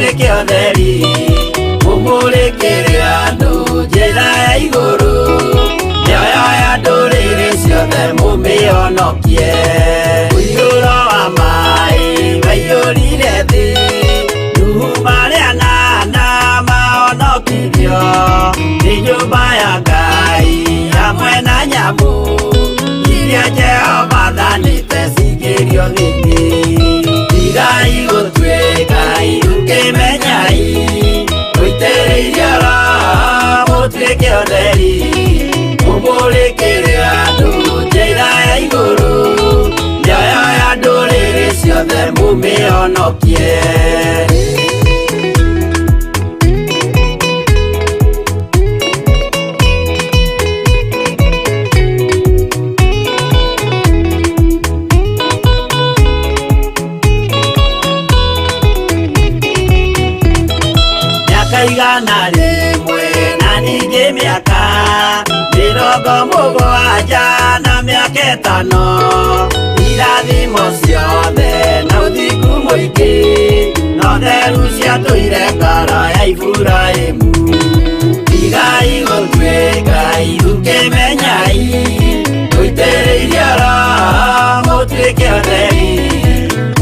mũtuĩke ũtheri mũmũrĩkĩre andũ njĩra ya igũrũ mĩoyo ya ndũrĩrĩ ciothe mũmĩonokie mũiyũro wa maĩ waiyũrire thĩ Nuhu marĩa nana mahonokirio nĩ nyũmba ya Ngai hamwe na nyamũ iria Jehova athanĩte cingĩrio thĩinĩ tigai gũtuĩka irukĩmenyai mũitĩrĩirie Roho mũtuĩke ũtheri mũmũrĩkĩre andũ njĩra ya igũrũ mĩoyo ya ndũrĩrĩ ciothe mũmĩonokie igana rĩmwe na ningĩ mĩaka 70 na mĩaka 5 irathimo ciothe na ũthingu mũingĩ na ũtheru ciatũire ngoro ya Iburahĩmu tigai gũtuĩka irukĩmenyai mũitĩrĩirie Roho mũtuĩke ũtheri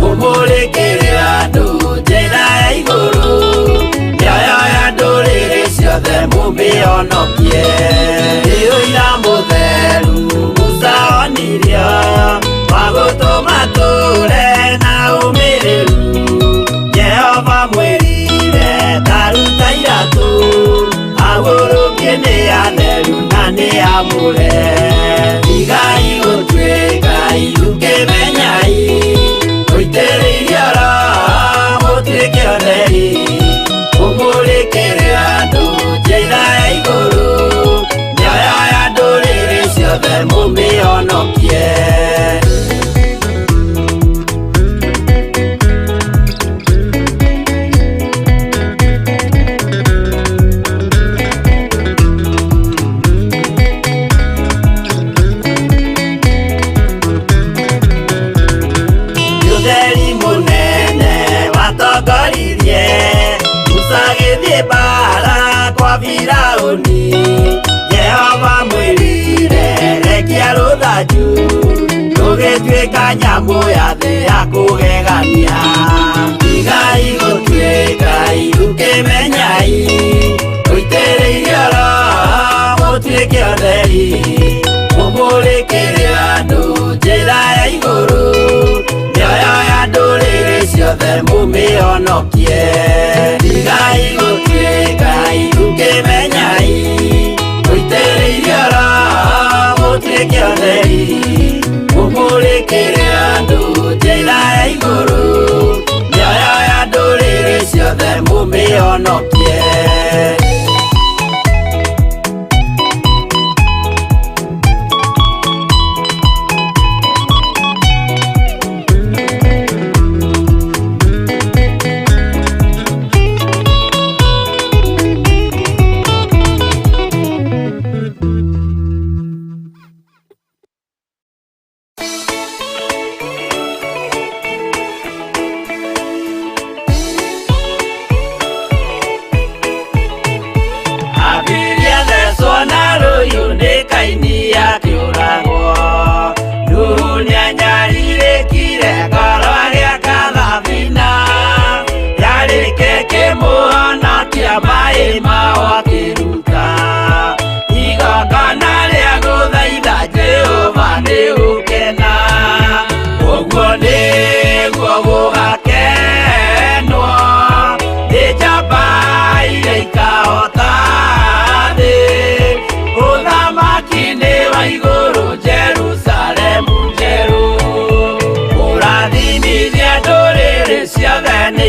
mũmũrĩkĩre andũ njĩra ya igũrũ ndũrĩrĩ ciothe mũmĩonokie ũira mũtheru Musa onirio wa gũtũma tũre na ũmĩrĩru Jehova mwĩrire taruta iratũ agũrũkie nĩ atheru na nĩ amũre tigai gũtuĩka irukĩmenyai mũitĩrĩirie Roho mũtuĩke ũtheri mũmũrĩkĩre andũ njĩra ya igũrũ mĩoyo ya ndũrĩrĩ ciothe mũmĩonokie ũtheri mũnene watongoririe agĩthiĩ mbara kwa Firaũni Jehova mwĩrire rekia rũthanju rũgĩtuĩka nyamũ ya thĩ ya kũgegania tigai gũtuĩka irukĩmenyai mũitĩrĩirie Roho mũtuĩke ũtheri mũmũrĩkĩre andũ njĩra ya igũrũ mĩoyo ya ndũrĩrĩ ciothe mũmĩonokie tigai gũtuĩka irukĩmenyai mũitĩrĩirie Roho mũtuĩke ũtheri mũmũrĩkĩre andũ njĩra ya igũrũ mĩoyo ya ndũrĩrĩ ciothe mũmĩonokie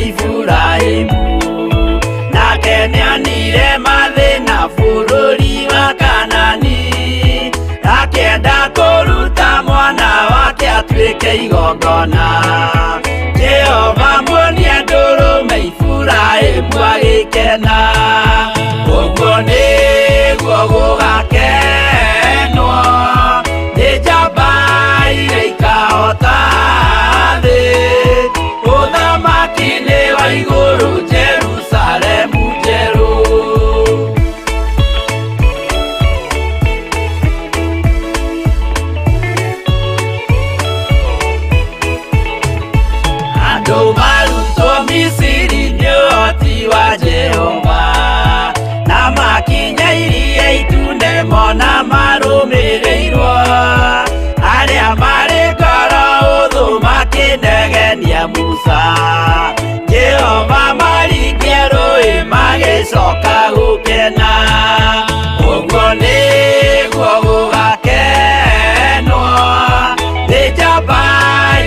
Iburahĩmu nake nĩonire mathĩna bũrũri wa Kanani akĩenda kũruta mwana wake atuĩke igongona Jehova muonie ndũrũme Iburahĩmu agĩkena ũguo nĩguo gũgakenwo nĩ njamba iria ikahota thĩ ũthamaki-inĩ wa igũrũ njerũ cia Musa. Jehova marikie rũĩ magĩcoka gũkena, ũguo nĩguo gũgakenwo nĩ njamba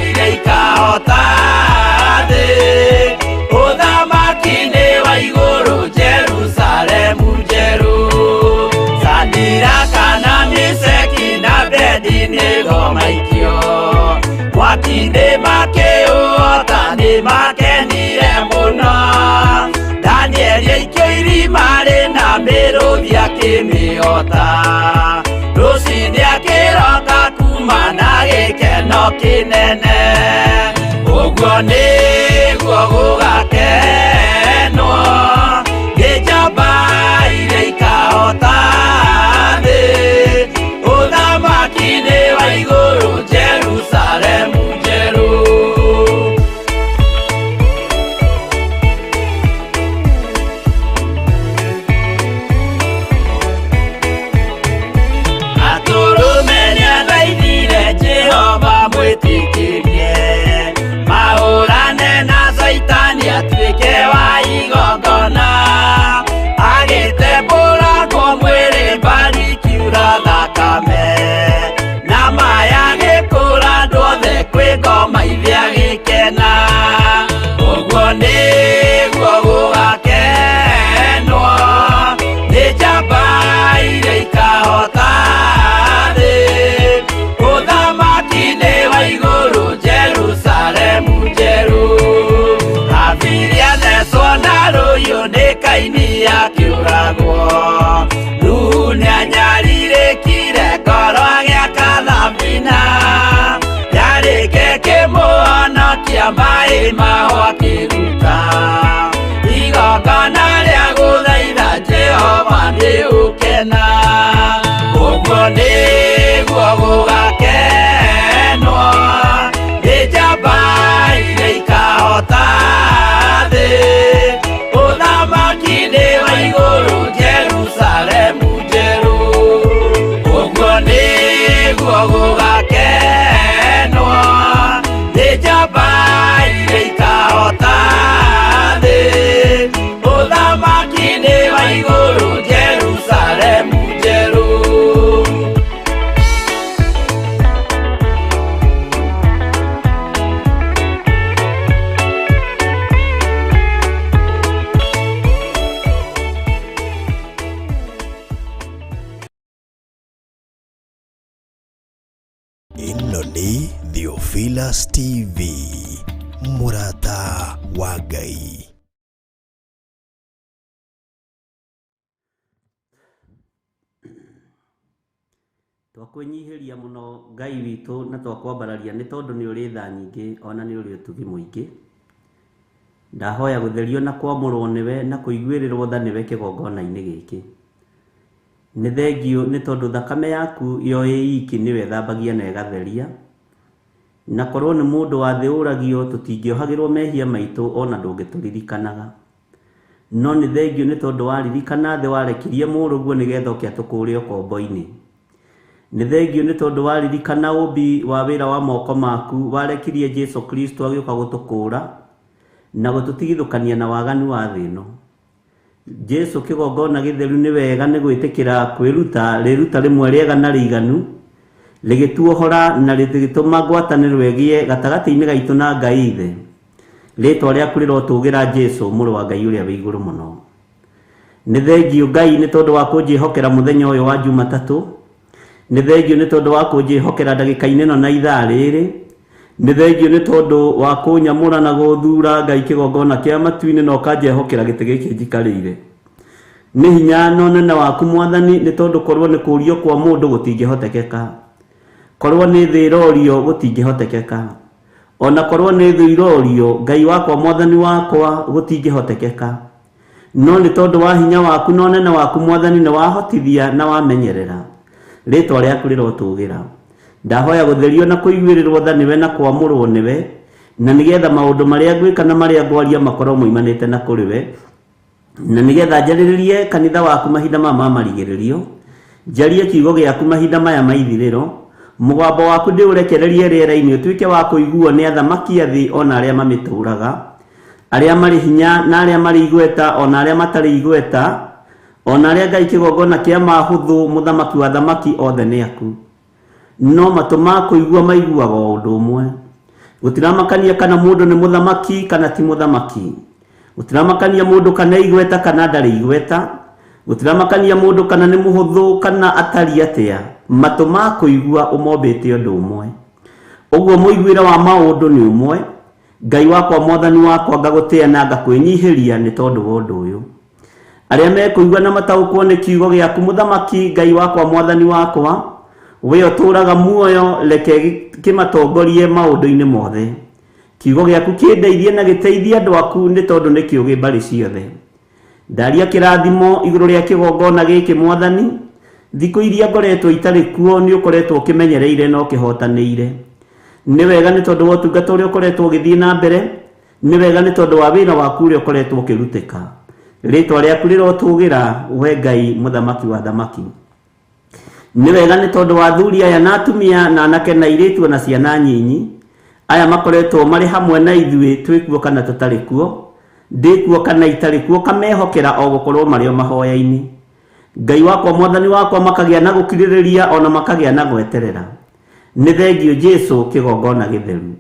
iria ikahota thĩ. Ũthamaki-nĩ wa igũrũ Jerusalemu njerũ, Shadiraka na Meshaki na Abedinego maikio mwaki-nĩ makĩũhota, nĩ makenire mũno. Danieli aikio irima-rĩ na mĩrũthi akĩmĩhota, rũcinĩ akĩroka kuma na gĩkeno kĩnene, ũguo nĩguo gũgakenwo nĩ njamba iria ikahota thĩ. Ũthamaki-nĩ wa igũrũ Jerusalemu njerũ. Atũrũme nĩathaithire Jehova mwĩtĩkĩrie, mahũrane na Saitani atuĩke wa igongona, agĩtembũragwo mwĩrĩ mbari kiura thakame, na maya gĩkũra andũ othe kwĩ ngoma iria gĩkena, ũguo nĩguo gũgakenwo nĩ njamba iria ikahota thĩ. Ũthamaki-nĩ wa igũrũ Jerusalemu njerũ, Habili athecwo na rũhiũ nĩ Kaini akĩũragwo, Nuhu nĩanyarirĩkire ngoro agĩaka thabina, yarĩke kĩmũhonokia maĩ maho akĩruta, igongona rĩa gũthaitha Jehova nĩ ũkena, ũguo nĩguo gũgakenwo nĩ njamba iria ikahota thĩ. Ũthamaki-nĩ wa igũrũ Jerusalemu njerũ, ũguo nĩguo gũgakenwo nĩ njamba iria ikahota thĩ. Ũthamaki-nĩ wa igũrũ Jerusalemu njerũ. Ĩno nĩ Theophilus TV, mũrata wa Ngai. Twakwĩnyihĩria mũno Ngai witũ na twakwambararia nĩ tondũ nĩ ũrĩ tha nyingĩ ona nĩ ũrĩ ũtugi mũingĩ. Ndahoya gũtherio na kwamũrwo nĩwe na kũiguĩrĩrwo tha nĩwe kĩgongona-inĩ gĩkĩ. Nĩ thengio nĩ tondũ thakame yaku yo iki nĩwe thambagia na ĩgatheria, na korwo nĩ mũndũ wa thĩ ũragio tũtingĩohagĩrwo mehia maitũ ona ndũngĩtũririkanaga. No nĩ thengio nĩ tondũ waririkana thĩ warekirie mũrũguo nĩgetha ũke atũkũũre ũkombo-inĩ. Nĩ thengio nĩ tondũ waririkana ũmbi wa wĩra wa moko maku, warekirie Jesu Kristo agĩũka gũtũkũũra na gũtũtigithũkania na waganu wa thĩ ĩno. Jesu kĩgongona gĩtheru nĩ wega nĩ gwĩtĩkĩra kwĩruta rĩruta rĩmwe rĩega na rĩiganu, rĩgĩtuohora na rĩgĩtũma ngwatanĩro ĩgĩe gatagatĩ-inĩ gaitũ na Ngai Ithe. Rĩĩtwa rĩaku rĩrotũũgĩra Jesu mũrũ wa Ngai ũrĩa wĩ igũrũ mũno. Nĩ thengio Ngai nĩ tondũ wa kũnjĩhokera mũthenya ũyũ wa Jumatatũ. Nĩ thengio nĩ tondũ wa kũnjĩhokera ndagĩka-inĩ ĩno na ithaa rĩrĩ. Nĩ thengio nĩ tondũ wa kũnyamũra na gũthura Ngai kĩgongona kĩa matu-inĩ na ũkanjehokera gĩtĩ gĩkĩ njikarĩire. Nĩ hinya na ũnene waku Mwathani nĩ tondũ korwo nĩ kũũrio kwa mũndũ gũtingĩhotekeka, korwo nĩ thĩ irorio gũtingĩhotekeka, ona korwo nĩ thĩ irorio Ngai wakwa Mwathani wakwa gũtingĩhotekeka. No nĩ tondũ wa hinya waku na ũnene waku Mwathani nĩ wahotithia na wamenyerera. Rĩĩtwa rĩaku rĩrotũũgĩra. Ndahoya gũtherio na kũiguĩrĩrwo tha nĩwe na kwamũrwo nĩwe, na nĩgetha maũndũ marĩa ngwĩka na marĩa ngwaria makorwo moimanĩte na kũrĩ we, na nĩgetha njarĩrĩrie kanitha waku mahinda maya ma marigĩrĩrio, njarie kiugo gĩaku mahinda maya ma ithirĩro, Mũgambo waku ndĩũrekererie rĩera-inĩ ũtuĩke wa kũiguo nĩ athamaki a thĩ ona arĩa mamĩtũũraga, arĩa marĩ hinya na arĩa marĩ igweta ona arĩa matarĩ igweta, ona arĩa Ngai kĩgongona kĩa mahũthũ, mũthamaki wa thamaki othe nĩ aku. No matũ ma kũigua maiguaga o ũndũ ũmwe. Gũtiramakania kana mũndũ nĩ mũthamaki kana ti mũthamaki. Gũtiramakania mũndũ kana igweta kana ndarĩ igweta. Gũtiramakania mũndũ kana nĩ mũhũthũ kana atari atĩa. Matũ ma kũigua ũmombĩte ũndũ ũmwe. Ũguo mũiguĩre wa maũndũ nĩ ũmwe. Ngai wakwa mwathani wakwa ngagũtĩĩa na ngakwĩnyihĩria nĩ tondũ wa ũndũ ũyũ. Arĩa mekũigua na mataũkwo nĩ kiugo gĩaku mũthamaki, Ngai wakwa mwathani wakwa, we ũtũũraga muoyo, reke kĩmatongorie maũndũ-inĩ mothe. Kiugo gĩaku kĩndeithie na gĩteithie andũ aku nĩ tondũ nĩ kĩũgĩ mbarĩ ciothe. Ndaria kĩrathimo igũrũ rĩa kĩgongona gĩkĩ mwathani, thikũ iria ngoretwo itarĩ kuo nĩ ũkoretwo ũkĩmenyereire na ũkĩhotanĩire. Nĩ wega nĩ tondũ wa ũtungata ũrĩa ũkoretwo ũgĩthiĩ na mbere, nĩ wega nĩ tondũ wa wĩra waku ũrĩa ũkoretwo ũkĩrutĩka. Rĩĩtwa rĩaku rĩrotũũgĩra we Ngai mũthamaki wa thamaki. Nĩ wega nĩ tondũ wa athuri aya na atumia na anake na airĩtu na ciana nyinyi aya makoretwo marĩ hamwe na ithuĩ twĩ kuo kana tũtarĩ kuo, ndĩ kuo kana itarĩ kuo, kamehokera o gũkorwo marĩ o mahoya-inĩ. Ngai wakwa mwathani wakwa makagĩa na gũkirĩrĩria ona makagĩa na gweterera. Nĩ thengio Jesũ kĩgongona gĩtheru.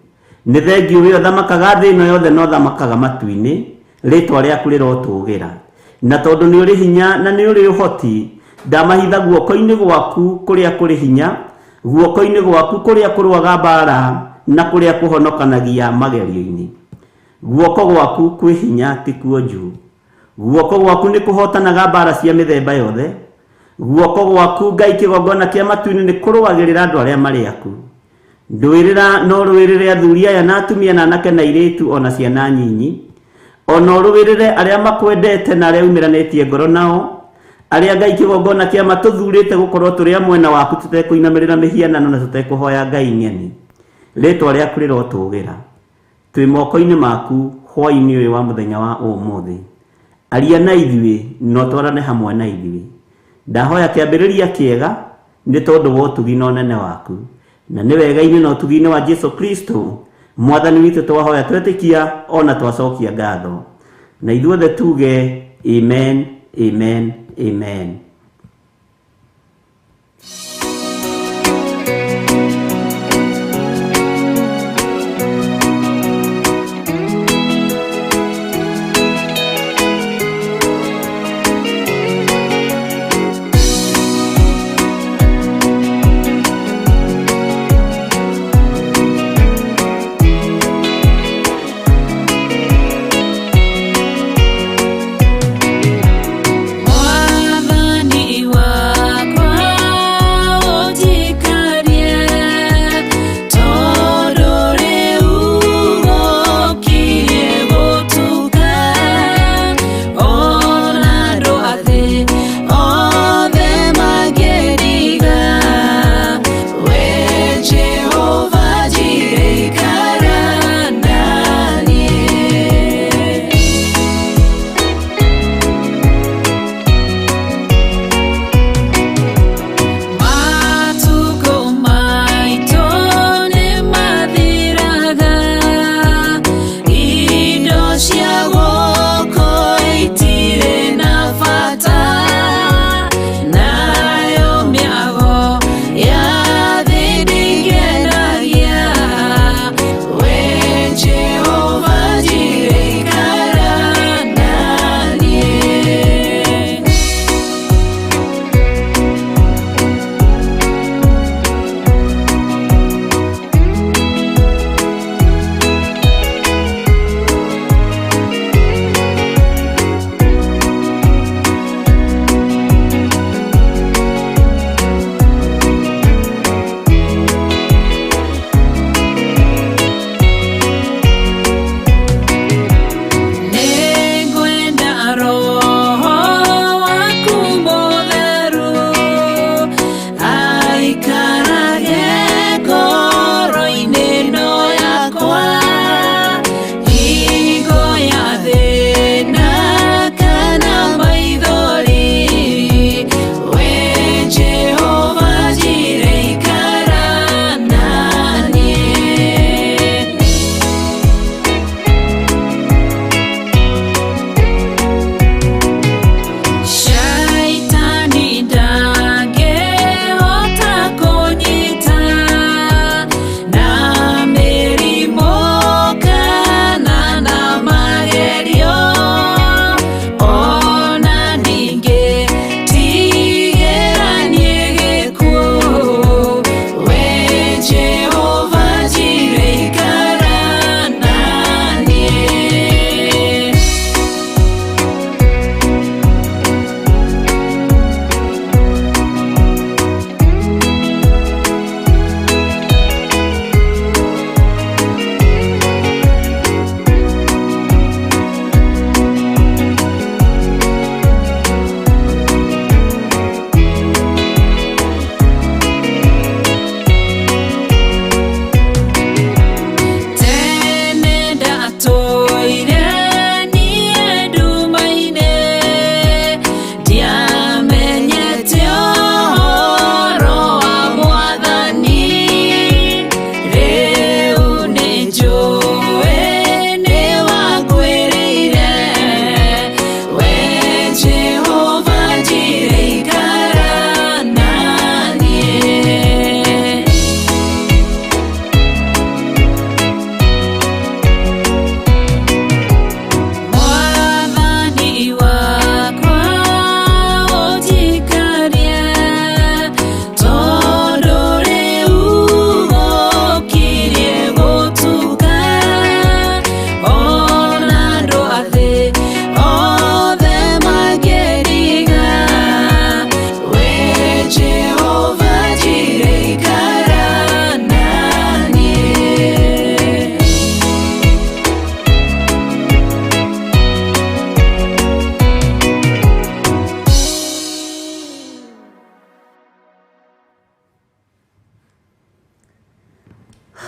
Nĩ thengio we ũthamakaga thĩ ĩno yothe na ũthamakaga matu-inĩ, rĩĩtwa rĩaku rĩrotũũgĩra. Na tondũ nĩ ũrĩ hinya na nĩ ũrĩ ũhoti, ndamahitha guoko-inĩ gwaku kũrĩa kũrĩ hinya, guoko-inĩ gwaku kũrĩa kũrũaga mbara na kũrĩa kũhonokanagia magerio-inĩ. Guoko gwaku kwĩ hinya ti kuonju. Guoko gwaku nĩ kũhotanaga mbara cia mĩthemba yothe. Guoko gwaku Ngai kĩgongona kĩa matu-inĩ nĩ kũrũagĩrĩra andũ arĩa marĩ aku. Ndũĩrĩra no rũĩrĩre athuri aya na atumia na anake na airĩtu ona ciana nyinyi, ona rũĩrĩre arĩa makwendete na arĩa umiranĩtie ngoro nao, arĩa Ngai kĩgongona kĩa matũthurĩte gũkorwo tũrĩ mwena waku tũtekũinamĩrĩra mĩhianano na tũtekũhoya ngai ng'eni. Rĩĩtwa rĩaku rĩrotũũgĩra. Twĩ moko-inĩ maku hwaĩ-inĩ ũyũ wa mũthenya wa ũmũthĩ. Aria na ithuĩ no twarane hamwe na ithuĩ. Ndahoya kĩambĩrĩria kĩega nĩ tondũ wa ũtugi na ũnene waku. Na nĩ wega-inĩ na ũtugi-inĩ wa Jesũ Kristo mwathani witũ twahoya twetĩkia ona twacokia ngatho. Na ithuothe tuge amen, amen, amen.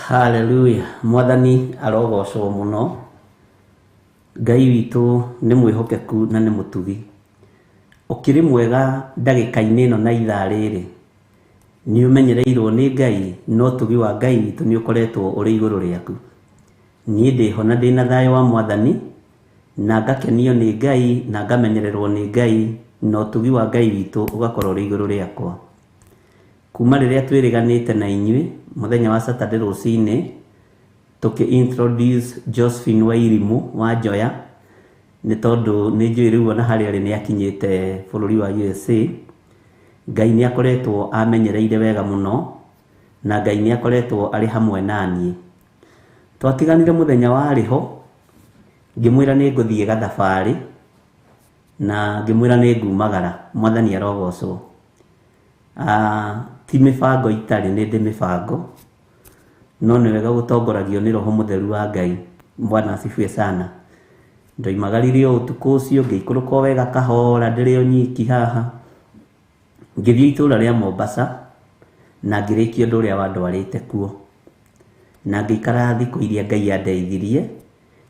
Haleluya. Mwathani arogocwo muno. Ngai witũ nĩ mwĩhokeku na nĩ mũtugi. Ũkĩrĩ mwega ndagĩka-inĩ ĩno na ithaa rĩrĩ, nĩ ũmenyereirwo nĩ Ngai, no ũtugi wa Ngai witũ nĩ ũkoretwo ũrĩ igũrũ rĩaku. Niĩ ndĩho na ndĩna thayũ wa Mwathani, na ngakenio nĩ Ngai na ngamenyererwo nĩ Ngai, na ũtugi wa Ngai witũ ũgakorwo ũrĩ igũrũ rĩakwa. Kuma rĩrĩa twĩrĩganĩte na inyuĩ mũthenya wa Saturday rũcinĩ, introduce Josephine Wairimu wa Njoya, nĩ tondũ nĩ njũĩ rĩu ona harĩa arĩ nĩ akinyĩte bũrũri wa USA. Ngai nĩ akoretwo amenyereire wega mũno, na Ngai nĩ akoretwo arĩ hamwe naniĩ. Twatiganire mũthenya warĩ ho, ngĩmwĩra nĩ ngũthiĩ gathabarĩ, na ngĩmwĩra nĩ ngumagara. Mwathani arogocwo. Ti mĩbango itarĩ, nĩ ndĩ mĩbango, no nĩ wega gũtongoragio nĩ Roho Mũtheru wa Ngai. Bwana asifiwe sana. Ndoimagarire ũtukũ ũcio, ngĩikũrũka wega kahora ndĩrĩ o nyiki haha, ngĩthiĩ itũũra rĩa Mombasa na ngĩrĩkia ũndũ ũrĩa wandwarĩte kuo, na ngĩikara thikũ iria Ngai andeithirie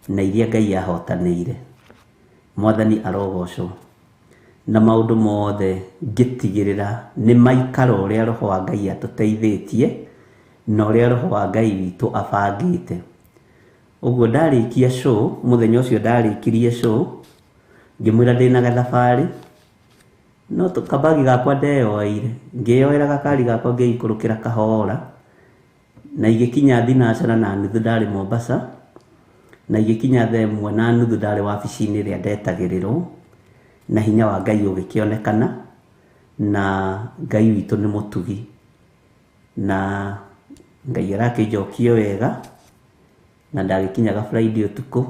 na iria Ngai ahotanĩire. Mwathani arogocwo. Na maũndũ mothe ngĩtigĩrĩra nĩ maikara ũrĩa Roho wa Ngai atũteithĩtie na ũrĩa Roho wa Ngai witũ abangĩte. Ũguo ndarĩkia show, mũthenya ũcio ndarĩkirie show, ngĩmwĩra ndĩna gathabarĩ, no kabagi gakwa ndeyoeire, ngĩyoera gakari gakwa ngĩikũrũkĩra kahora, na igĩkinya thinacara na nuthu ndarĩ Mombasa, na igĩkinya 1:30 ndarĩ wabici-inĩ ĩrĩa ndetagĩrĩrwo, na hinya wa Ngai ũgĩkĩonekana, na Ngai witũ nĩ mũtugi, na Ngai arakĩnjokia wega, na ndagĩkinyaga Friday ũtukũ,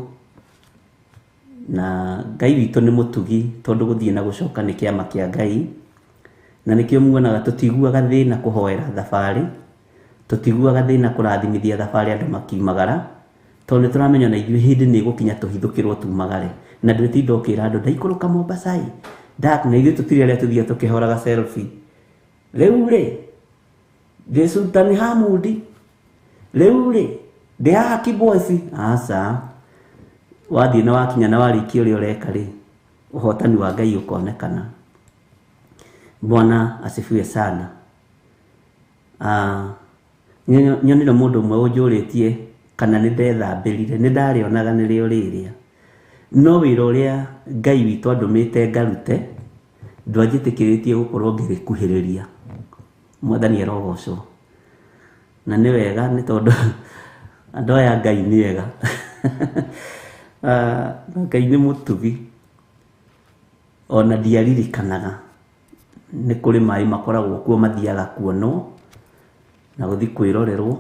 na Ngai witũ nĩ mũtugi, tondũ gũthiĩ na gũcoka nĩ kĩama kĩa Ngai, na nĩkĩo muonaga tũtiguaga thĩna kũhoera thabarĩ, tũtiguaga thĩna kũrathimithia thabarĩ andũ makiumagara, tondũ nĩ tũramenya na ithuĩ hĩndĩ nĩ gũkinya tũhithũkĩrwo tumagare, na ndĩtinda ũkĩra andũ ndaikũrũka Mombasa na ithuĩ tũtirĩ arĩa tũthiĩ tũkĩhoraga selfie. Rĩu rĩ ndĩ Sultan Hamudi, rĩu rĩ ndĩ haha Kibwezi. Aca, wathiĩ na wakinya na warĩkia ũrĩa ũreka rĩ, ũhotani wa Ngai ũkonekana. Bwana asifiwe sana. Nyonire mũndũ ũmwe ũnjũrĩtie kana nĩ ndethambĩrire. Nĩ ndarĩonaga nĩrĩo rĩrĩa, no wĩra ũrĩa Ngai witũ andũmĩte ngarute ndwanjĩtĩkĩrĩtie gũkorwo ngĩrĩkuhĩrĩria. Mwathani arogocwo. Na nĩ wega, nĩ tondũ andũ aya Ngai nĩ ega. Ngai nĩ mũtugi. Ona ndiaririkanaga nĩ kũrĩ maĩ makoragwo kuo mathiaga kuonwo na gũthiĩ kwĩrorerwo,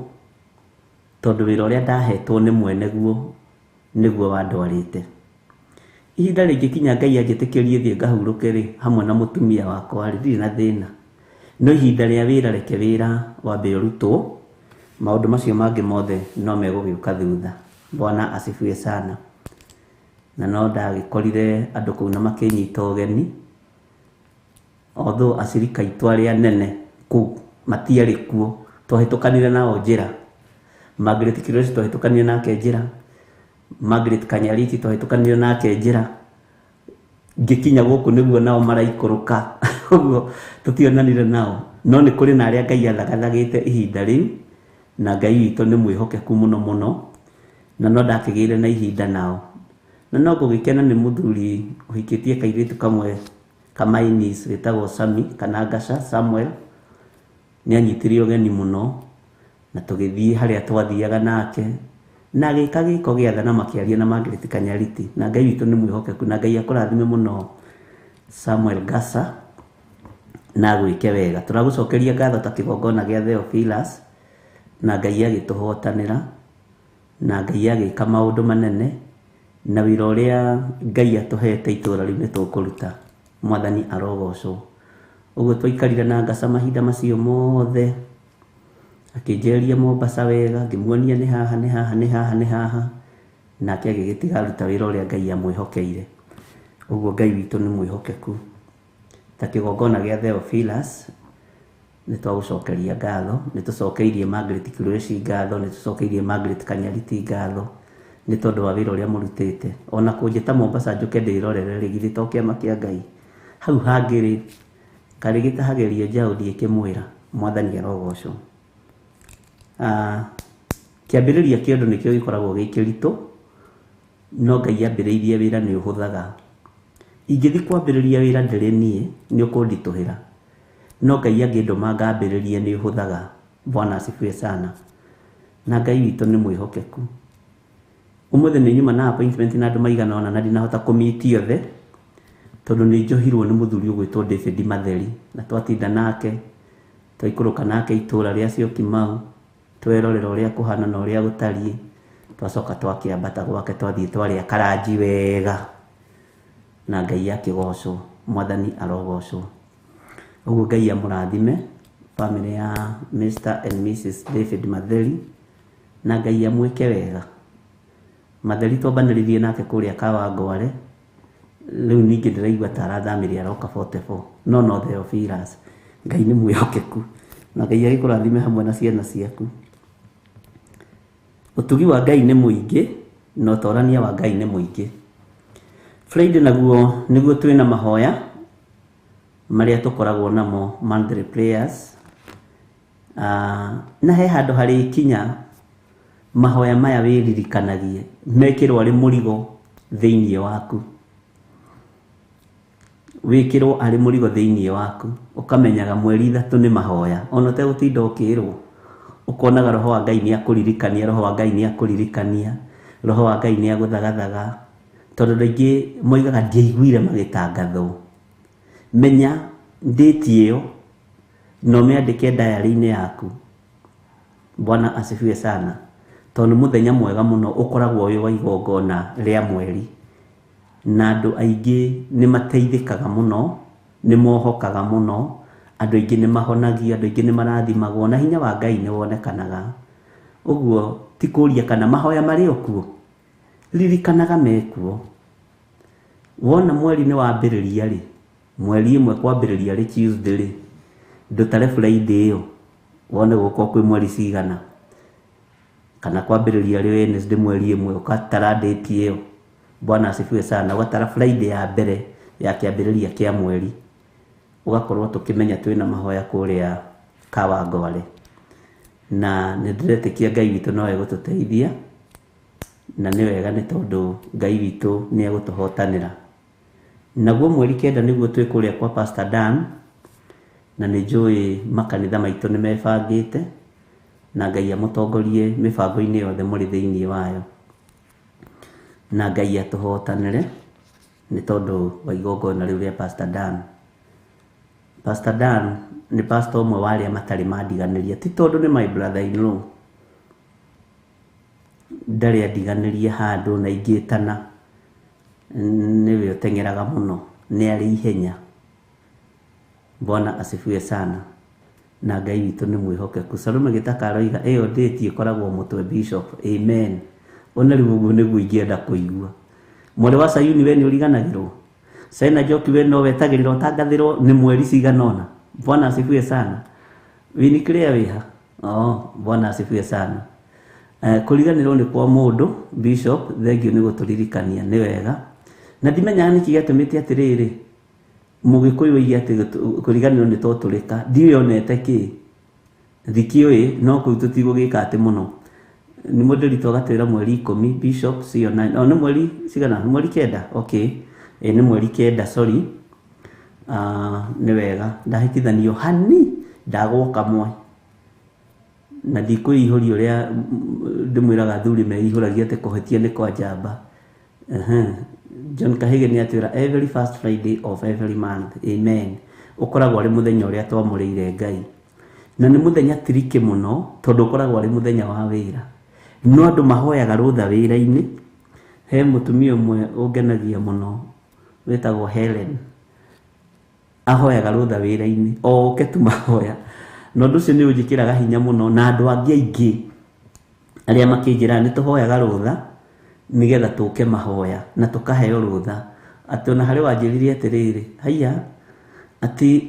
tondũ wĩra ũrĩa ndahetwo nĩ mwene guo nĩguo wandwarĩte. Ihinda rĩngĩkinya Ngai anjĩtĩkĩrie thiĩ ngahurũke rĩ, hamwe na mũtumia wakwa rĩ, ndirĩ na thĩna, no ihinda rĩa wĩra reke wĩra wambe ũrutwo, maũndũ macio mangĩ mothe no megũgĩũka thutha. Bwana asifiwe sana. Na no ndagĩkorire andũ kũu na makĩnyita ũgeni, although acirika aitũ arĩa nene kũu matiarĩ kuo, twahĩtũkanire nao njĩra. Margaret Kiroshi twahĩtũkanire nake njĩra, Margaret Kanyariti twahĩtũkanire nake njĩra, ngĩkinya gũkũ nĩguo nao maraikũrũka. Ũguo tũtionanire nao, no nĩ kũrĩ na arĩa Ngai athagathagĩte ihinda rĩu, na Ngai witũ nĩ mwĩhokeku mũno mũno, na no ndakĩgĩire na ihinda nao. Na no ngũgĩkena nĩ mũthuri ũhikĩtie kairĩtu kamwe kamainis wĩtagwo Sami kana Ngasha Samuel, nĩ anyitire ũgeni mũno, na tũgĩthiĩ harĩa twathiaga nake, na agĩka gĩko gĩa tha na makĩaria na Margaret Kanyariti. Na Ngai witũ nĩ mwĩhokeku, na Ngai akũrathime mũno Samuel Gasa, na gwĩke wega. Tũragũcokeria ngatho ta kĩgongona gĩa Theophilus, na Ngai agĩtũhotanĩra, na Ngai agĩka maũndũ manene, na wĩra ũrĩa Ngai atũhete itũũra rĩu nĩ tũkũruta. Mwathani arogocwo. Ũguo twaikarire na Ngasa mahinda macio mothe, akĩnjeria Mombasa wega, ngĩmuonia nĩ haha nĩ haha nĩ haha nĩ haha, nake agĩgĩtiga aruta wĩra ũrĩa Ngai amwĩhokeire. Ũguo Ngai witũ nĩ mwĩhokeku. Ta kĩgongona gĩa Theophilus nĩ twagũcokeria ngatho, nĩ tũcokeirie Margaret Kirueci ngatho, nĩ tũcokeirie Margaret Kanyariti ngatho nĩ tondũ wa wĩra ũrĩa mũrutĩte. Ona kũnjĩta Mombasa njũke ndĩrorere rĩ, githĩ to kĩama kĩa Ngai. Hau hangĩ rĩ, karĩ gĩtahagerio njaũ kĩmwĩra Mwathani arogocwo. Kĩambĩrĩria kĩa ũndũ nĩkĩo gĩkoragwo gĩ kĩritũ, no Ngai ambĩrĩirie wĩra nĩ ũhũthaga. Ingĩthiĩ kwambĩrĩria wĩra ndĩrĩ niĩ nĩ ũkũnditũhĩra, no Ngai angĩndũma ngambĩrĩrie nĩ ũhũthaga. Bwana asifiwe sana. Na Ngai witũ nĩ mwĩhokeku. Ũmũthĩ nĩ nyuma na appointment na andũ maigana ona na ndinahota kũmiti othe, tondũ nĩ njohirwo nĩ mũthuri ũgwĩtwo David Matheri, na twatinda nake twaikũrũka nake itũra rĩa Syokimau, twerorera ũrĩa kũhana na ũrĩa gũtariĩ, twacoka twakĩambata gwake twathiĩ twarĩa karanji wega, na Ngai akĩgocwo. Mwathani arogocwo. Ũguo Ngai amũrathime family ya Mr and Mrs David Matheri, na Ngai amwĩke wega. Matheri twambanĩrĩirie nake kũrĩa Kawangware, rĩu ningĩ ndĩraigua ta arathamĩria aroka 44, no Theophilus. Ngai nĩ mwĩhokeku, na Ngai agĩkũrathime hamwe na ciana ciaku. Ũtugi wa Ngai nĩ mũingĩ, na ũtorania wa Ngai nĩ mũingĩ. Friday naguo nĩguo twĩna mahoya marĩa tũkoragwo namo, monthly prayers. Na he handũ harĩ kinya mahoya maya wĩririkanagie mekĩrwo arĩ mũrigo thĩinĩ waku, wĩkĩrwo arĩ mũrigo thĩinĩ waku, ũkamenyaga mweri 3 nĩ mahoya, ona ũtegũtinda ũkĩrwo, ũkonaga Roho wa Ngai nĩ akũririkania, Roho wa Ngai nĩ akũririkania, Roho wa Ngai nĩ agũthagathaga, tondũ rĩngĩ moigaga ndiaiguire magĩtangathwo. Menya date ĩyo no mĩandĩke diary-inĩ yaku. Bwana asifiwe sana. Tondũ mũthenya mwega mũno ũkoragwo ũyũ wa igongona rĩa mweri, na andũ aingĩ nĩ mateithĩkaga mũno, nĩ mohokaga mũno, andũ aingĩ nĩ mahonagio, andũ aingĩ nĩ marathimagwo, na hinya wa Ngai nĩ wonekanaga. Ũguo ti kũria kana mahoya marĩ okuo, ririkanaga mekuo. Wona mweri nĩ wambĩrĩria rĩ, mweri ĩmwe kwambĩrĩria rĩ Tuesday rĩ, ndũtare Friday ĩyo wone gũkũ kwĩ mweri cigana, kana kwambĩrĩria rĩ Wednesday mweri ĩmwe ũgatara date ĩyo. Bwana asifiwe sana. Ũgatara Friday ya mbere ya kĩambĩrĩria kĩa mweri, ũgakorwo tũkĩmenya twĩna mahoya kũrĩa Kawangware, na nĩ ndĩretĩkia Ngai witũ no egũtũteithia, na nĩ wega nĩ tondũ Ngai witũ nĩ egũtũhotanĩra. Naguo mweri 9 nĩguo twĩ kũrĩa kwa Pastor Dan, na nĩ njũĩ makanitha maitũ nĩ mebangĩte, na Ngai amũtongorie mĩbango-inĩ yothe mũrĩ thĩinĩ wayo, na Ngai atũhotanĩre nĩ tondũ wa igongona rĩu rĩa Pastor Dan. Pastor Dan nĩ pastor ũmwe wa arĩa matarĩ mandiganĩria, ti tondũ nĩ my brother in law, ndarĩ andiganĩria handũ na ingĩtana, nĩwe ũteng'eraga mũno, nĩ arĩ ihenya. Bwana asifiwe sana. Na Ngai witũ nĩ mwĩhokeku. Salome Gĩtakaroiga ĩyo date ĩkoragwo mũtwe bishop. Amen. Ona rĩu ũguo nĩguo ingĩenda kũigua. Mwarĩ wa Sayuni we nĩ ũriganagĩrwo. Saina Njoki we no wetagĩrĩra ũtangathĩrwo nĩ mweri cigana ũna. Bwana asifiwe sana. Wini clear wĩha. Bwana asifiwe sana. Kũriganĩrwo nĩ kwa mũndũ bishop, thengiũ nĩ gũtũririkania, nĩ wega. Na ndimenyaga nĩkĩ gĩatũmĩte atĩrĩrĩ, Mũgĩkũyũ oige atĩ kũriganĩrwo nĩ totũrĩka, ndiũĩ onete kĩ, thikĩũĩ no kũu tũtigũgĩka atĩ mũno. Nĩ mũndĩritũ agatwĩra mweri 10 bishop cio 9, nĩ mweri cigana, mweri 9, okay, nĩ mweri 9, sorry. Nĩ wega ndahĩtithanio hani ndagwo kamwe, na ndikũihũria ũrĩa ndĩmwĩraga athuri meihũragia atĩ kũhĩtia nĩ kwa njamba. John Kahege nĩ atwĩra every first Friday of every month. Amen. Ũkoragwo arĩ mũthenya ũrĩa twamũrĩire Ngai, na nĩ mũthenya tirike mũno tondũ ũkoragwo arĩ mũthenya wa wĩra, no andũ mahoyaga rũtha wĩra-inĩ. He mũtumia ũmwe ũngenagia mũno wĩtagwo Helen, ahoyaga rũtha wĩra-inĩ, oke tu mahoya, na ũndũ ũcio nĩ ũnjĩkĩraga hinya mũno, na andũ angĩ aingĩ arĩa makĩnjĩra nĩ tũhoyaga rũtha nĩgetha tũke mahoya na tũkaheo rũtha. Atĩ ona harĩ wanjĩrire atĩrĩrĩ, haiya atĩ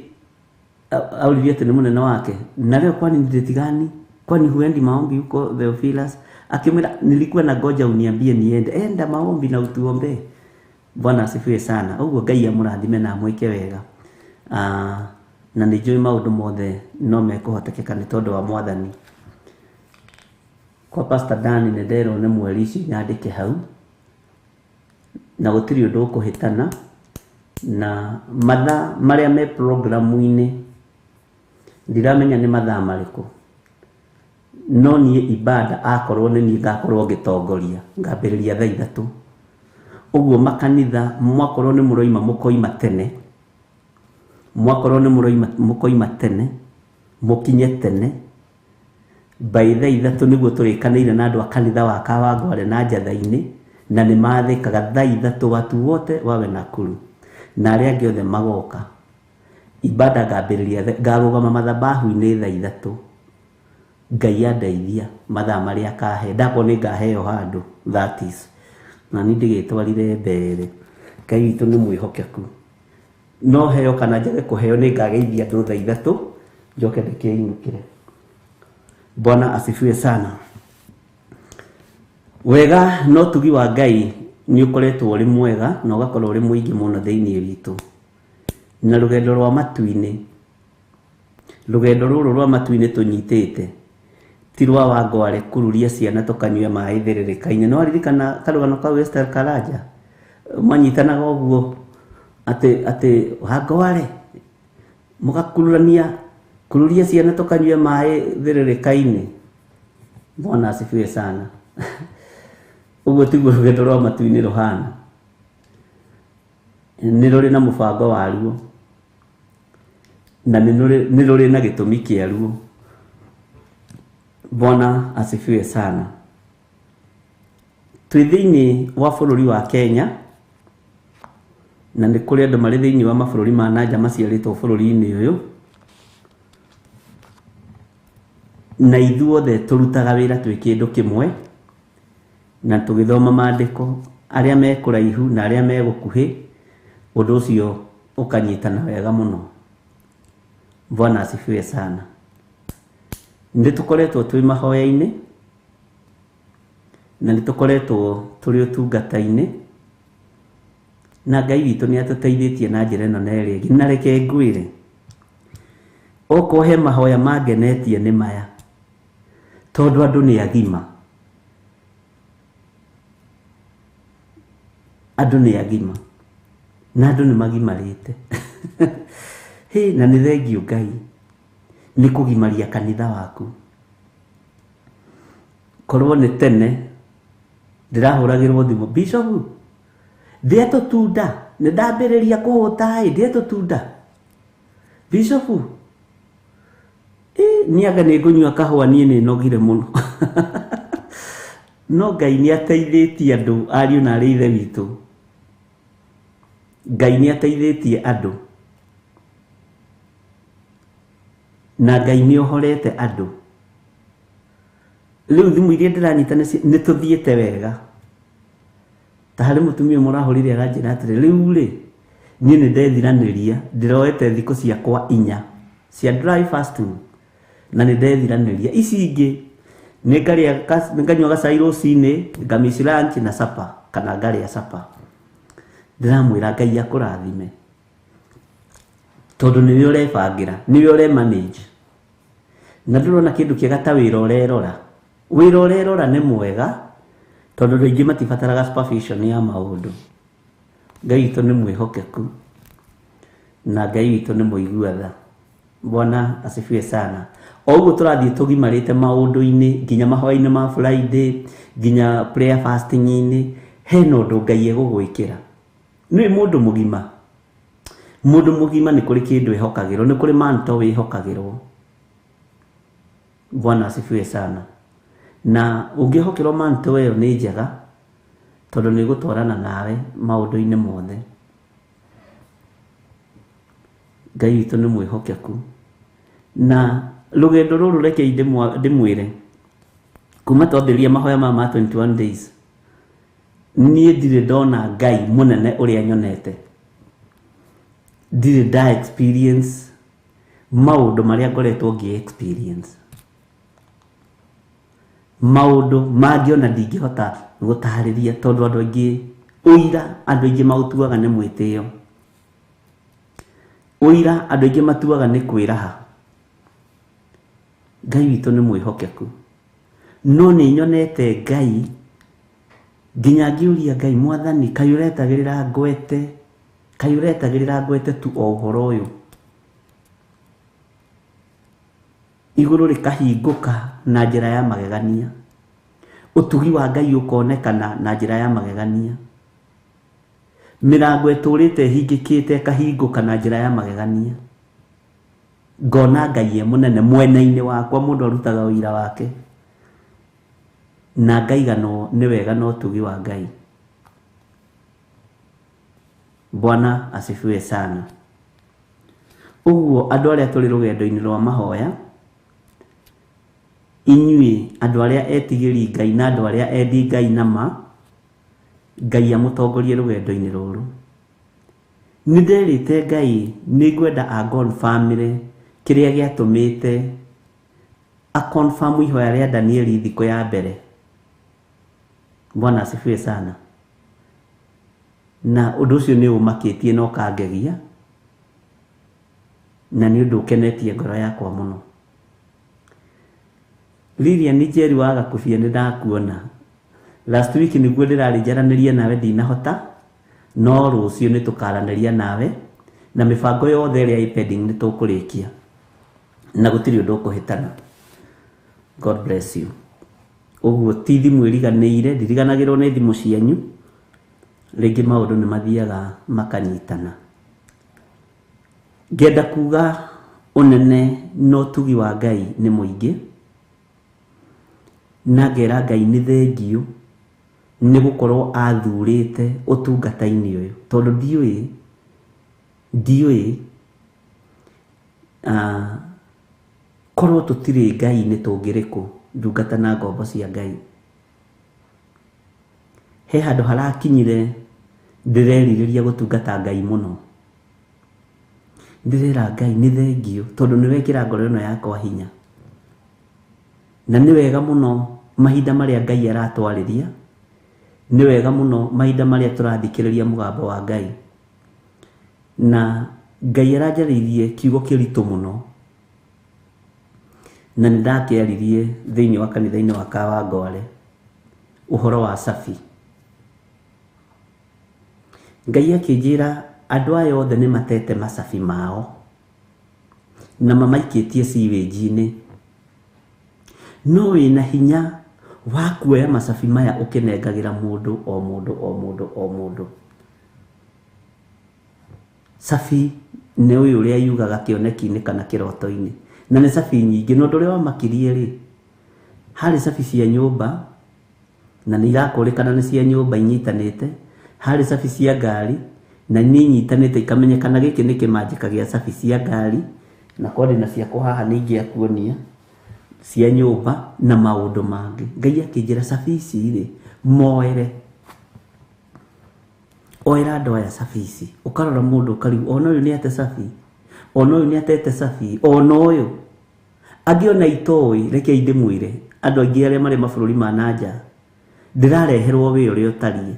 aulivia tena munene wake, na leo kwani ndeti gani? Kwani huendi maombi huko Theophilus? Akimwambia nilikuwa na goja uniambie niende. Enda maombi na utuombe. Bwana asifiwe sana. Uguo Ngai amurathime na amwike wega. Na nijui maundu mothe no mekuhotekeka ni tondu wa Mwathani. Kwa Pastor Dan nĩ nderwo nĩ mweri ici nyandĩke hau, na gũtirĩ ũndũ ũkũhĩtana, na mathaa marĩa me programu-inĩ ndiramenya nĩ mathaa marĩkũ, no niĩ ibada akorwo nĩ niĩ ngakorwo ngĩtongoria, ngambĩrĩria thaa 3. Ũguo makanitha mwakorwo nĩ mũroima mũkoima tene, mwakorwo nĩ mũroima mũkoima tene, mũkinye tene, by thaa 3 nĩguo tũrĩkanĩire na andũ a kanitha wa Kawangware na Njatha-inĩ, na nĩ mathĩkaga thaa 3 watu wote wawe Nakuru, na arĩa angĩ othe magoka. Ibada ngambĩrĩria, ngarũgama mathabahu-inĩ thaa 3. Ngai andeithia mathaa marĩa akahe, ndakorwo nĩ ngaheo handũ, that is, na niĩ ndĩgĩtwarire mbere. Ngai witũ nĩ mwĩhokeku, no heo kana njage kũheo nĩ ngageithia andũ thaa 3 njoke ndĩkĩinũkĩre. Bwana asifiwe sana. Wega no tugi wa Ngai nĩ ũkoretwo ũrĩ mwega na ũgakorwo ũrĩ mũingĩ mũno thĩinĩ witũ. Na rũgendo rwa matu-inĩ, rũgendo rũrũ rwa matu-inĩ tũnyitĩte ti rwa Wangware kururia ciana tũkanyua maĩ therereka-inĩ. No aririkana karũgano kau Esther Karanja manyitanaga ũguo atĩ Wangware mũgakururania kururia ciana tũkanyua maĩ therereka-inĩ. Bwana asifiwe sana. Ũguo tiguo rũgendo rwa matu-inĩ rũhana. Nĩ rũrĩ na mũbango waruo, na nĩ rũrĩ na gĩtũmi kĩaruo. Bwana asifiwe sana. Twĩ thĩinĩ wa bũrũri wa Kenya, na nĩ kũrĩ andũ marĩ thĩinĩ wa mabũrũri ma nanja maciarĩtwo bũrũri-inĩ ũyũ, na ithuothe tũrutaga wĩra twĩ kĩndũ kĩmwe, na tũgĩthoma maandĩko, arĩa me kũraihu na arĩa me gũkuhĩ, ũndũ ũcio ũkanyitana wega mũno. Bwana asifiwe sana. Nĩ tũkoretwo twĩ mahoya-inĩ, na nĩ tũkoretwo tũrĩ ũtungata-inĩ, na Ngai witũ nĩ atũteithĩtie na njĩra ĩno na ĩrĩa ĩngĩ. Na reke ngwĩre, okorwo he mahoya mangenetie nĩ maya, tondũ andũ nĩ agima. Andũ nĩ agima, na andũ nĩ magimarĩte. Na nĩ thengiũ Ngai nĩ kũgimaria kanitha waku. Korwo nĩ tene ndĩrahũragĩrwo thimũ, Bishop ndĩe tũtunda, nĩ ndambĩrĩria kũhũta ndĩe tũtunda. Bishop niĩ anga nĩ ngũnyua kahũa, niĩ nĩ nogire mũno. No Ngai nĩ ateithĩtie andũ, ariũ na arĩ ithe witũ. Ngai nĩ ateithĩtie andũ, na Ngai nĩ ohorete andũ. Rĩu thimũ iria ndĩranyita nĩ tũthiĩte wega. Ta harĩ mũtumia mũrahũrire aranjĩra atĩrĩ, rĩu rĩ niĩ nĩ ndethiranĩria, ndĩroete thikũ ciakwa 4 cia dry fasting, na nĩ ndethiranĩria. Ici ingĩ nĩ nganyua gacai rũcinĩ, ngamiss lunch na supper, kana ngarĩa supper. Ndĩramwĩra Ngai akũrathime, tondũ nĩwe ũrebangĩra, nĩwe ũremanage. Na ndĩrona kĩndũ kĩega ta wĩra ũrerora. Wĩra ũrerora nĩ mwega, tondũ andũ aingĩ matibataraga supervision ya maũndũ. Ngai witũ nĩ mwĩhokeku, na Ngai witũ nĩ mũigua tha. Bwana asifiwe sana. O ũguo tũrathiĩ tũgimarĩte maũndũ-inĩ, nginya mahoya-inĩ ma Friday, nginya prayer fasting-inĩ, hena ũndũ Ngai egũgwĩkĩra. Nĩ mũndũ mũgima. Mũndũ mũgima nĩ kũrĩ kĩndũ ehokagĩrwo, nĩ kũrĩ manto wĩhokagĩrwo. Bwana asifiwe sana. Na ũngĩhokerwo manto ĩyo nĩ njega, tondũ nĩ gũtwarana nawe maũndũ-inĩ mothe. Ngai witũ nĩ mwĩhokeku. Na rũgendo rũrũ reke ndĩmwĩre, kuma twambĩrĩria mahoya ma 21 days, niĩ ndirĩ ndona Ngai mũnene ũrĩa nyonete. Ndirĩ nda experience maundu maria ngoretwo ngi experience, maundu mangiona ndingihota gutariria tondu andu aingi uira andu aingi mautuaga ni mwitio, uira andu aingi matuaga ni kwiraha. Ngai witu ni mwihokeku, no ni nyonete Ngai nginya ngiuria Ngai, Mwathani, kai uretagirira ngwete tu o uhoro uyu iguru rikahinguka na njira ya magegania, utugi wa Ngai ukonekana na njira ya magegania, mirango iturite hingikite kahinguka na njira ya magegania, ngona Ngai munene mwena-ini wakwa, mundu arutaga uira wake na ngaigano ni wega no tugi wa Ngai. Bwana asifiwe sana. Uguo andu aria turi rugendo-ini rwa mahoya, inyui andu aria etigiri Ngai na andu aria endi Ngai nama, Ngai amutongorie rugendo-ini ruru. Ni nderite Ngai ni ngwenda a God family kiria giatumite a confirm ihoya ria Danieli thiko ya mbere. Bwana asifiwe sana. Na undu ucio ni umakitie no kangegia, na ni undu ukenetie ngoro yakwa muno. Lilian Njeri wa Gakubia ni ndakuona last week, niguo ndirari njaraniria nawe ndinahota, no rucio ni tukaraniria nawe na mibango yothe ria pending ni tukurikia na gutiri undu ukuhitana. God bless you. Uguo ti thimu iriganiire, ndiriganagirwo ni thimu cianyu, ringi maundu ni mathiaga makanyitana. Ngenda kuga unene no tugi wa Ngai ni muingi, na ngera Ngai ni thengiu ni gukorwo athurite utungata-ini uyu, tondu ndiui korwo tutiri Ngai ni tungiriku ndungata na ngombo cia Ngai. He handu harakinyire ndireririria gutungata Ngai muno, ndirera Ngai ni thengiu tondu ni wekira ngoro ino yakwa hinya, na ni wega muno mahinda maria Ngai aratwariria, ni wega muno mahinda maria turathikiriria mugambo wa Ngai, na Ngai aranjaririe kiugo kiritu muno, na ndakiaririe thiini wa kanitha-ini wa Kawangware uhoro wa Safi. Ngai akinjira andu aya othe ni matete masafi mao na mamaikitie siweji-ini, no wina hinya wa kuoya masafi maya ukinengagira mundu o mundu. Safi ni uyu uria yugaga kioneki-ini kana kiroto-ini, na ni safi nyingi. No nduria wa makirie ri, hari safi cia nyumba na ni irakurikana ni cia nyumba inyitanite, hari safi cia ngari na ni inyitanite ikamenyekana giki ni kimanjika gia safi cia ngari, na kwani na cia kuhaha ni ingiakuonia cia nyumba na maundu mangi. Ngai akinjira safi ici ri moere, oera andu aya safi ici, ukarora mundu ukariu ona uyu ni ate safi, ona uyu ni atete safi, ona uyu angiona itoi reke indimwire andu aingi aria mari mabururi ma nanja ndirareherwo wi uria utarie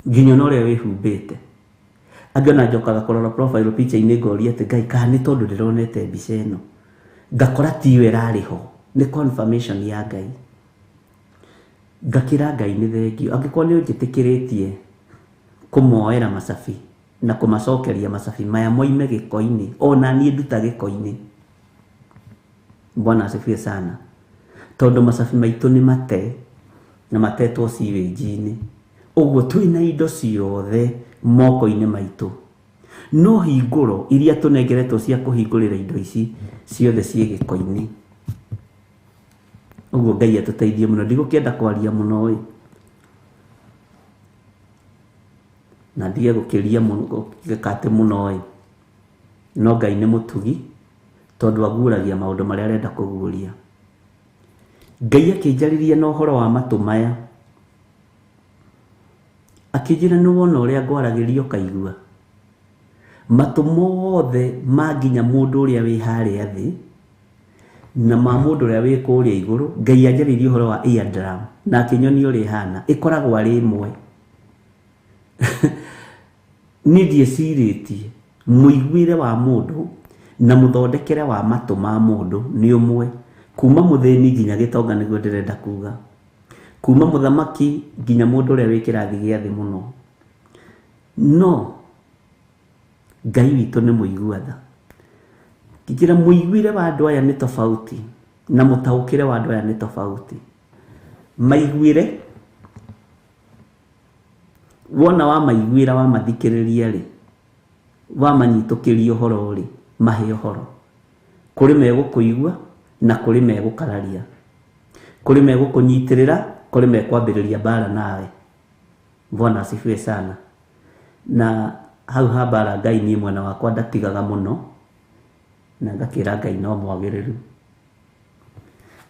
nginya no ria wihumbite. Angiona njokaga kurora profile picture-ini ngoria ati Ngai kana ni tondu ndironete mbica ino, ngakora tiwe irariho, ni confirmation ya Ngai. Ngakira Ngai ni thengiu angikorwo ni unjitikiritie kumoera masafi na kumacokeria masafi maya moime giko-ini, ona nie nduta giko-ini. Bwana asifiwe sana. Tondu masafi maitu ni mate na matetwo siweji-ini, uguo twina indo ciothe moko-ini maitu, no hinguro iria tunengeretwo cia kuhingurira indo ici ciothe cie giko-ini. Uguo Ngai atuteithie muno, ndigukienda kwaria muno na ndige gukiria muno gikate muno no Ngai ni mutugi tondu aguragia maundu maria arenda kuguria. Ngai akinjariria na uhoro wa matu maya, akinjira ni wona uria ngwaragirio kaigua, matu mothe manginya mundu uria wi haria thi na ma mundu uria wi kuria iguru Ngai anjaririe uhoro wa eardrum na kinyoni uri hana ikoragwo ari imwe ni ndieciritie muiguire wa mundu na muthondekere wa matu ma mundu ni umwe kuma muthini nginya gitonga niguo ndirenda kuga kuma muthamaki nginya mundu uria wi kirathi gia thi muno no Ngai witu ni muiguatha kijira muiguire wa andu aya ni tofauti na mutaukire wa andu aya ni tofauti maiguire wona wa maiguira wa mathikiriria ri wa manyitukiria uhoro ri mahe uhoro kuri megukuigua na kuri megukararia kuri megukunyitirira kuri mekwambiriria bara nawe Bwana asifiwe sana na hau habara Ngai ni mwana wakwa ndatigaga muno na ngakira Ngai no mwagiriru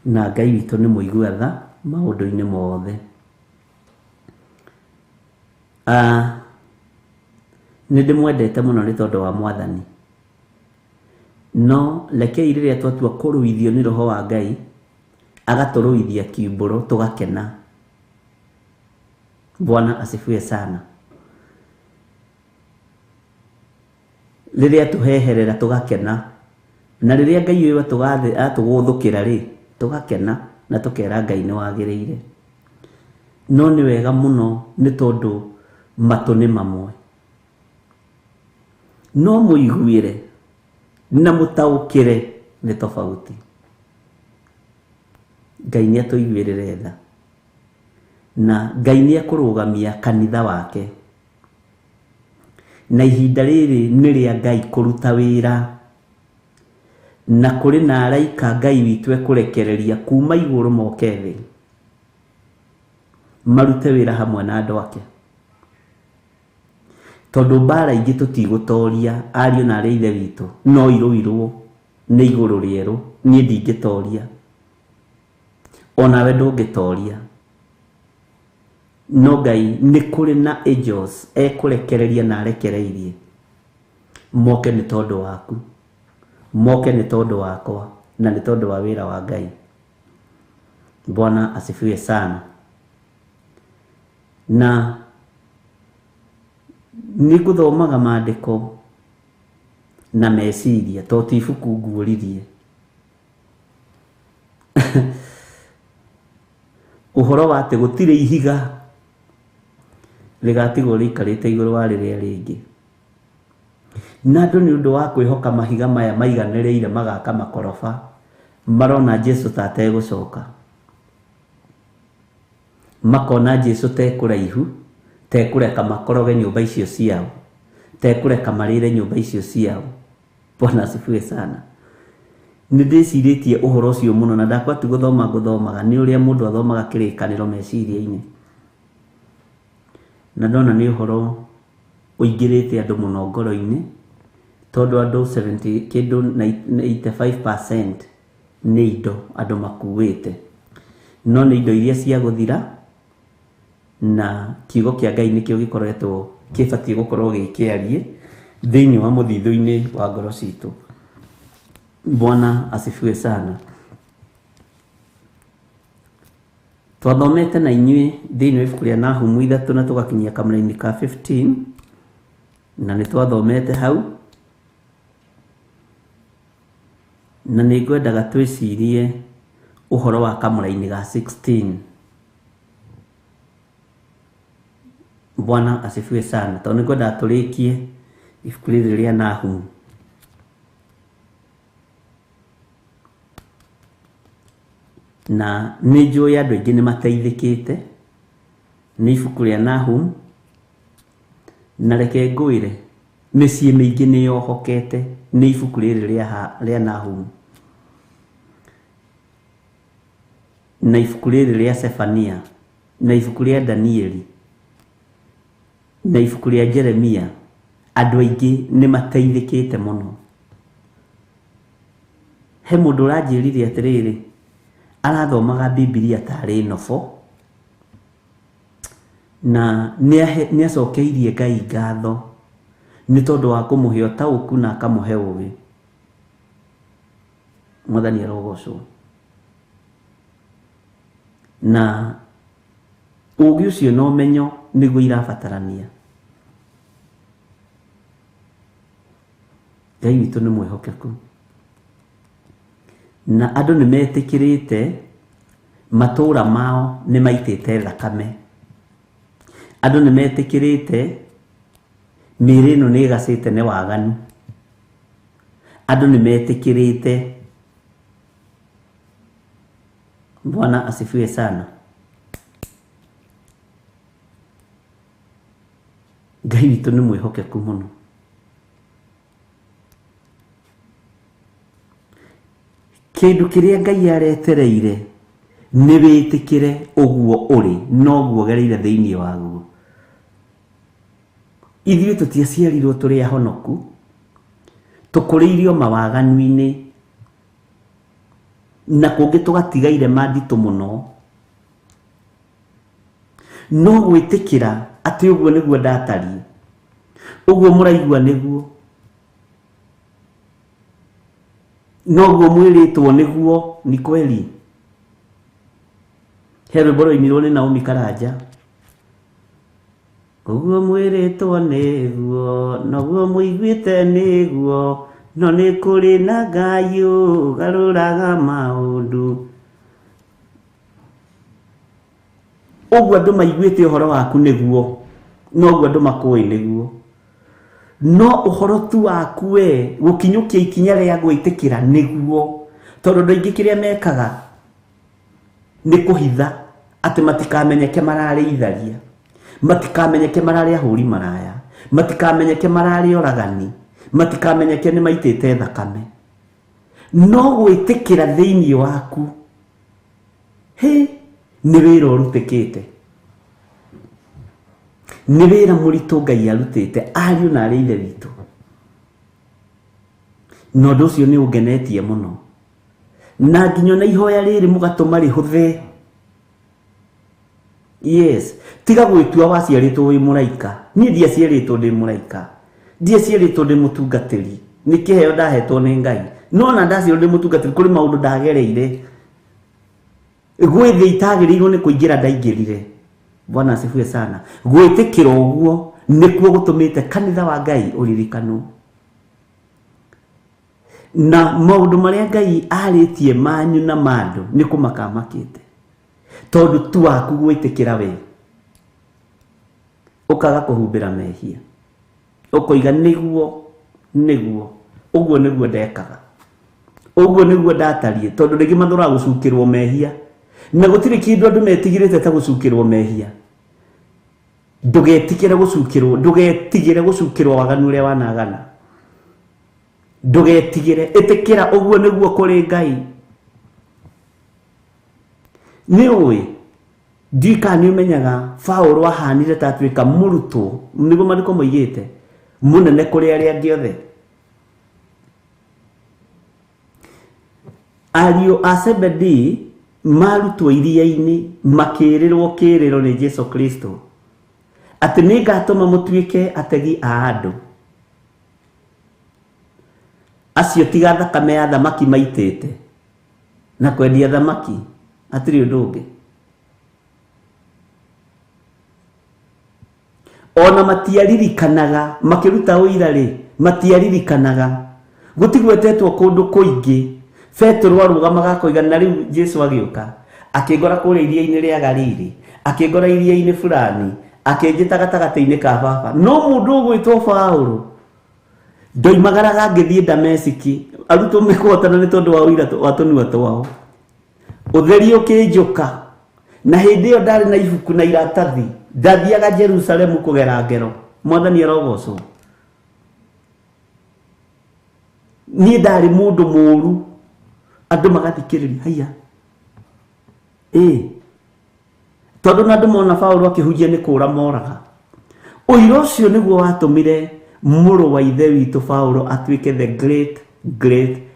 na Ngai witu ni muiguatha maundu-ini mothe ni ndimwendete muno ni tondu wa mwathani no lekei riria twatua kuruithio ni roho wa Ngai agaturuithia kiumburo tugakena Bwana asifiwe sana riria tuheherera tugakena na riria Ngai wiwa tugathe atuguthukira ri tugakena na tukera Ngai ni wagiriire no ni wega muno ni tondu matu ni mamwe no muiguire na mutaukire ni tofauti Ngai ni atuiguirire tha na Ngai ni akurugamia kanitha wake na ihinda riri ni ria Ngai kuruta wira na kuri na araika Ngai witu ekurekereria kuma iguru moke thi marute wira hamwe na andu ake tondu bara ingi tutigutoria ariu na ari ithe witu no iruirwo ni iguru rieru ni ndingitoria ona we ndungitoria no Ngai ni kuri na angels ekurekereria na arekereirie moke ni tondu waku moke ni tondu wakwa na ni tondu wa wira wa Ngai Bwana asifiwe sana na ni kuthomaga maandiko na meciria to ti ibuku nguuririe uhoro wa ati gutire ihiga rigatigwo rikarite iguru wa riria ringi na andu ni undu wa kwihoka mahiga maya maiganireire magaka makorofa marona Jesu ta ategucoka makona Jesu te kuraihu te kureka makoroge nyumba icio ciao te kureka marire nyumba icio ciao Bwana asifiwe sana ni ndiciritie uhoro ucio muno na ndakwa tu guthomaga ni uria mundu athomaga kirikaniro meciria-ini na ndona ni uhoro uingirite andu muno ngoro-ini tondu andu 70 kindu 85% ni indo andu makuite no ni indo iria cia guthira na kiugo kia Ngai nikio gikoretwo kibatie gukorwo gikiarie thiini wa muthithu-ini wa ngoro citu Bwana asifiwe sana twathomete na inyuĩ thiini wa ibuku ria Nahumu 3 na tugakinyia kamũra-inĩ ka 15 na ni twathomete hau na ni ngwendaga twicirie uhoro wa kamũra-inĩ ga 16 Bwana asifiwe sana tondu ngwenda turikie ibuku riri ria Nahumu na ni njui andu aingi ni mateithikite ni ibuku ria Nahumu na reke ngwire micii miingi ni yohokete ni ibuku riri ria Nahumu na ibuku riri ria Sefania na ibuku ria Danieli na ibuku ria Jeremia andu aingi ni mateithikite muno he mundu uranjirire atiriri arathomaga Biblia tari nofo na ni acokeirie Ngai ngatho nĩ tondũ wa kũmũhe ũtaũku na akamũhe ũũgĩ. Mwathani arogocwo. Na ũũgĩ ũcio na ũmenyo nĩguo irabatarania. Ngai witũ nĩ mwĩhokeku. Na andũ nĩ metĩkĩrĩte matũũra mao nĩ maitĩte thakame. Andũ nĩ metĩkĩrĩte mĩĩrĩ ĩno nĩ ĩgacĩte nĩ waganu. Andũ nĩ metĩkĩrĩte. Bwana asifiwe sana. Ngai witũ nĩ mwĩhokeku mũno. Kĩndũ kĩrĩa Ngai aretereire nĩ wĩtĩkĩre ũguo ũrĩ noguo gereire thĩinĩ waguo. Ithuĩ tũtiaciarirwo tũrĩ ahonoku, tũkũrĩirio mawaganu-inĩ, na kũngĩ tũgatigaire manditũ mũno. No gwĩtĩkĩra atĩ ũguo nĩguo ndatariĩ, ũguo mũraigua nĩguo, noguo mwĩrĩtwo nĩguo, ni kweli. He rwĩmbo rũinirwo nĩ Naomi Karanja. Ũguo mwĩrĩtwo nĩguo, noguo mũiguĩte nĩguo, no nĩ kũrĩ na Ngai ũgarũraga maũndũ. Ũguo andũ maiguĩte ũhoro waku nĩguo, noguo andũ makũĩ nĩguo. No ũhoro tu waku we gũkinyũkia ikinya rĩa gwĩtĩkĩra nĩguo. Tondũ andũ aingĩ kĩrĩa mekaga nĩ kũhitha atĩ matikamenyeke mararĩ itharia, matikamenyeke mararĩ ahũri maraya, matikamenyeke mararĩ oragani, matikamenyeke nĩ maitĩte thakame. No gwĩtĩkĩra thĩinĩ waku, nĩ wĩra ũrutĩkĩte, nĩ wĩra mũritũ Ngai arutĩte ariũ na arĩ ithe witũ. Na ũndũ ũcio nĩ ũngenetie mũno. Na nginya na ihoya rĩrĩ mũgatũma rĩhũthe. Yes, tiga gwĩtua waciarĩtwo wĩ mũraika. Niĩ ndiaciarĩtwo ndĩ mũraika, ndiaciarĩtwo ndĩ mũtungatĩri, nĩ kĩheo ndahetwo nĩ Ngai. No na ndaciarĩtwo ndĩ mũtungatĩri, kũrĩ maũndũ ndagereire, gwĩthĩ itagĩrĩirwo nĩ kũingĩra ndaingĩrire. Bwana asifiwe sana. Gwĩtĩkĩra ũguo nĩkuo gũtũmĩte kanitha wa Ngai ũririkanwo. Na maũndũ marĩa Ngai arĩtie manyu na mandũ nĩ kũmakamakĩte, tondũ tu waku gwĩtĩkĩra we ũkaga kũhumbĩra mehia, ũkoiga nĩguo ũguo nĩguo ndekaga, ũguo nĩguo ndatariĩ, tondũ rĩngĩ mathũra gũcukĩrwo mehia, na gũtirĩ kĩndũ andũ metigĩrĩte ta gũcukĩrwo mehia. Ndũgetigĩre gũcukĩrwo waganu ũrĩa wanagana. Ndũgetigĩre, ĩtĩkĩra ũguo nĩguo kũrĩ Ngai. Nĩ ũĩ, ndika nĩ ũmenyaga Paũlũ ahanire ta atuĩka mũrutwo, nĩguo maandĩko moigĩte, mũnene kũrĩ arĩa angĩ othe. Ariũ a Zebedi marutwo iria-inĩ makĩrĩrwo kĩrĩro nĩ Jesu Kristo atĩ nĩ ngatũma mũtuĩke ategi a andũ. Acio tiga thakame ya thamaki maitĩte na kwendia thamaki, hatirĩ ũndũ ũngĩ. Ona matiaririkanaga makĩruta ũira-rĩ, matiaririkanaga gũtigwetetwo kũndũ kũingĩ. Petro arũgamaga akoiga, na rĩu Jesu agĩũka akĩngora kũrĩa iria-inĩ rĩa Galili, akĩngora iria-inĩ fulani, akĩnjĩta gatagatĩ-inĩ ka Baba. No mũndũ ũgwĩtwo Paũlũ ndoimagaraga ngĩthiĩ Dameski, arutwo mĩkũhotana nĩ tondũ wa ũira wa tũnua twao. Ũtheri ũkĩnjũka, na hĩndĩ ĩyo ndarĩ na ibuku na iratathi, ndathiaga Jerusalemu kũgera ngero. Mwathani arogocwo. Niĩ ndarĩ mũndũ mũũru, andũ magathikĩrĩria haiya. Tondũ na andũ mona Paũlũ akĩhunjia nĩ kũũra moraga. Ũira ũcio nĩguo watũmire mũrũ wa ithe witũ Paũlũ atuĩke the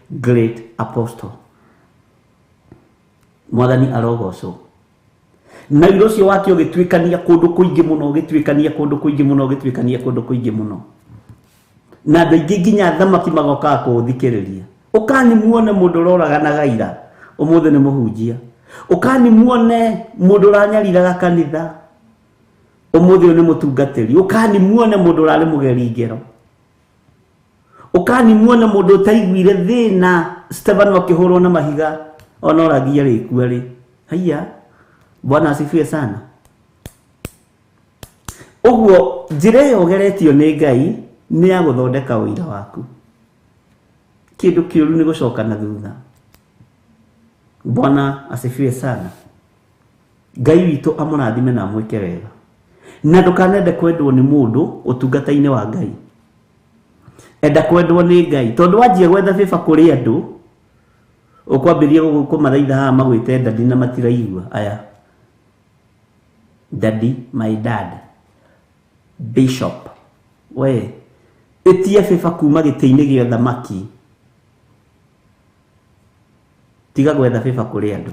great apostle. Mwathani arogocwo. Na ũira ũcio wake ũgĩtuĩkania kũndũ kũingĩ mũno, ũgĩtuĩkania kũndũ kũingĩ mũno, ũgĩtuĩkania kũndũ kũingĩ mũno. na andũ aingĩ nginya thamaki magoka kũthikĩrĩria. Ũkani muone mũndũ ũroraga na gaira ũmũthĩ nĩ mũhunjia. Ũkani muone mũndũ ũranyariraga kanitha ũmũthĩ nĩ mũtungatĩri. Ũkani muone mũndũ ũrarĩ mũgeri ngero. Ũkani muone mũndũ ũtaiguire thĩna Stefano akĩhũrwo na mahiga ona oragia rĩkua rĩ. Haiya, Bwana asifiwe sana. Ũguo njĩra ĩyo ũgeretio nĩ Ngai nĩ ya gũthondeka ũira waku. Kĩndũ kĩũru nĩ gũcoka na thutha. Bwana asifiwe sana. Ngai witũ amũrathime na amwĩke wega. Na ndũkanende kwendwo nĩ mũndũ ũtungata-inĩ wa Ngai. Enda kwendwo nĩ Ngai. Tondũ wanjia gwetha bĩba kũrĩ andũ, ũkwambĩrĩria kũmathaitha haha magwĩte daddy na matiraigua. Aya. Daddy, my dad. Bishop. We. Ĩtie bĩba kuma gĩtĩ-inĩ gĩa thamaki. Tiga gwetha bĩba kũrĩ andũ.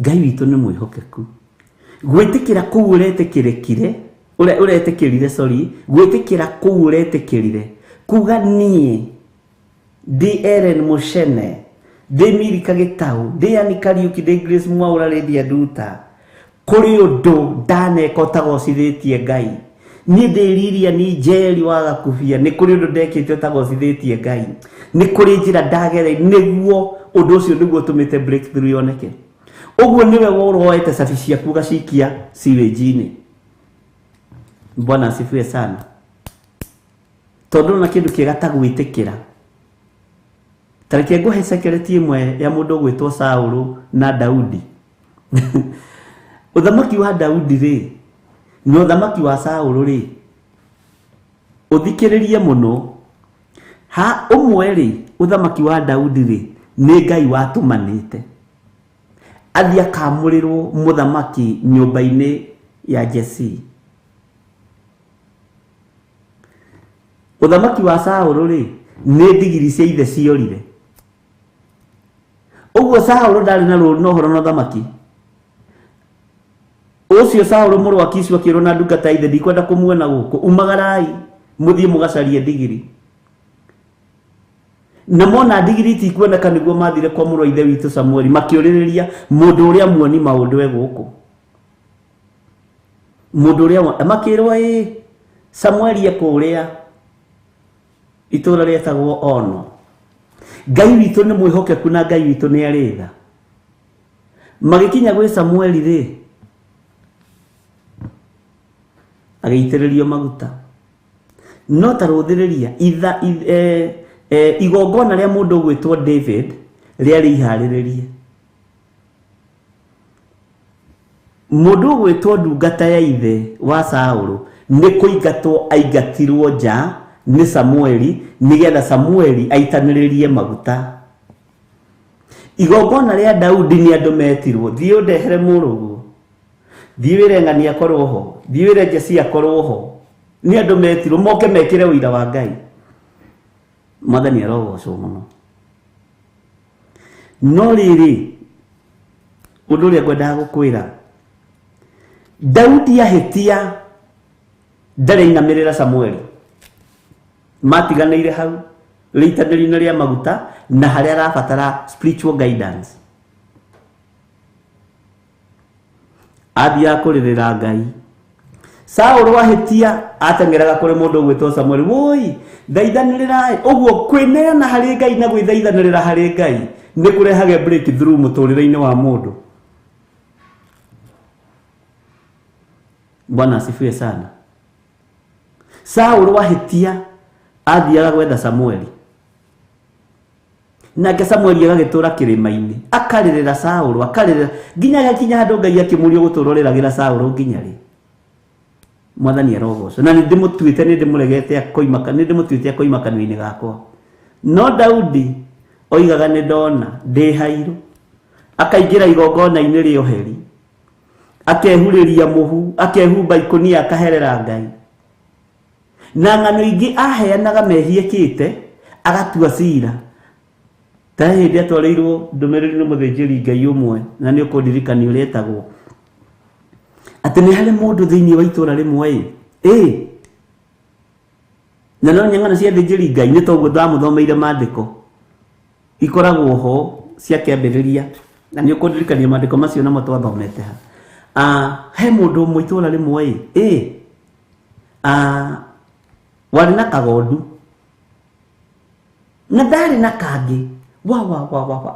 Ngai witũ nĩ mwĩhokeku. Gwĩtĩkĩra kũu ũretĩkĩrire, sorry, gwĩtĩkĩra kũu ũretĩkĩrire. Kuga niĩ ndi Ellen Mushene, ndi Milika Gĩtaũ, ndi Ann Kariuki, ndi Grace Mwaura, Lydia Nduta, kũrĩ ũndũ ndaneka ũtagocithĩtie Ngai. Niĩ ndĩ Lilian Njeri wa Gakubia, nĩ kũrĩ ũndũ ndekĩte ũtagocithĩtie Ngai. Nĩ kũrĩ njĩra ndagereire nĩguo ũndũ ũcio nĩguo ũtũmĩte breakthrough yoneke. Ũguo niwe woete cabi ciaku ũgacikia sewage-inĩ. Bwana asifiwe sana. Tondũ na kĩndũ kĩega ta gwĩtĩkĩra. Tareke ngũhe security ĩmwe ya mũndũ gwĩtwo Saũlũ na Daudi. Ũthamaki wa Daudi rĩ, na ũthamaki wa Saũlũ rĩ, ũthikĩrĩrie mũno. Ha ũmwe rĩ, ũthamaki wa Daudi rĩ, nĩ Ngai watũmanĩte. Athia kamũrĩrwo mũthamaki nyũmba-inĩ ya Jesse. Ũthamaki wa Saũlũ rĩ, nĩ ndigiri cia ithe ciorire. Ũguo Saũlũ ndarĩ na ũhoro na ũthamaki. Ũcio Saũlũ mũrũ wa Kisu akĩrwo na ndungata ithe, ndikwenda kũmuona gũkũ, umagarai mũthiĩ mũgacarie ndigiri. Na mona ndigiri itikuoneka nĩguo mathire kwa mũrũ wa ithe witũ Samueli, makĩũrĩrĩria mũndũ ũrĩa muoni maũndũ egũkũ. Mũndũ ũrĩa makĩrwo Samueli ekũrĩa itũra rĩetagwo Ono. Ngai witũ nĩ mwĩhokeku na Ngai witũ nĩ arĩ tha. Magĩkinya gwĩ Samueli rĩ, agĩitĩrĩrio maguta. No ta rũthĩrĩria igongona rĩa mũndũ gwĩtwo David rĩarĩ iharĩrĩrie. Mũndũ gwĩtwo ndungata ya ithe wa Saũlũ nĩ kũingatwo aingatirwo nja nĩ Samueli nĩgetha Samueli aitanĩrĩrie maguta. Igongona rĩa Daudi nĩ andũ metirwo, thiĩ ũndehere mũrũguo, thiĩ wĩre ng'ania akorwo ho, thiĩ wĩre Jesse akorwo ho. Nĩ andũ metirwo moke mekĩre ũira wa Ngai. Mwathani arogocwo mũno. No rĩrĩ, ũndũ ũrĩa ngwendaga gũkwĩra, Daudi ahĩtia ndarĩinamĩrĩra Samueli. Matiganĩire hau rĩitanĩrio-inĩ rĩa maguta na harĩa arabatara spiritual guidance. Athiaga kũrĩrĩra Ngai. Saũlũ ahĩtia ateng'eraga kũrĩ mũndũ gwĩtwo Samueli, woi thaithanĩrĩra. Ũguo kwĩneana harĩ Ngai na gwĩthaithanĩrĩra harĩ Ngai nĩ kũrehaga breakthrough mũtũrĩre-inĩ wa mũndũ. Bwana asifiwe sana. Saũlũ ahĩtia athiaga gwetha Samueli. Nake Samueli agagĩtũra kĩrĩma-inĩ akarĩrĩra Saũlũ, akarĩrĩra nginya gakinya handũ Ngai akĩmũria gũtũroreragĩra Saũlũ nginya rĩ. Mwathani arogocwo. Na nĩndĩmũtuĩte nĩndĩmũregete akoima kanua-inĩ gakwa. No Daudi oigaga nĩ ndona ndĩ hairũ. Akaingĩra igongona-inĩ rĩa ũheri, akehurĩria mũhu, akehumba ikũnia, akaherera Ngai. Na ng'ano ingĩ aheanaga mehiĩkĩte agatua cira. Ta hĩndĩ atwarĩirwo ndũmĩrĩri nĩ mũthĩnjĩri Ngai ũmwe, na nĩ ũkũndirikania ũrĩa etagwo, atĩ nĩ harĩ mũndũ thĩinĩ wa itũra rĩmwe na no nyang'ano cia thĩnjĩri Ngai nĩ toguo ndamũthomeire maandĩko ikoragwo ho cia kĩambĩrĩria, na nĩ ũkũndirikania maandĩko macio namo twathomete he mũndũ ũmwe itũũra rĩmwe warĩ na kagondu na ndarĩ na kangĩ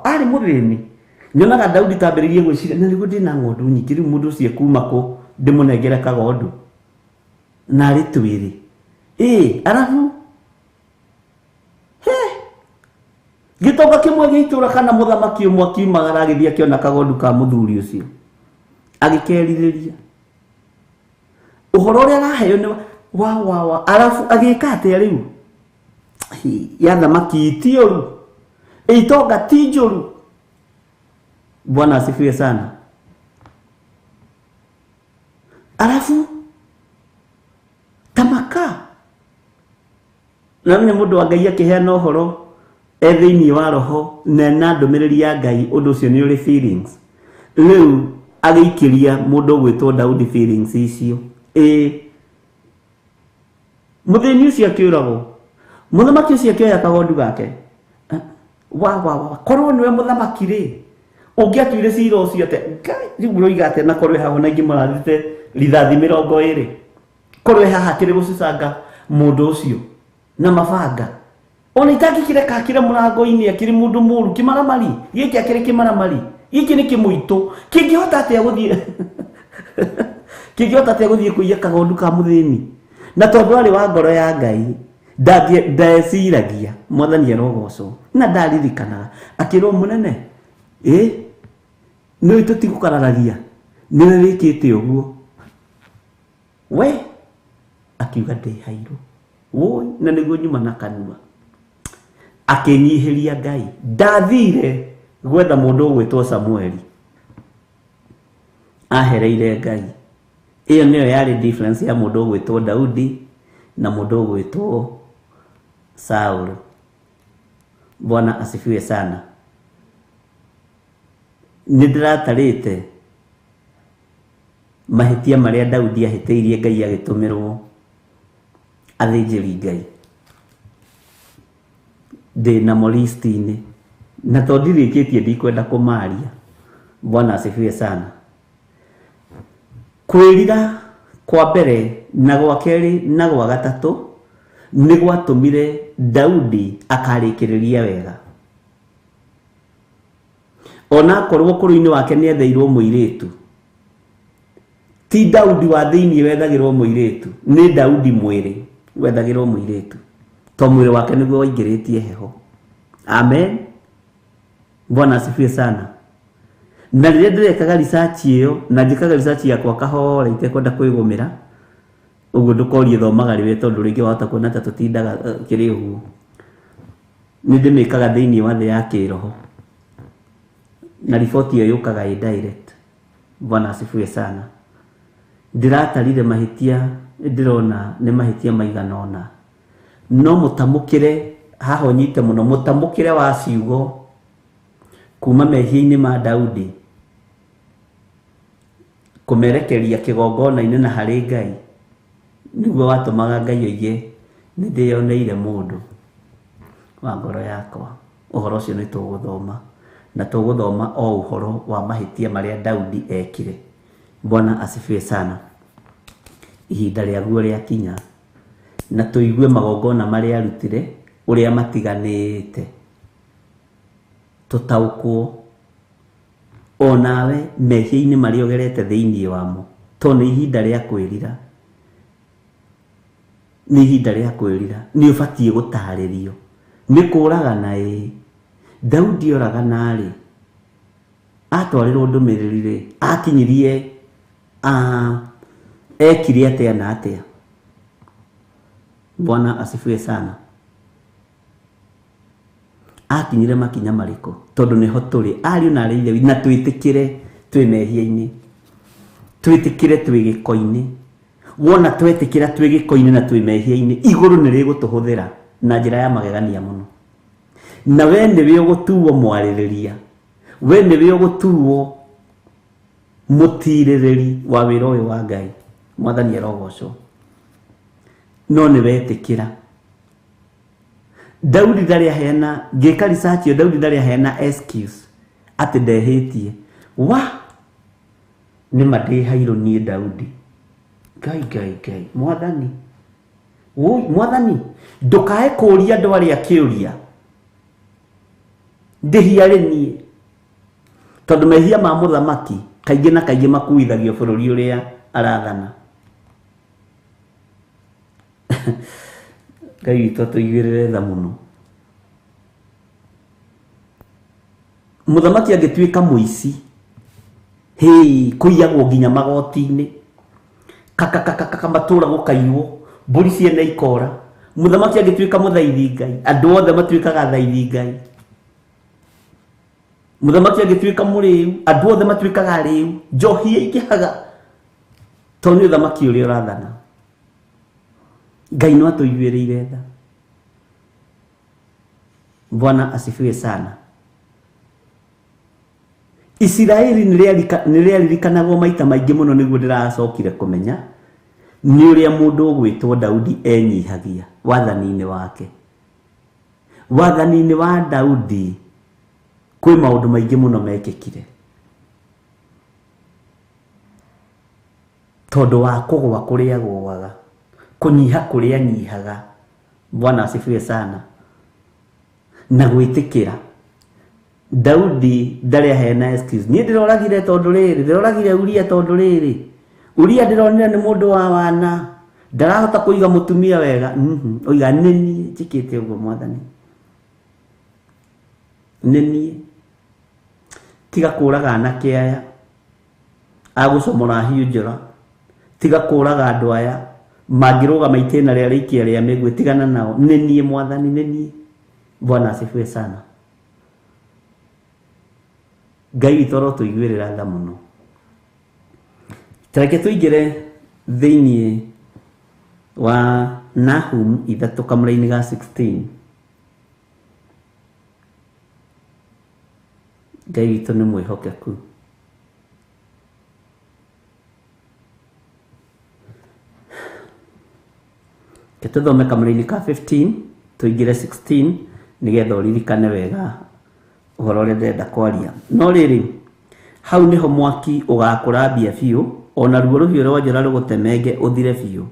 arĩ mũthĩni. Nyonaga Daudi tambĩrĩirie gwĩciria na nĩguo ndĩna ng'ondu nyingĩ, rĩu mũndũ ũcio kuma kũ ndĩmũnengere kagondu na arĩ twĩrĩ. Arabu gĩtonga kĩmwe gĩa itũũra kana mũthamaki ũmwe akiumagara agĩthiĩ akĩona kagondu ka mũthuri ũcio agĩkerirĩria ũhoro ũrĩa araheo nĩ arabu agĩka atĩa rĩu? Ya thamaki ti ũru, itonga ti njũru. Bwana asifiwe sana. Alafu tamaka na mũndũ wa Ngai akĩheana ũhoro thĩinĩ wa roho na ndũmĩrĩri ya Ngai, ũndũ ũcio nĩ ũrĩ feelings. Rĩu agĩikĩria mũndũ gwĩtwo Daudi feelings icio. Mũthĩni ũcio akĩũragwo, mũthamaki ũcio akĩoya kagondu gake. Korwo nĩwe mũthamaki rĩ, ũngĩatuire cira ũcio atĩ rĩu ũroiga atĩ na korwo haha na ingĩ mũrathite rithathi 20 korwo haha kĩrĩ gũcicanga mũndũ ũcio na mabanga, ona itangĩkire kakire mũrango-inĩ akĩrĩ mũndũ mũru kĩmaramari gĩkĩ akĩrĩ kĩmaramari gĩkĩ nĩ kĩmũitũ kĩngĩhota atĩa gũthiĩ kũiya kagondu ka mũthĩni. Na tondũ arĩ wa ngoro ya Ngai ndeciragia, Mwathani arogocwo, na ndaririkanaga akĩrwo mũnene nĩwe tũtigũkararagia, nĩwe wĩkĩte ũguo we, akiuga ndĩhairwo na nĩguo nyuma na kanua akĩnyihĩria Ngai. Ndathire gwetha mũndũ ũgwĩtwo Samueli ahereire Ngai. Iyo nĩyo yarĩ difference ya mũndũ ũgwĩtwo Daudi na mũndũ ũgwĩtwo Saul. Bwana asifiwe sana. Nĩndĩratarĩte mahĩtia marĩa Daudi ahĩtĩirie Ngai agĩtũmĩrwo athĩnjĩri Ngai ndĩna molisti-inĩ, na tondũ ndirĩkĩtie ndikwenda kũmaria. Bwana asifiwe sana. Kwĩrira kwa mbere na gwa kerĩ na gwa gatatũ nĩ gwatũmire Daudi akarĩkĩrĩria wega. Ona korwo kũrũ-inĩ wake nĩ etheirwo mũirĩtu, ti Daudi wa thĩinĩ wethagĩrwo mũirĩtu, nĩ Daudi mwĩrĩ wethagĩrwo mũirĩtu, to mwĩrĩ wake nĩguo waingĩrĩtie heho. Amen. Bwana asifiwe sana. Na rĩrĩa ndĩrekaga research ĩyo na njĩkaga research yakwa kahora itekwenda kwĩgũmĩra, ũguo ndũkorie thomaga rĩwe tondũ rĩngĩ wahota kuona ta tũtindaga kĩrĩ ũguo. Nĩ ndĩmĩkaga thĩinĩ wa thĩ ya kĩroho na riboti ĩyo yũkaga direct. Bwana asifiwe sana. Ndĩratarire mahĩtia, ndĩrona nĩ mahĩtia maigana ũna, no mũtamũkĩre haha ũnyite mũno, mũtamũkĩre wa ciugo kuma mehia-inĩ ma Daudi kũmerekeria kĩgongona-inĩ na harĩ Ngai nĩguo watũmaga Ngai oige nĩ ndĩyoneire mũndũ wa ngoro yakwa. Ũhoro ũcio nĩ tũgũthoma na tũgũthoma o ũhoro wa mahĩtia marĩa Daudi ekire. Bwana asifiwe sana. Ihinda rĩaguo rĩakinya na tũigue magongona marĩa arutire ũrĩa matiganĩte, tũtaũkwo onawe mehia-inĩ marĩa ogerete thĩinĩ wamo, to nĩ ihinda rĩa kwĩrira, nĩ ihinda rĩa kwĩrira, nĩ ũbatiĩ gũtarĩrio. Nĩ kũragana Daudi oragana rĩ, atwarĩrwo ndũmĩrĩri rĩ, akinyirie ekire atĩa na atĩa. Bwana asifiwe sana. Akinyire makinya marĩkũ? Tondũ nĩho tũrĩ ariũ na arĩ na twĩtĩkĩre twĩ mehia-inĩ, twĩtĩkĩre twĩ gĩko-inĩ. Wona twetĩkĩra twĩ gĩko-inĩ na twĩ mehia-inĩ, igũrũ nĩ rĩgũtũhũthĩra na njĩra ya magegania mũno, na we nĩwe ũgũtuo mwarĩrĩria, we nĩwe ũgũtuo mũtirĩrĩri wa wĩra ũyũ wa Ngai. Mwathani arogocwo. no nĩ wetĩkĩra. Daudi ndarĩ aheana, ngĩka research yo, Daudi ndarĩ aheana excuse atĩ ndehĩtie. Nĩ mandĩhairwo niĩ Daudi. Ngai mwathani ndũkae kũũria andũ arĩa kĩũria, ndĩhiarĩ niĩ, tondũ mehia ma mũthamaki kaingĩ na kaingĩ makuithagio bũrũri ũrĩa arathana. Ngai witũ atũigĩrĩre tha mũno. Mũthamaki angĩtuĩka mũici, kũiyagwo nginya magoti-inĩ, kaka matũra gũkaiywo, mbũri ciene ikora. Mũthamaki angĩtuĩka mũthaithi Ngai, andũ othe matuĩkaga thaithi Ngai. Mũthamaki angĩtuĩka mũrĩu, andũ othe matuĩkaga arĩu. Njohi ĩingĩhaga tondũ nĩ ũthamaki ũrĩa ũrathana. Ngai no atũiguĩrĩire tha. Bwana asifiwe sana. Isiraeli nĩrĩaririkanagwo maita maingĩ mũno, nĩguo ndĩracokire kũmenya nĩ ũrĩa mũndũ ũgwĩtwo Daudi enyihagia wathani-inĩ wake. Wathani-inĩ wa Daudi kwĩ maũndũ maingĩ mũno mekĩkire, tondũ wa kũgwa kũrĩa agũaga, kũnyiha kũrĩa anyihaga. Bwana asifiwe sana. Na gwĩtĩkĩra. Daudi ndarĩ aheana excuse. Niĩ ndĩroragire tondũ rĩrĩ, ndĩroragire Uria tondũ rĩrĩ. Uria ndĩronire nĩ mũndũ wa wana, ndarahota kũiga mũtumia wega. Oiga nĩ niĩ njĩkĩte ũguo mwathani. Nĩ niĩ. Tiga kũũraga anake aya agũcomora hiũ njora. Tiga kũũraga andũ aya mangĩrũgama itĩna rĩa rĩikia rĩa mĩguĩ, tigana nao. Nĩ niĩ mwathani, nĩ niĩ. Bwana asifiwe sana. Ngai witũ arotũiguĩrĩra tha mũno. Tareke tũingĩre thĩinĩ wa Nahum 3:16. Ngai witũ nĩ mwĩhokeku. Tũthome kamũra-inĩ ka 15 tũingĩre 16 nĩgetha ũririkane wega ũhoro ũrĩa ndĩrenda kwaria. No rĩrĩ, hau nĩho mwaki ũgakũrambia biũ, ona ruo rũhiũ rwa njora rũgũtemenge ũthire biũ.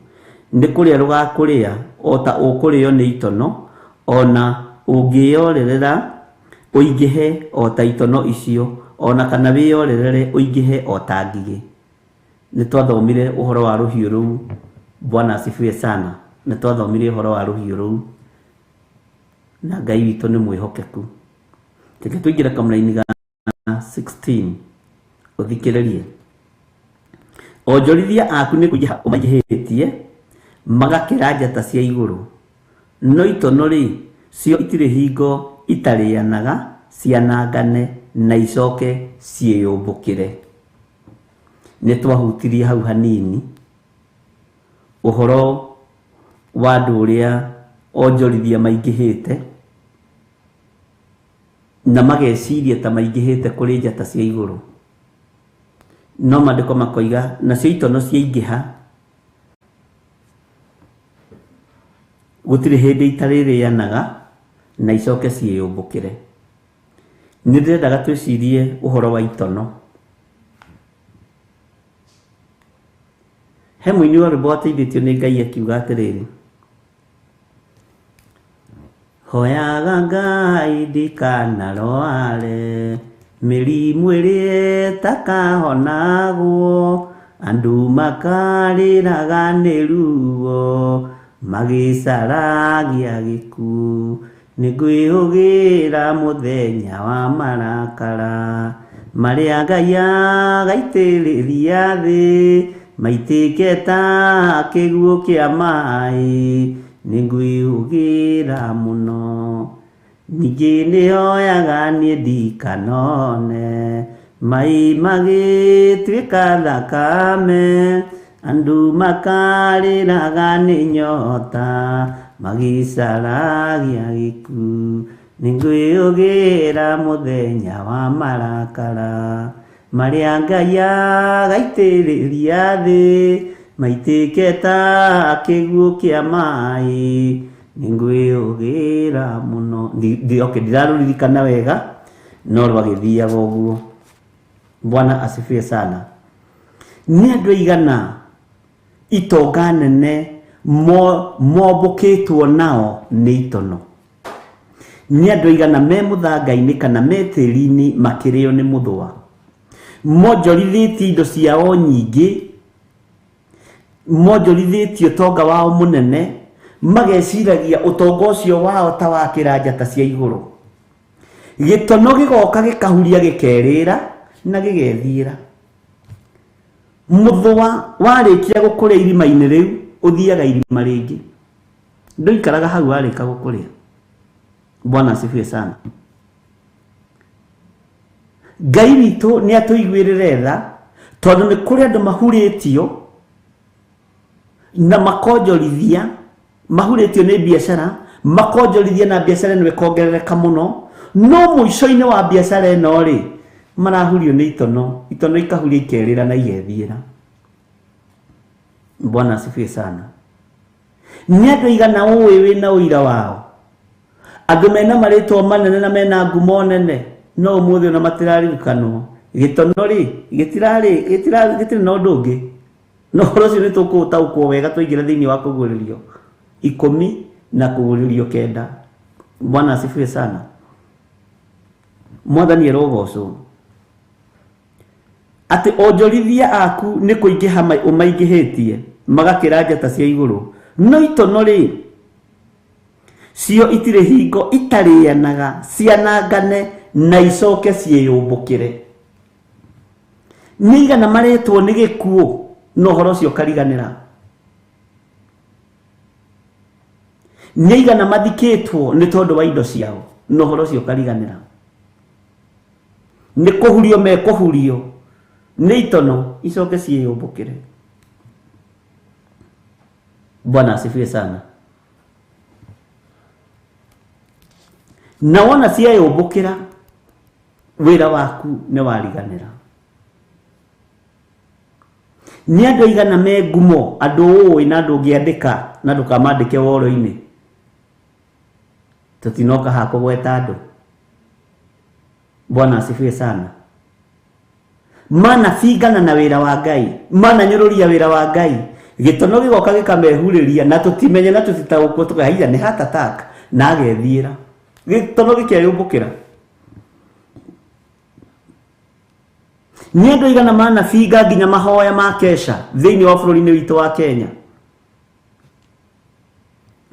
Nĩ kũrĩa rũgakũrĩa o ta ũkũrĩo nĩ itono, ona ũngĩyorerera ũingĩhe o ta itono icio, ona kana wĩyorerere ũingĩhe o ta ngigĩ. Nĩ twathomire ũhoro wa rũhiũ rũu. Bwana asifiwe sana. Nĩ twathomire ũhoro wa rũhiũ rũu, na Ngai witũ nĩ mwĩhokeku. Tũke tũingĩre kamũra-inĩ ga 16 ũthikĩrĩrie. Onjorithia aku nĩ kũingĩha ũmaingĩhĩtie, magakĩra njata cia igũrũ. No itono rĩ, cio itirĩ hingo itarĩanaga, cianangane na icoke ciĩyũmbũkĩre. Nĩ twahutirie hau hanini ũhoro wa andũ ũrĩa onjorithia maingĩhĩte na mageciria ta maingĩhĩte kũrĩ njata cia igũrũ. No maandĩko makoiga nacio itono ciaingĩha gũtirĩ hĩndĩ itarĩrĩanaga na icoke ciĩyũmbũkĩre. Nĩ ndĩrendaga twĩcirie ũhoro wa itono. He mũini wa rwĩmbo wateithĩtio nĩ Ngai akiuga atĩrĩrĩ, hoyaga Ngai ndikanarware, mĩrimũ ĩrĩa ĩtakahonagwo, andũ makarĩraga nĩ ruo, magĩcaragia gĩkuũ. Nĩ ngwĩhũgĩra mũthenya wa marakara, marĩa Ngai agaitĩrĩria thĩ, maitĩke ta kĩguũ kĩa maĩ. Nĩ ngwĩhũgĩra mũno, ningĩ nĩhoyaga niĩ ndikanone, mai magĩtuĩka thakame, andũ makarĩraga nĩ nyota, magĩcaragia gĩkuũ. Nĩ ngwĩhũgĩra mũthenya wa marakara, marĩa Ngai agaitĩrĩria thĩ, maitiketa kiguo kia mai ningwiugira muno okay ndiraririkana wega no rwagithiaga uguo. Bwana asifiwe sana. Ni andu igana itonga nene moboketwo nao ni itono. Ni andu igana me muthangai-ini kana me tiri-ini makirio ni muthwa monjorithĩtie indo ciao nyingĩ, monjorithĩtie ũtonga wao mũnene, mageciragia ũtonga ũcio wao ta wa kĩranja ta cia igũrũ. Gĩtono gĩgoka gĩkahuria gĩkerĩra na gĩgethiĩra. Mũthwa warĩkia gũkũrĩa irima-inĩ rĩu ũthiaga irima rĩngĩ, ndũikaraga hau warĩka gũkũrĩa. Bwana asifiwe sana. Ngai witũ nĩ atũiguĩrĩre tha tondũ nĩ kũrĩ andũ mahurĩtio na makonjorithia, mahurĩtio nĩ biacara, makonjorithia na biacara ĩno ĩkongerereka mũno, no mũico-inĩ wa biacara ĩno rĩ marahurio nĩ itono, itono ikahuria ikerĩra na igethiĩra. Bwana asifiwe sana. Nĩ andũ igana ũĩ wĩna ũira wao, andũ mena marĩtwa manene na mena ngumo nene, no ũmũthĩ ona matiraririkanwo. Gĩtono rĩ gĩtirĩ na ũndũ ũngĩ, no ũhoro ũcio nĩ tũkũũtaũkwo wega tũingĩre thĩinĩ wa kũguũrĩrio 10 na kũguũrĩrio 9. Bwana asifiwe sana. Mwathani erogocwo. Atĩ onjorithia aku nĩ kũingĩha ũmaingĩhĩtie magakĩra njata cia igũrũ, no itono rĩ cio itirĩ hingo, itarĩanaga cianangane na icoke ciĩyũmbũkĩre. Nĩ igana marĩtwo nĩ gĩkuũ no ũhoro ũcio ũkariganĩra. Nĩ igana mathikĩtwo nĩ tondũ wa indo ciao no ũhoro ũcio ũkariganĩra. Nĩ kũhurio mekũhurio nĩ itono icoke ciĩyũmbũkĩre. Bwana asifiwe sana. Na wona cieyũmbũkĩra wĩra waku nĩ wariganĩra. Nĩ andũ igana me ngumo, andũ ũĩ na andũ ũngĩandĩka na ndũkamandĩke woro-inĩ, tũtinoka ha kũgweta andũ. Bwana asifiwe sana. Manabingana na wĩra wa Ngai, mananyũrũria wĩra wa Ngai, gĩtono gĩgoka gĩkamehurĩria na tũtimenye na tũtitaũkwo tũkahiya nĩ heart attack na agethiĩra. Gĩtono gĩkeyũmbũkĩra. Nĩ andũ igana manabinga nginya mahoya ma kesha thĩinĩ wa bũrũri-inĩ witũ wa Kenya.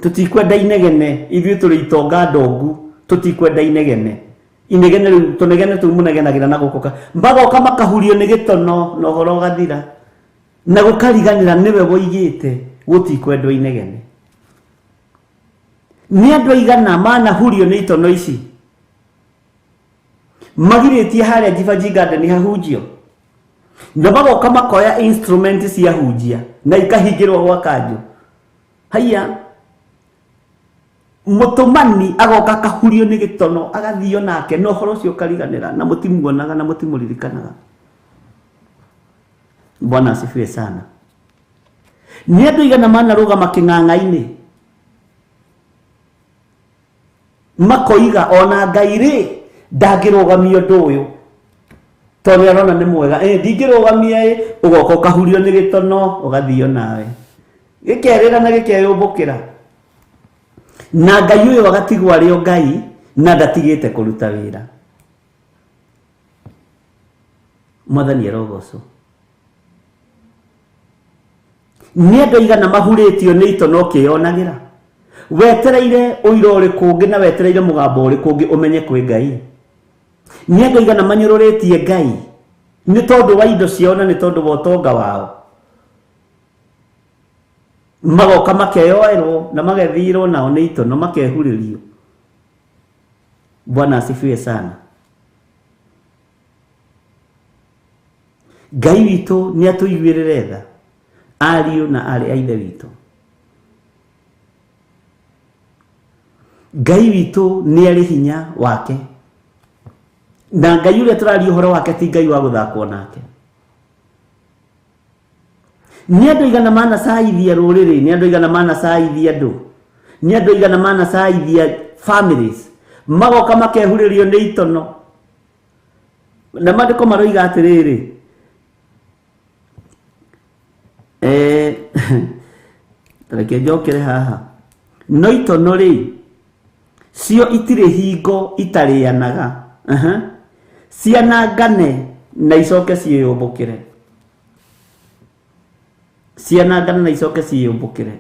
Tũtikwenda inegene, ithuĩ tũrĩ itonga ndongu, tũtikwenda inegene. Inegene rĩu tũnegene tũu mũnegenagĩra na gũkũka magoka makahurio nĩ gĩtono na ũhoro ũgathira na gũkariganĩra nĩwe woigĩte gũtikwendwo inegene. Nĩ andũ aigana manahurio nĩ itono ici magirĩtie harĩa Jivanji Garden hahunjio, na magoka makoya instrument cia hunjia na ikahingĩrwo gwa kanjũ. Haiya mũtũmani agoka akahurio nĩ gĩtono agathio nake no ũhoro ũcio ũkariganĩra na mũtimuonaga na mũtimũririkanaga. Bwana asifiwe sana. Nĩ andũ igana manarũgama kĩng'ang'a-inĩ makoiga ona Ngai rĩ ndangĩrũgamia ũndũ ũyũ tondũ arona nĩ mwega, ndingĩrũgamia ũgoka ũkahurio nĩ gĩtono ũgathio nawe gĩkerĩra na gĩkeyũmbũkĩra. Na Ngai ũyũ agatigwo arĩ o Ngai na ndatigĩte kũruta wĩra. Mwathani erogocwo. Nĩ andũ igana mahurĩtio nĩ itono ũkĩyonagĩra, wetereire ũira ũrĩkũ ũngĩ na wetereire mũgambo ũrĩkũ ũngĩ ũmenye kwĩ Ngai. Nĩ andũ igana manyũrũrĩtie Ngai nĩ tondũ wa indo ciao na nĩ tondũ wa ũtonga wao, magoka makeyoerwo na magethirwo nao nĩ itono makehurĩrio. Bwana asifiwe sana. Ngai witũ nĩ atũiguĩrĩre tha, ariũ na arĩ a ithe witũ. Ngai witũ nĩ arĩ hinya wake, na Ngai ũrĩa tũraria ũhoro wake ti Ngai wa gũthakwo nake. Nĩ andũ igana manacaithia rũrĩrĩ, nĩ andũ igana manacaithia andũ, nĩ andũ igana manacaithia families, magoka makehurĩrio nĩ itono. Na maandĩko maroiga atĩrĩrĩ, reke njokere haha, no itono rĩ cio itirĩ hingo itarĩanaga, cianangane na icoke ciĩyũmbũkĩre, cianangane na icoke ciĩyũmbũkĩre.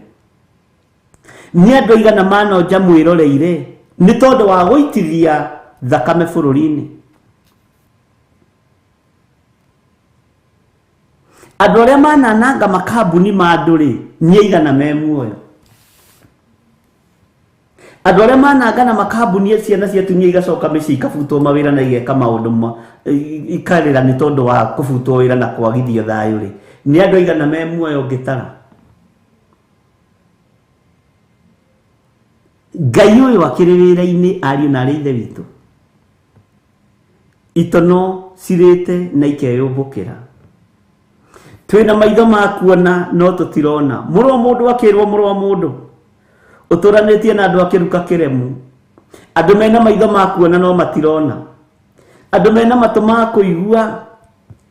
Nĩ andũ igana manonja mwĩroreire nĩ tondũ wa gũitithia thakame bũrũri-inĩ. Andũ arĩa manananga makambuni ma andũ rĩ nĩ igana me muoyo. Andũ arĩa manangana makambuni ciana cia atumia igacoka mĩciĩ ikabutwo mawĩra na igeka maũndũ ikarĩra nĩ tondũ wa kũbutwo wĩra na kwagithio thayũ rĩ, nĩ andũ igana me muoyo ngĩtara. Ngai ũyũ akĩrĩ wĩra-inĩ, ariũ na arĩ ithe witũ, itono cirĩte na ikeyũmbũkĩra. Twĩna maitho ma kuona no tũtirona. Mũrũ wa mũndũ akĩrwo mũrũ wa mũndũ, ũtũranĩtie na andũ akĩruka kĩremu. Andũ mena maitho ma kuona no matirona, andũ mena matũ ma kũigua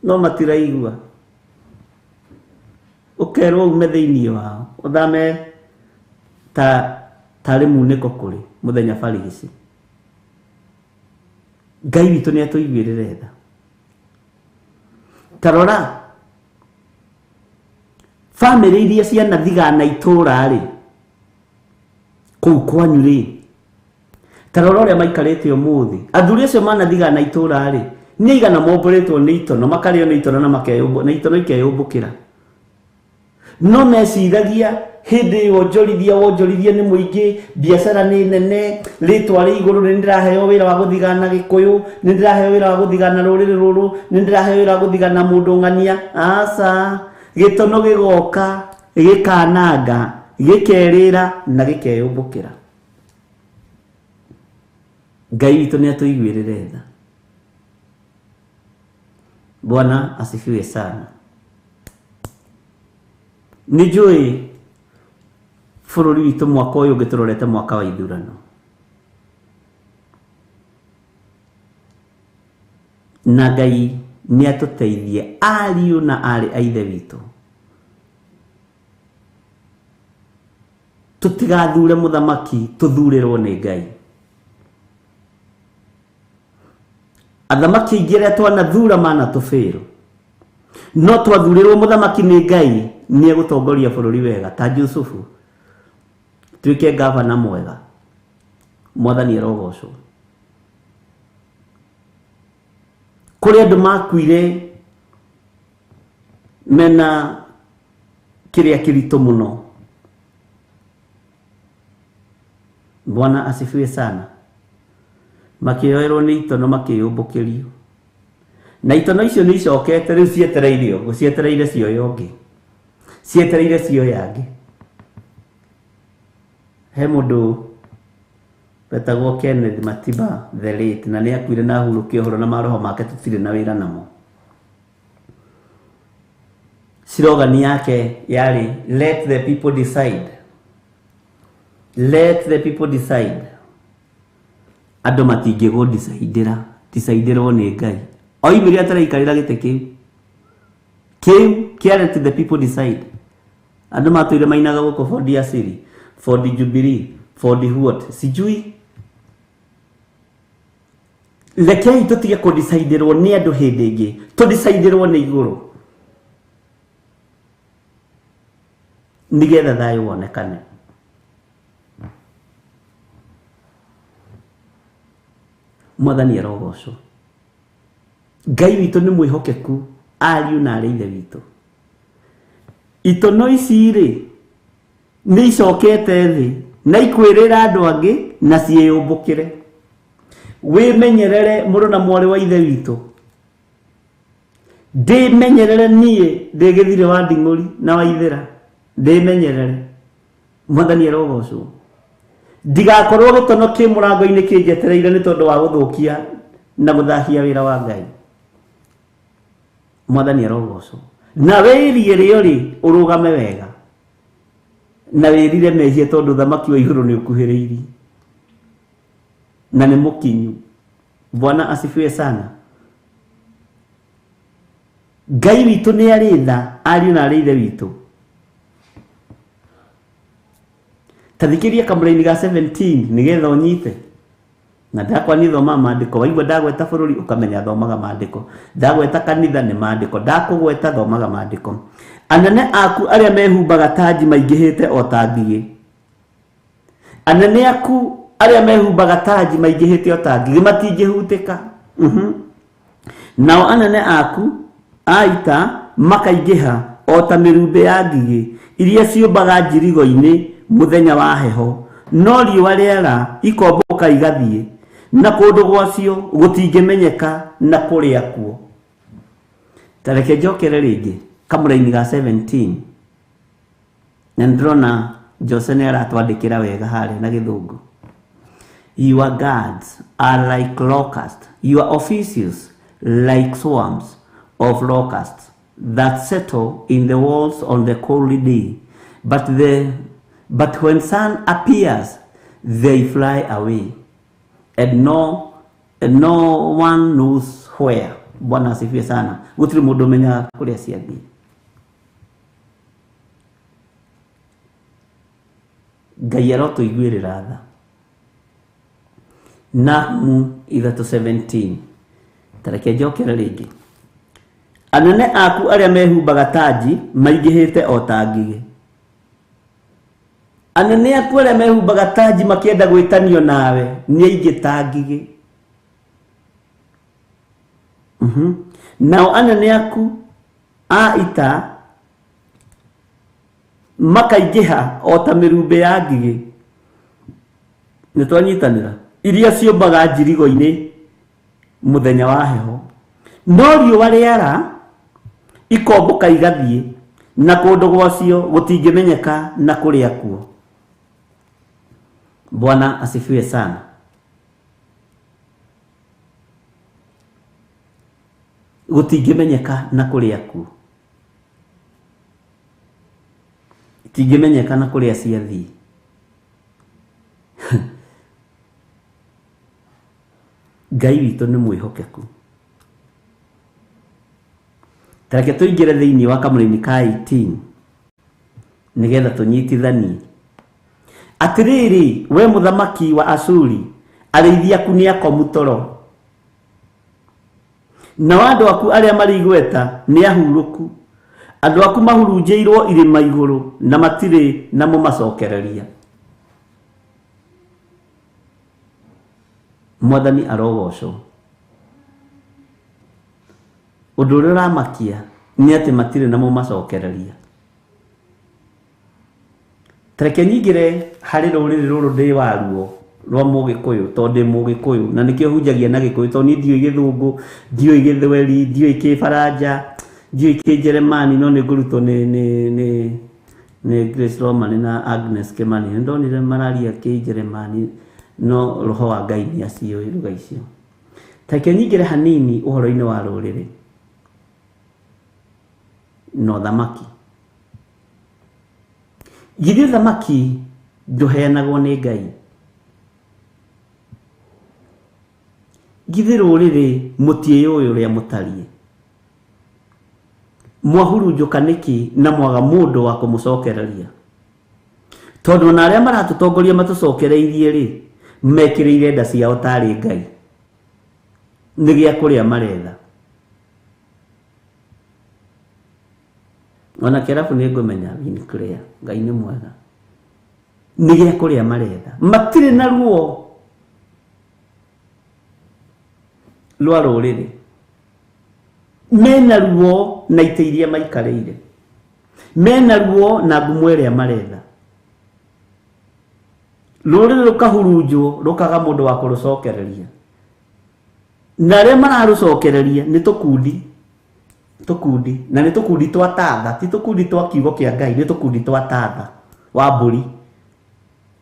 no matiraigua. Ũkerwo ume thĩinĩ wao ũthame tarĩ munĩko kũrĩ mũthenya barigici. Ngai witũ nĩ atũiguĩrĩre tha. Tarora family iria ciana thigana itũra rĩ kũu kwanyu rĩ, tarora ũrĩa maikarĩte ũmũthĩ. Athuri acio manathigana itũra rĩ nĩ igana mombũrĩtwo nĩ itono, makarĩo nĩ itono na itono ikeyũmbũkĩra. No meciragia hĩndĩ ĩyo wonjorithia nĩ mũingĩ, biacara nĩ nene, rĩtwa rĩ igũrũ, nĩ ndĩraheo wĩra wa gũthigana Gĩkũyũ, nĩ ndĩraheo wĩra wa gũthigana rũrĩrĩ rũrũ, nĩ ndĩraheo wĩra wa gũthigana mũndũ ng'ania. Aca, gĩtono gĩgoka gĩkananga, gĩkerĩra na gĩkeyũmbũkĩra. Ngai witũ nĩ atũiguĩrĩre tha. Bwana asifiwe sana. Nĩ njũĩ bũrũri witũ mwaka ũyũ ũngĩtũrorete mwaka wa ithurano, na Ngai nĩ atũteithie ariũ na arĩ a ithe witũ, tũtigathure mũthamaki, tũthurĩrwo nĩ Ngai. Athamaki aingĩ arĩa twanathura manatũbĩrwo, no twathurĩrwo mũthamaki nĩ Ngai, nĩ egũtongoria bũrũri wega ta Jusufu, tuĩke gavana mwega. Mwathani arogocwo. Kũrĩ andũ makuire mena kĩrĩa kĩritũ mũno. Bwana asifiwe sana. Makĩoerwo nĩ itono makĩyũmbũkĩrio, na itono icio nĩ icokete rĩu cietereire ũguo, cietereire cioya ũngĩ, cietereire cioya angĩ. He mũndũ wetagwo Kenneth Matiba the late, na nĩ akuire na ahurũkio ũhoro na maroho make tũtirĩ na wĩra namo. Slogan yake yarĩ let the people decide, let the people decide. Andũ matingĩgũ deciderwo nĩ Ngai. Oimire ataraikarĩra gĩtĩ kĩu kĩa let the people decide. Andũ matũire mainaga gũkũ for the Asili, for the Jubilee, for the what, sijui. Rekei tũtige kũdeciderwo nĩ andũ hĩndĩ ĩngĩ, tũdeciderwo nĩ igũrũ, nĩgetha thayũ wonekane. Mwathani arogocwo. Ngai witũ nĩ mwĩhokeku, ariũ na arĩ ithe witũ. Itono ici rĩ nĩ icokete thĩ na ikwĩrĩra andũ angĩ na ciĩyũmbũkĩre. Wĩmenyerere mũrũ na mwarĩ wa ithe witũ. Ndĩmenyerere niĩ ndĩ gĩthirĩ wa Nding'ũri na Waithĩra, ndĩmenyerere. Mwathani arogocwo. Ndigakorwo gĩtono kĩ mũrango-inĩ kĩnjetereire nĩ tondũ wa gũthũkia na gũthahia wĩra wa Ngai. Mwathani arogocwo. na wĩrie rĩo ũrũgame wega na wĩrire mehie tondũ thamaki wa igũrũ nĩ ũkuhĩrĩirie na nĩ mũkinyu. Bwana asifiwe sana. Ngai witũ nĩ arĩ tha, ariũ na arĩ ithe witũ. Tathikĩria kamũra-inĩ ga 17 nĩgetha ũnyite. Na ndakwa nĩ thoma maandĩko, waigua ndagweta bũrũri ũkamenya thomaga maandĩko, ndagweta kanitha nĩ maandĩko, ndakũgweta thomaga maandĩko. Anene aku arĩa mehumbaga tanji maingĩhĩte o ta ngigĩ. Anene aku arĩa mehumbaga tanji maingĩhĩte o ta ngigĩ matingĩhutĩka. Nao anene aku a ita makaingĩha o ta mĩrumbĩ ya ngigĩ iria ciũmbaga njirigo-inĩ mũthenya wa heho, no riũa rĩara ikomboka igathiĩ, na kũndũ gwacio gũtingĩmenyeka na kũrĩa kuo. Tareke njokere rĩngĩ kamũra-inĩ ga 17 na ndĩrona Jose nĩ aratwandĩkĩra wega harĩa na gĩthũngũ. Your guards are like locusts, your officials like swarms of locusts that settle in the walls on the cold day, but when sun appears they fly away and no one knows where. Bwana asifiwe sana. Gũtirĩ mũndũ ũmenyaga kũrĩa ciathiĩ. Ngai arotũiguĩrĩra tha. Nahumu 3:17. Tareke njokere rĩngĩ. Anene aku arĩa mehumbaga tanji maingĩhĩte o ta ngigĩ. Anene aku arĩa mehumbaga tanji makĩenda gwĩtanio nawe nĩ aingĩ ta ngigĩ. Nao anene aku a ita makaingĩha o ta mĩrumbĩ ya ngigĩ. Nĩ twanyitanĩra? Iria ciũmbaga njirigo-inĩ mũthenya wa heho, no riũa rĩara ikomboka igathiĩ, na kũndũ gwacio gũtingĩmenyeka na kũrĩa kuo. Bwana asifiwe sana. Gũtingĩmenyeka na kũrĩa kuo. Gũtingĩmenyeka na kũrĩa ciathiĩ. Ngai witũ nĩ mwĩhokeku. Tareke tũingĩre thĩinĩ wa kamũra-inĩ ka 18 nĩgetha tũnyitithanie. Atĩrĩrĩ, we mũthamaki wa Ashuri, arĩithi aku nĩ akomu toro, na andũ aku arĩa marĩ igweta nĩ ahurũku. Andũ aku mahurunjĩirwo irĩma igũrũ na matirĩ na mũmacokereria. Mwathani arogocwo. Ũndũ ũrĩa ũramakia nĩ atĩ matirĩ na mũmacokereria. Tareke nyingĩre harĩ rũrĩrĩ rũrũ ndĩ waruo rwa Mũgĩkũyũ, tondũ ndĩ Mũgĩkũyũ na nĩkĩo hunjagia na Gĩkũyũ, tondũ niĩ ndiũĩ Gĩthũngũ, ndiũĩ Gĩthweri, ndiũĩ Kĩbaranja, ndiũĩ Kĩnjeremani, no nĩ ngũrutwo nĩ Grace Roman na Agnes Kĩmani. Nĩ ndonire mararia Kĩnjeremani, no roho wa Ngai nĩ aciũĩ lugha icio. Tareke nyingĩre hanini ũhoro-inĩ wa rũrĩrĩ no thamaki. Githĩ thamaki ndũheanagwo nĩ Ngai? Githĩ rũrĩrĩ mũtiũĩ ũrĩa mũtariĩ? Mwahurunjũka nĩkĩ na mwaga mũndũ wa kũmũcokereria? Tondũ na arĩa maratũtongoria matũcokereirie rĩ, mekĩrĩire nda ciao tarĩ Ngai. Nĩ gĩa kũrĩa maretha. Ona kĩrabu nĩ ngũmenya Winclear, Ngai nĩ mwega. Nĩ gĩa kũrĩa maretha. Matirĩ na ruo rwa rũrĩrĩ. Mena ruo na itĩ iria maikarĩire. Mena ruo na ngumo ĩrĩa maretha. Rũrĩrĩ rũkahurunjwo rũkaga mũndũ wa kũrũcokereria. Na arĩa mararũcokereria nĩ tũkundi. Na nĩ tũkundi twa tatha, ti tũkundi twa kiugo kĩa Ngai, nĩ tũkundi twa tatha wa mbũri.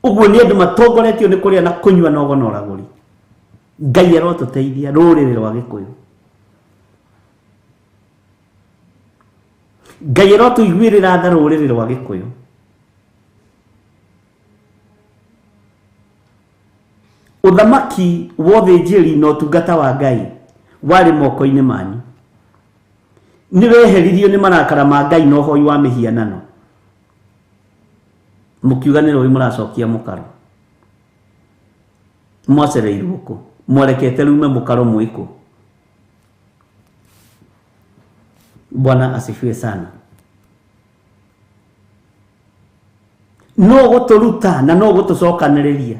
Ũguo nĩ andũ matongoretio nĩ kũrĩa na kũnyua na ũgo na ũragũri. Ngai arotũteithia rũrĩrĩ rwa Gĩkũyũ. Ngai ro tuiguirira tha ruriri rwa Gikuyu. Uthamaki wothe njiri no tungata wa Ngai wari moko-ini manyu. Ni weheririo ni marakara ma Ngai no hoi wa mihianano. Mukiuganiro wi muracokia mukaro. Mwacereirwo ku. Mwarekete rume mukaro mwiku. Bwana asifiwe sana. No guturuta na no gutucokaniriria.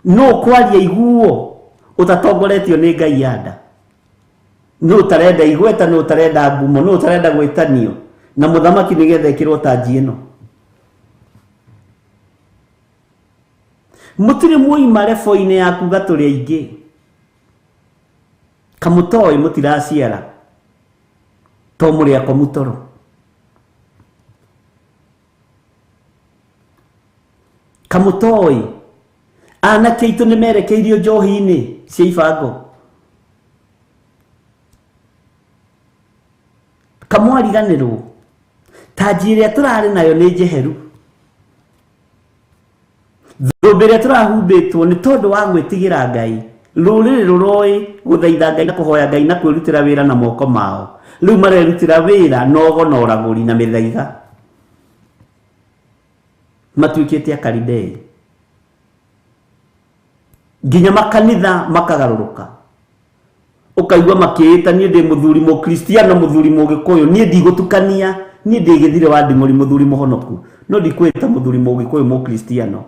No kwaria iguo utatongoretio ni Ngai yanda. No tarenda igweta, no tarenda ngumo, no tarenda gwitanio na muthamaki nigetha ikirwo tanji ino. Mutire muima refo-ini yaku gaturi aingi. Kamutoi mutiraciara. To muri akomutoro. Kamutoi anake itu ni merekeirio njohi-ini cia ibango. Kamwariganirwo tanji iria turari nayo ni njeheru. Thumbi iria turahumbitwo ni tondu wa gwitigira Ngai. Ruriri ruroi guthaitha Ngai na kuhoya Ngai na kwirutira wira na moko mao. Riu marerutira wira nogo na uraguri na mithaiga. Matuikite akaridei. Nginya makanitha makagaruruka. Ukaigwa makiita nie ndi muthuri mu Kristiano muthuri mu Gikuyu nie ndigutukania nie ndigithire wa nding'ori muthuri muhonoku no ndikwita muthuri mu Gikuyu mu Kristiano.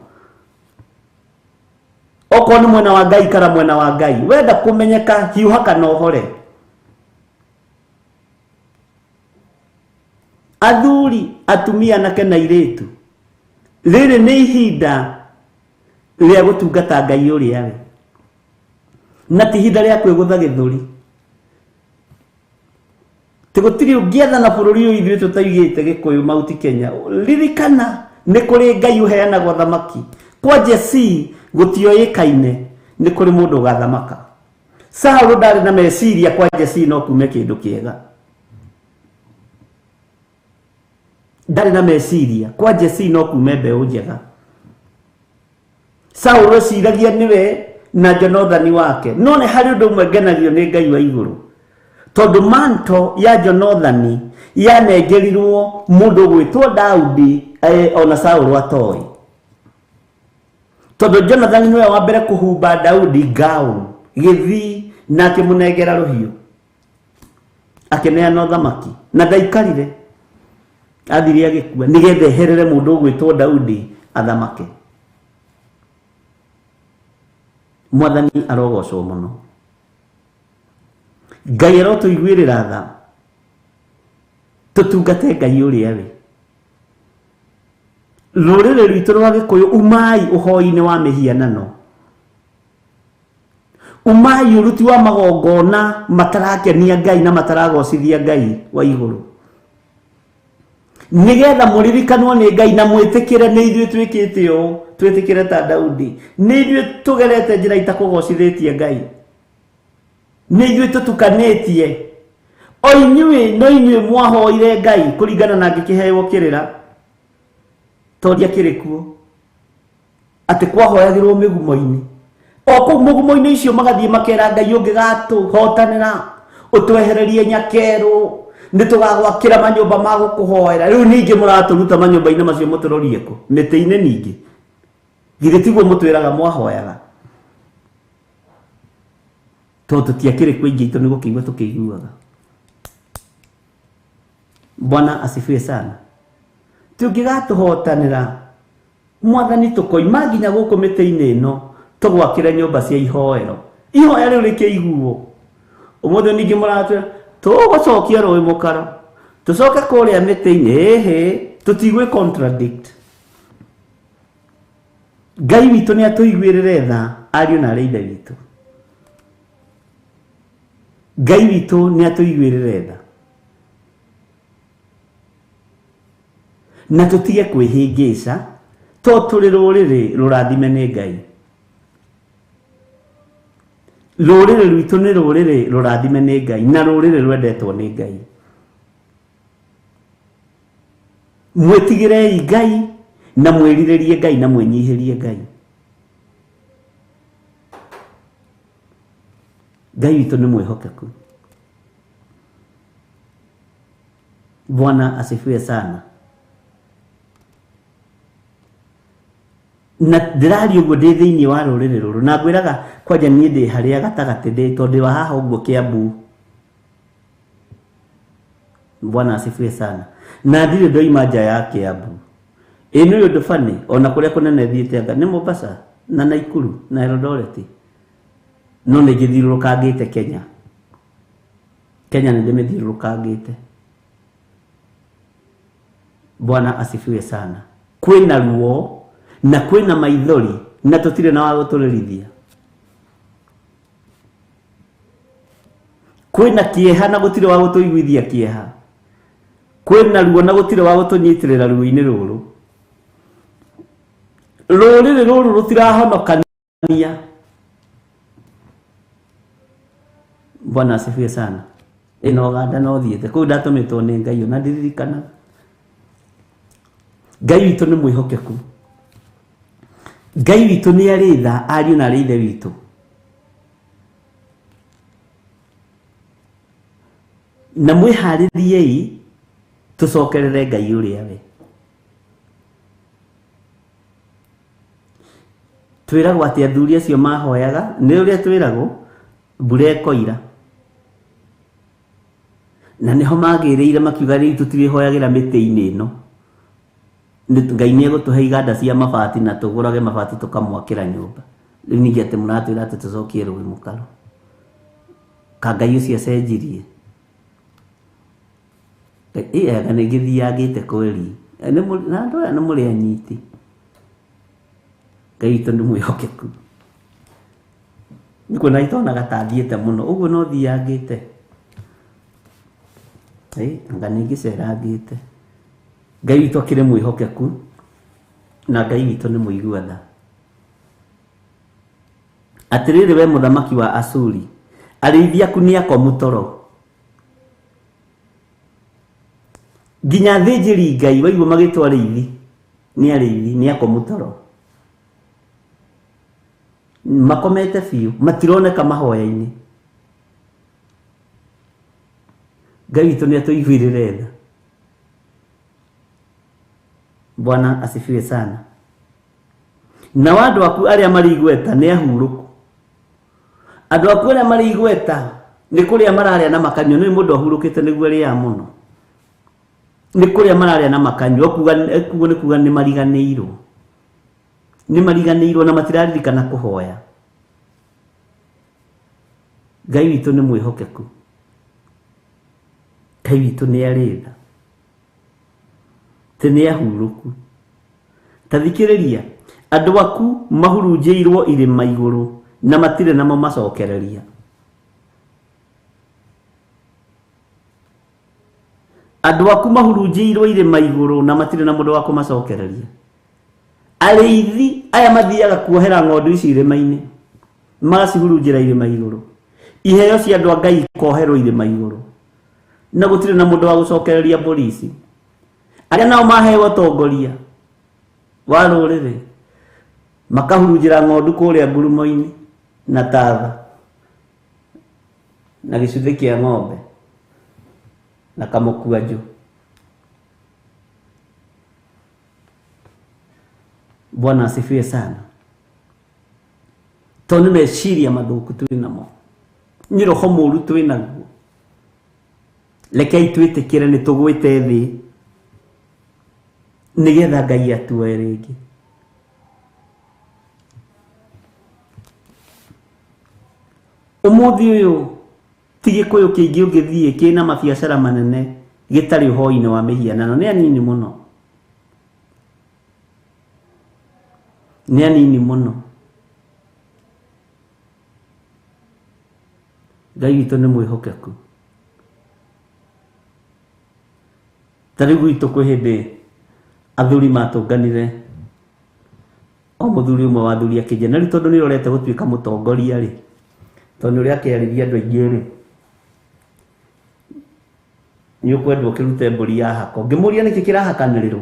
Oko ni mwena wa Ngai kara mwena wa Ngai wenda kumenyeka hiuha kana uhore. Athuri atumia na kena iretu riri ni ihinda ria gutungata Ngai uria we na ti ihinda ria kwigutha githuri. Tigutiri ungietha na bururi uyu ithuĩ tutaigĩte Gikuyu Mount Kenya. Ririkana ni kuri Ngai uheanagwo thamaki. Kwa Jesse gutioĩkaine ni kuri mundu gathamaka. Saũlũ ndari na meciria kwa Jesse no kume kindu kiega. Ndari na meciria kwa Jesse no kume mbeũ njega. Saũlũ ciragia niwe na Jonathan wake no ne hari undu umwe ngenagio ni Ngai wa iguru. Tondu manto ya Jonathan yanengerirwo mundu gwitwo Daudi ona Saũlũ atoi. Tondu Jonathan niwe wa mbere kuhumba Daudi ngao githi na akimunengera ruhiu akineana thamaki na ndaikarire athiri agikua nigetha eherere mundu gwitwo Daudi athamake. Mwathani arogocwo muno. Ngai ro tuiguirira tha tutungate Ngai uria we. Ruriri rwitu rwa Gikuyu umai uhoi-ini wa mihianano. Umai uruti wa magongona matarakenia Ngai na mataragocithia Ngai wa iguru. Nigetha muririkanwo ni Ngai na mwitikire ni ithuĩ twikite ũũ twitikire ta Daudi. Ni ithuĩ tugerete njira itakugocithĩtie Ngai. Ni ithuĩ tutukanĩtie. O inyuĩ no inyuĩ mwahoire Ngai kũringana na ngĩkĩheo kĩrĩra. Tondia kĩrĩkuo atĩ kwahoyagĩrwo mĩgumo-inĩ. O kũu mũgumo-inĩ icio magathiĩ makera Ngai ũngĩgatũhotanĩra ũtwehererie nyakerũ nitugagwakĩra manyũmba ma gũkũhoera. Rĩu ningĩ mũratũruta manyũmba-inĩ macio mũtũrorie kũ mĩtĩ-inĩ ningĩ. Githĩ tiguo mũtwĩraga mwahoyaga. Tondũ tũtiakĩrĩ kwĩ ingĩ itũ nĩ gũkĩigua tũkĩiguaga. Bwana asifiwe sana. Tũngĩgatũhotanĩra Mwathani tũkoima nginya gũkũ mĩtĩ-inĩ ĩno tũgwakĩre nyũmba cia ihoero. Ihoya rĩu rĩkĩiguo. Ũmũthĩ ningĩ mũratwĩra tũgũcokia rũĩ mũkaro tũcoke kũrĩa mĩtĩ-inĩ tũtigwe contradict. Ngai witũ nĩ atũiguĩrĩre tha ariũ na arĩ ithe witũ. Ngai witũ nĩ atũiguĩrĩre tha na tũtige kwĩhĩngĩca to tũrĩ rũrĩrĩ rũrathime nĩ Ngai. Rũrĩrĩ rwitũ nĩ rũrĩrĩ rũrathime nĩ Ngai na rũrĩrĩ rwendetwo nĩ Ngai. Mwetigirei Ngai na mwirirerie Ngai na mwenyihirie Ngai. Ngai witũ nĩ mwĩhokeku. Bwana asifiwe sana. Na ndĩraria ũguo ndĩ thĩinĩ wa rũrĩrĩ rũrũ, na ngwĩraga kwanja niĩ ndĩ harĩa gatagatĩ ndĩ tondũ wa haha ũguo Kiambu. Bwana asifiwe sana. Na ndirĩ ndoima nja ya Kiambu. Ĩ nĩ ũndũ bani ona kũrĩa kũnene thiĩte anga nĩ Mombasa na Naikuru na Eldoret. No nĩ ngĩthiũrũrũkangĩte Kenya. Kenya nĩ ndĩmĩthiũrũrũkangĩte. Bwana asifiwe sana. Kwĩna ruo na kwĩna maithori na tũtirĩ na wa gũtũrĩrithia. Kwĩna kĩeha na gũtirĩ wa gũtũiguithia kĩeha. Kwĩna ruo na gũtirĩ wa gũtũnyitĩrĩra ruo-inĩ rũrũ. Rũrĩrĩ rũrũ rũtirahonokania. Bwana asifiwe sana. Ĩno Uganda no thiĩte kũu ndatũmĩtwo nĩ Ngai ona ndiririkana. Ngai witũ nĩ mwĩhokeku. Ngai witũ nĩ arĩ tha ariũ na arĩ ithe witũ. Na mwĩharĩriei tũcokerere Ngai ũrĩa we. Twĩragwo atĩ athuri acio mahoyaga nĩ ũrĩa twĩragwo mbura ĩkoira. Na niho magĩrĩire makiuga rĩu tũtirĩhoyagĩra mĩtĩ-inĩ ĩno. Ngai nĩ egũtũhe iganda cia mabati na tũgũrage mabati tũkamwakĩra nyũmba. Rĩu ningĩ atĩ mũratwĩra atĩ tũcokie rũĩ mũkaro. Ka Ngai ũcio acenjirie. Ĩega nĩ ngĩthiangĩte kweri. Na andũ aya nĩ mũrĩ anyiti. Ngai witũ nĩ mwĩhokeku. Nĩ kuona itonaga ta thiĩte mũno. Ũguo no thiangĩte. Anga nĩ ngĩcerangĩte. Ngai witũ akĩrĩ mwĩhokeku na Ngai witũ nĩ mũigua tha. Atĩrĩrĩ we mũthamaki wa Ashuri, arĩithi aku nĩ akomu toro. Nginya thĩnjĩri Ngai waigua magĩtwa arĩithi nĩ akomu toro. Makomete biũ, matironeka mahoya-inĩ. Ngai witũ nĩ atũiguĩrĩre tha. Bwana asifiwe sana. Na andũ aku arĩa marĩ igweta nĩ ahurũku. Andũ aku arĩa marĩ igweta nĩ kũrĩa mararĩa na makanyo. Nĩ mũndũ ahurũkĩte nĩguo arĩa mũno. Nĩ kũrĩa mararĩa na makanyo. Kuga nĩ kuga nĩ mariganĩirwo. Nĩ mariganĩirwo na matiraririkana kũhoya. Ngai witũ nĩ mwĩhokeku. Ngai witũ nĩ arĩ tha. Nĩ ahurũku. Ta thikĩrĩria, andũ aku mahurunjĩirwo irĩma igũrũ na matirĩ namo macokereria. Andũ aku mahurunjĩirwo irĩma igũrũ na matirĩ na mũndũ wa kũmacokereria. Arĩithi aya mathiaga kuohera ng'ondu ici irĩma-inĩ magacihurunjĩra irĩma igũrũ. Iheo cia andũ a Ngai ikoherwo irĩma igũrũ na gũtirĩ na mũndũ wa gũcokereria polisi. Arĩa nao maheo tongoria wa rũrĩrĩ makahurunjĩra ng'ondu kũrĩa ngurumo-inĩ na tatha na gĩcuthĩ kĩa ng'ombe na kamũkwanjũ. Bwana asifiwe sana. Tondũ nĩ meciria mathũku twĩ namo, nĩ roho mũru twĩ naguo. Rekei twĩtĩkĩre nĩ tũgwĩte thĩ nĩgetha Ngai atuoe rĩngĩ. Ũmũthĩ ũyũ ti Gĩkũyũ kĩingĩ ũngĩthiĩ kĩna mabiacara manene gĩtarĩ ũhoi-inĩ wa mĩhianano. Nĩ anini mũno. Nĩ anini mũno. Ngai witũ nĩ mwĩhokeku. Ta rĩu gwitũ kwĩ hĩndĩ athuri matũnganire, o mũthuri ũmwe wa athuri akĩnjĩra, na rĩu tondũ nĩ ũrorete gũtuĩka mũtongoria rĩ, tondũ nĩ ũrĩa akĩarĩria andũ aingĩ rĩ, ni ukwendwo kirute mburi ya hako ngimuria niki kirahakaniriro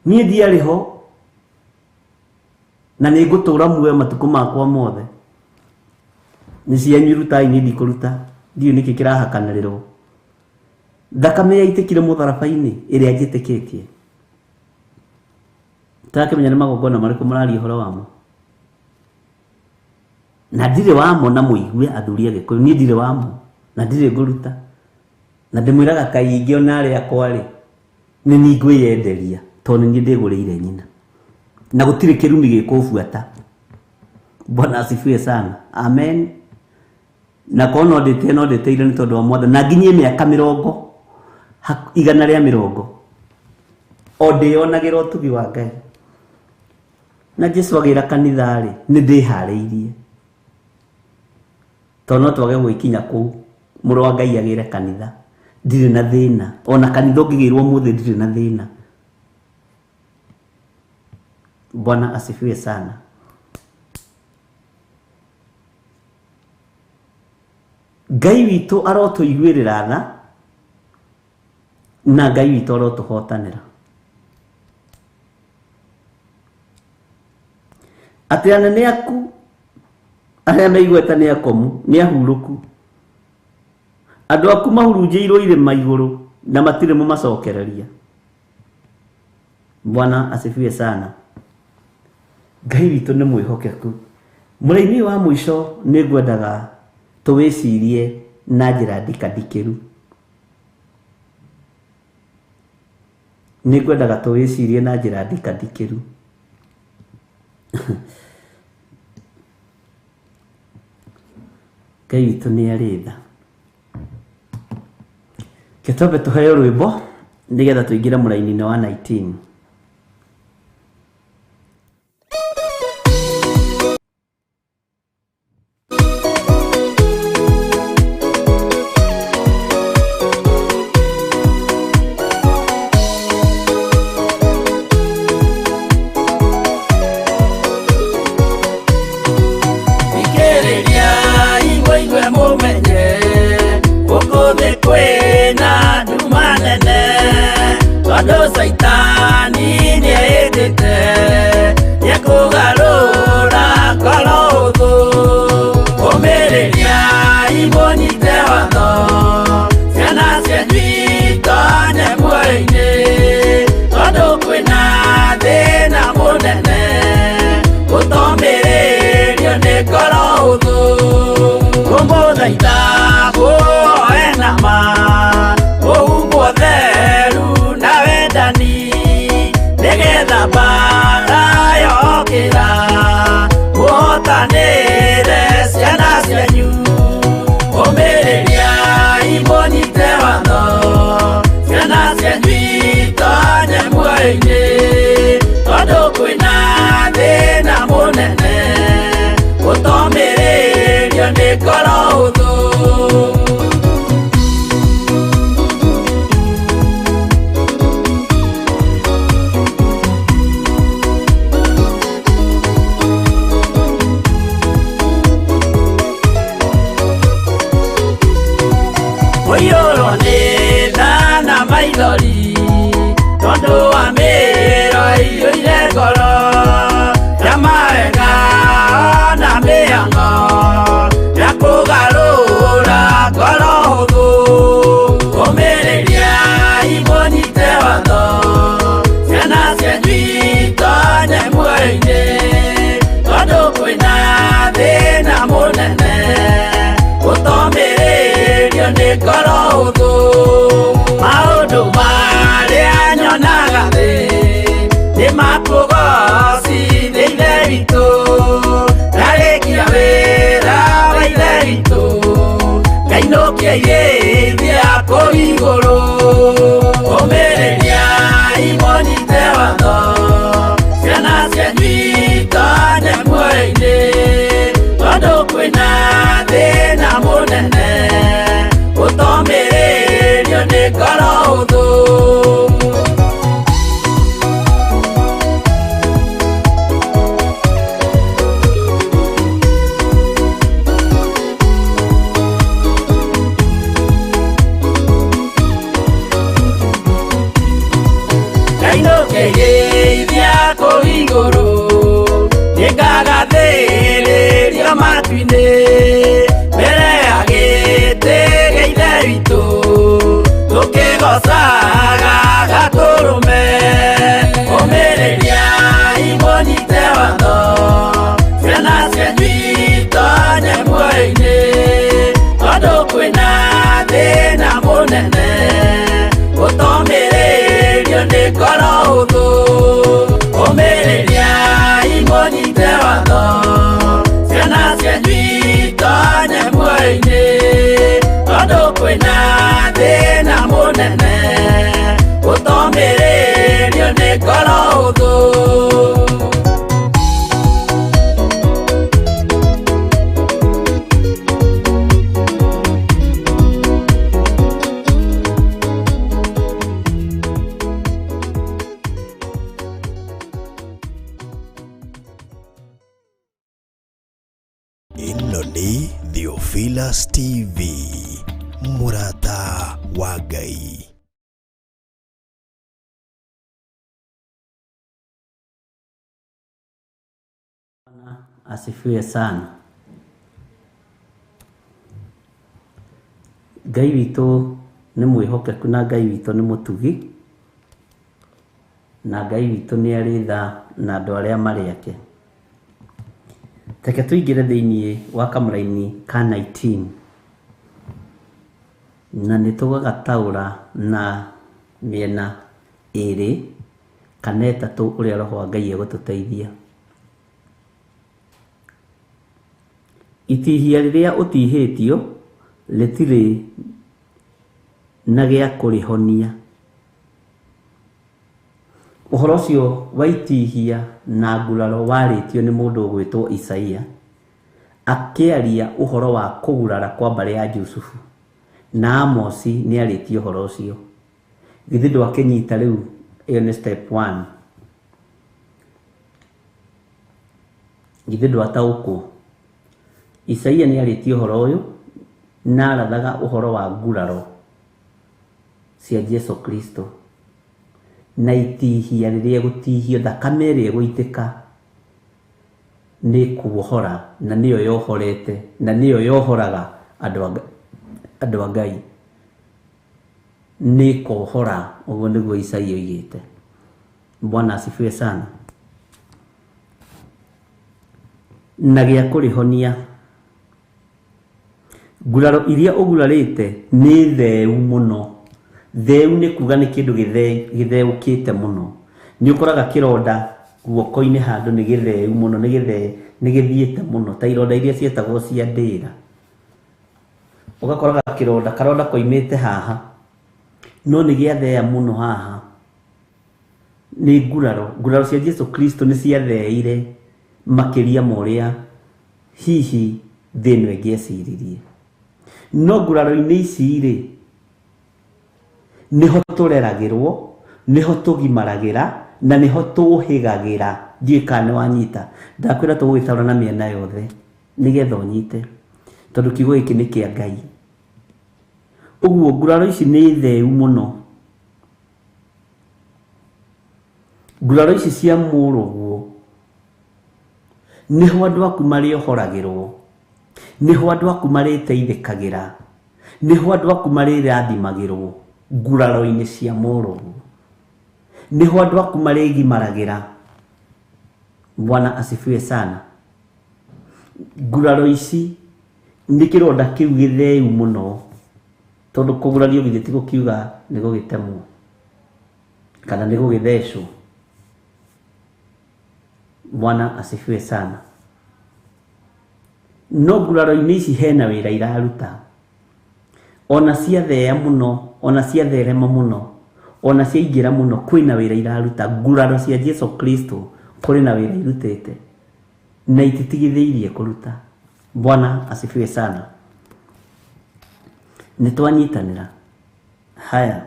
nie ndiari ho na ni ngutura muoyo matuko makwa mothe ni cianyu rutai ni ndikuruta ndio niki kirahakaniriro thakame yaitikire mutharabaini iria njitikitie takimenya ni magongona mariku marari horo wamo na ndire wamo na muigue athuri agikuyu ni ndire wamo na ndire nguruta na ndimwiraga kaingi onare akwari ni ningwiyenderia tondu ni ndigurire nyina na gutire kirumi gikubuata. Bwana asifiwe sana, amen. Na kono ndete ile ni tondu wa mothe na nginyie miaka 100 100 ondionagira utugi wa Ngai na Jesu agira kanitha ri ni ndihariirie tono twage gwikinya ku muru wa Ngai agire kanitha ndire na thina ona kanitha ngigirwo muthe ndire na thina. Bwana asifiwe sana. Ngai witu arotuiguirira tha na Ngai witu arotuhotanira ati anene aku aria meigweta ni akomu ni ahuruku andu aku mahurunjirwo irima iguru na matire mu macokereria. Bwana asifiwe sana. Ngai witu ni mwihokeku. Muraini wa mwisho ni ngwendaga tuwicirie na njira ndikadikiru. Ni ngwendaga tuwicirie na njira ndikadikiru. Ngai witu ni aritha. Ketobe tuheo rwimbo nigetha tuingire muraini wa 19. Saitani ni edete ya kugarura kalogo omereria iboni tewado siana sianjita nyemwaine todo kwina thina munene utomererio ni kalogo kumuthaitha enama uguo theru na wendani nigetha bara yokira muhotanire ciana cianyu umiriria imonite watho ciana cianyu itonye muoyo-ini tondu kwina thina munene utomiririo ni ngoro huthu. Oyoro ni thana maithori tondu wa miro iyoire ngoro ya mawega na miango ya kugarura ngoro huthu umiriria imonite watho ciana cianyu itonye muoyo-ini tondu kwina thina munene utomiririo ni ngoro huthu. Maundu maria nyonaga thi ni makugocithia ithe witu ndarikia wira wa ithe witu ngainukia irithia kuu iguru umiriria imonite watho ciana cianyu itonye muoyo-ini tondu kwina thina munene utomiririo ni ngoro huthu. igũrũ nĩngagathĩrĩrio matu-inĩ mbere ya gĩtĩ gĩa Ithe witũ tũkĩgocaga Gatũrũme. Ũmĩrĩria mũnyite watho ciana cianyu itonye muoyo-inĩ tondũ kwĩna thĩna mũnene ũtomĩrĩrio nĩ ngoro hũthũ. Ũmĩrĩria mũnyite watho ciana cianyu itonye muoyo-inĩ tondũ kwĩna thĩna mũnene ũtomĩrĩrio nĩ ngoro hũthũ. Ĩno nĩ Theophilus TV, mũrata wa Ngai. Asifiwe sana. Ngai witũ nĩ mwĩhokeku na Ngai witũ nĩ mũtugi, na Ngai witũ nĩ arĩ tha na andũ arĩa marĩ ake. Reke tũingĩre thĩinĩ wa kamũra-inĩ ka 19 na nĩ tũgagataũra na mĩena ĩrĩ kana ĩtatũ ũrĩa Roho wa Ngai egũtũteithia. Itihia rĩrĩa ũtihĩtio rĩtirĩ na gĩa kũrĩhonia. Ũhoro ũcio wa itihia na nguraro warĩtio nĩ mũndũ ũgwĩtwo Isaia akĩaria ũhoro wa kũgurara kwa mbarĩ ya Jusufu, na Amosi nĩ arĩtie ũhoro ũcio. Githĩ ndwakĩnyita rĩu? Ĩyo nĩ step 1. Githĩ ndwataũkwo? Isaia nĩ arĩtie ũhoro ũyũ na arathaga ũhoro wa nguraro cia Jesu Kristo na itihia rĩrĩa gũtihio, thakame ĩrĩa gũitĩka nĩ kuohora, na nĩyo yohorete na nĩyo yohoraga andũ a Ngai. Nĩ kohora, ũguo nĩguo Isaia oigĩte. Bwana asifiwe sana. Na gĩa kũrĩhonia. Nguraro iria ũgurarĩte nĩ theu mũno. Theu nĩ kuga nĩ kĩndũ gĩtheũkĩte mũno. Nĩ ũkoraga kĩronda guoko-inĩ handũ nĩ gĩtheu mũno, nĩ gĩthiĩte mũno, ta ironda iria ciĩtagwo cia ndĩra. Ũgakoraga karonda koimĩte haha no nĩ gĩathea mũno haha. Nĩ nguraro cia Jesu Kristo nĩ ciatheire makĩria ma ũrĩa hihi thĩ ĩno ĩngĩeciririe. No nguraro-inĩ ici rĩ, nĩho tũreragĩrwo, nĩho tũgimaragĩra na nĩho tũhĩgagĩra. Ndiũĩ kana nĩ wanyita. Ndakwĩra tũgũgĩtaũra na mĩena yothe nĩgetha ũnyite, tondũ kiugo gĩkĩ nĩ kĩa Ngai. Ũguo nguraro ici nĩ theu mũno. Nguraro ici cia mũrũguo nĩho andũ aku marĩohoragĩrwo, nĩho andũ aku marĩteithĩkagĩra, nĩho andũ aku marĩrathimagĩrwo. Nguraro-inĩ cia mũrũguo nĩho andũ aku marĩgimaragĩra. Bwana asifiwe sana. Nguraro ici nĩ kĩronda kĩu gĩtheu mũno, tondũ kũgurario githĩ ti gũkiuga nĩ gũgĩtemwo kana nĩ gũgĩthecwo. Bwana asifiwe sana. No nguraro-inĩ ici hena wĩra iraruta. Ona ciathea mũno, ona ciatherema mũno, ona ciaingĩra mũno, kwĩna wĩra iraruta. Nguraro cia Jesu Kristo kũrĩ na wĩra irutĩte na ititigithĩirie kũruta. Bwana asifiwe sana. Nĩ twanyitanĩra. Haya,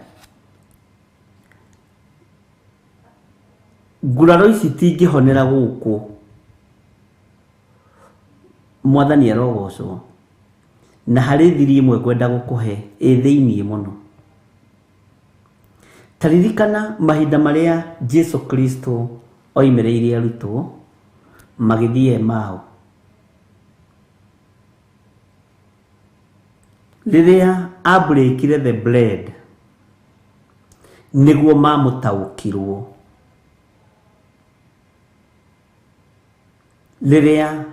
nguraro ici tingĩhonera gũkũ. Mwathani arogocwo. Na harĩ thiri ĩmwe kwenda gũkũhe thĩiniĩ mũno. Taririkana mahinda marĩa Jesu Kristo oimereire arutwo magithie mao. Riria abreakire the bread niguo mamutaukirwo. Riria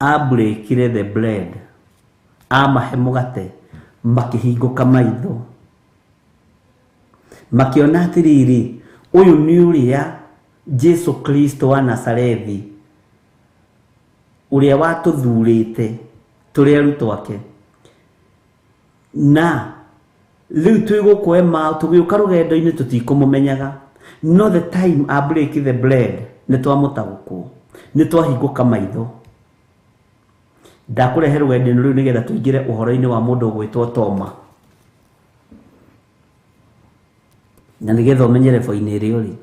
abreakire the bread amahe mugate makihinguka maitho makiona atiriri uyu ni uria Jesu Kristo wa Nazarethi uria watuthurite turi arutwo ake na riu twigukwe ma tugiuka rugendo-ini tutikumumenyaga no the time I break the bread ni twamutagukwo ni twahinguka maitho. Ndakurehe rugendo riu nigetha tuingire uhoro-ini wa mundu gwitwo Toma na nigetha umenyere bo-ini riori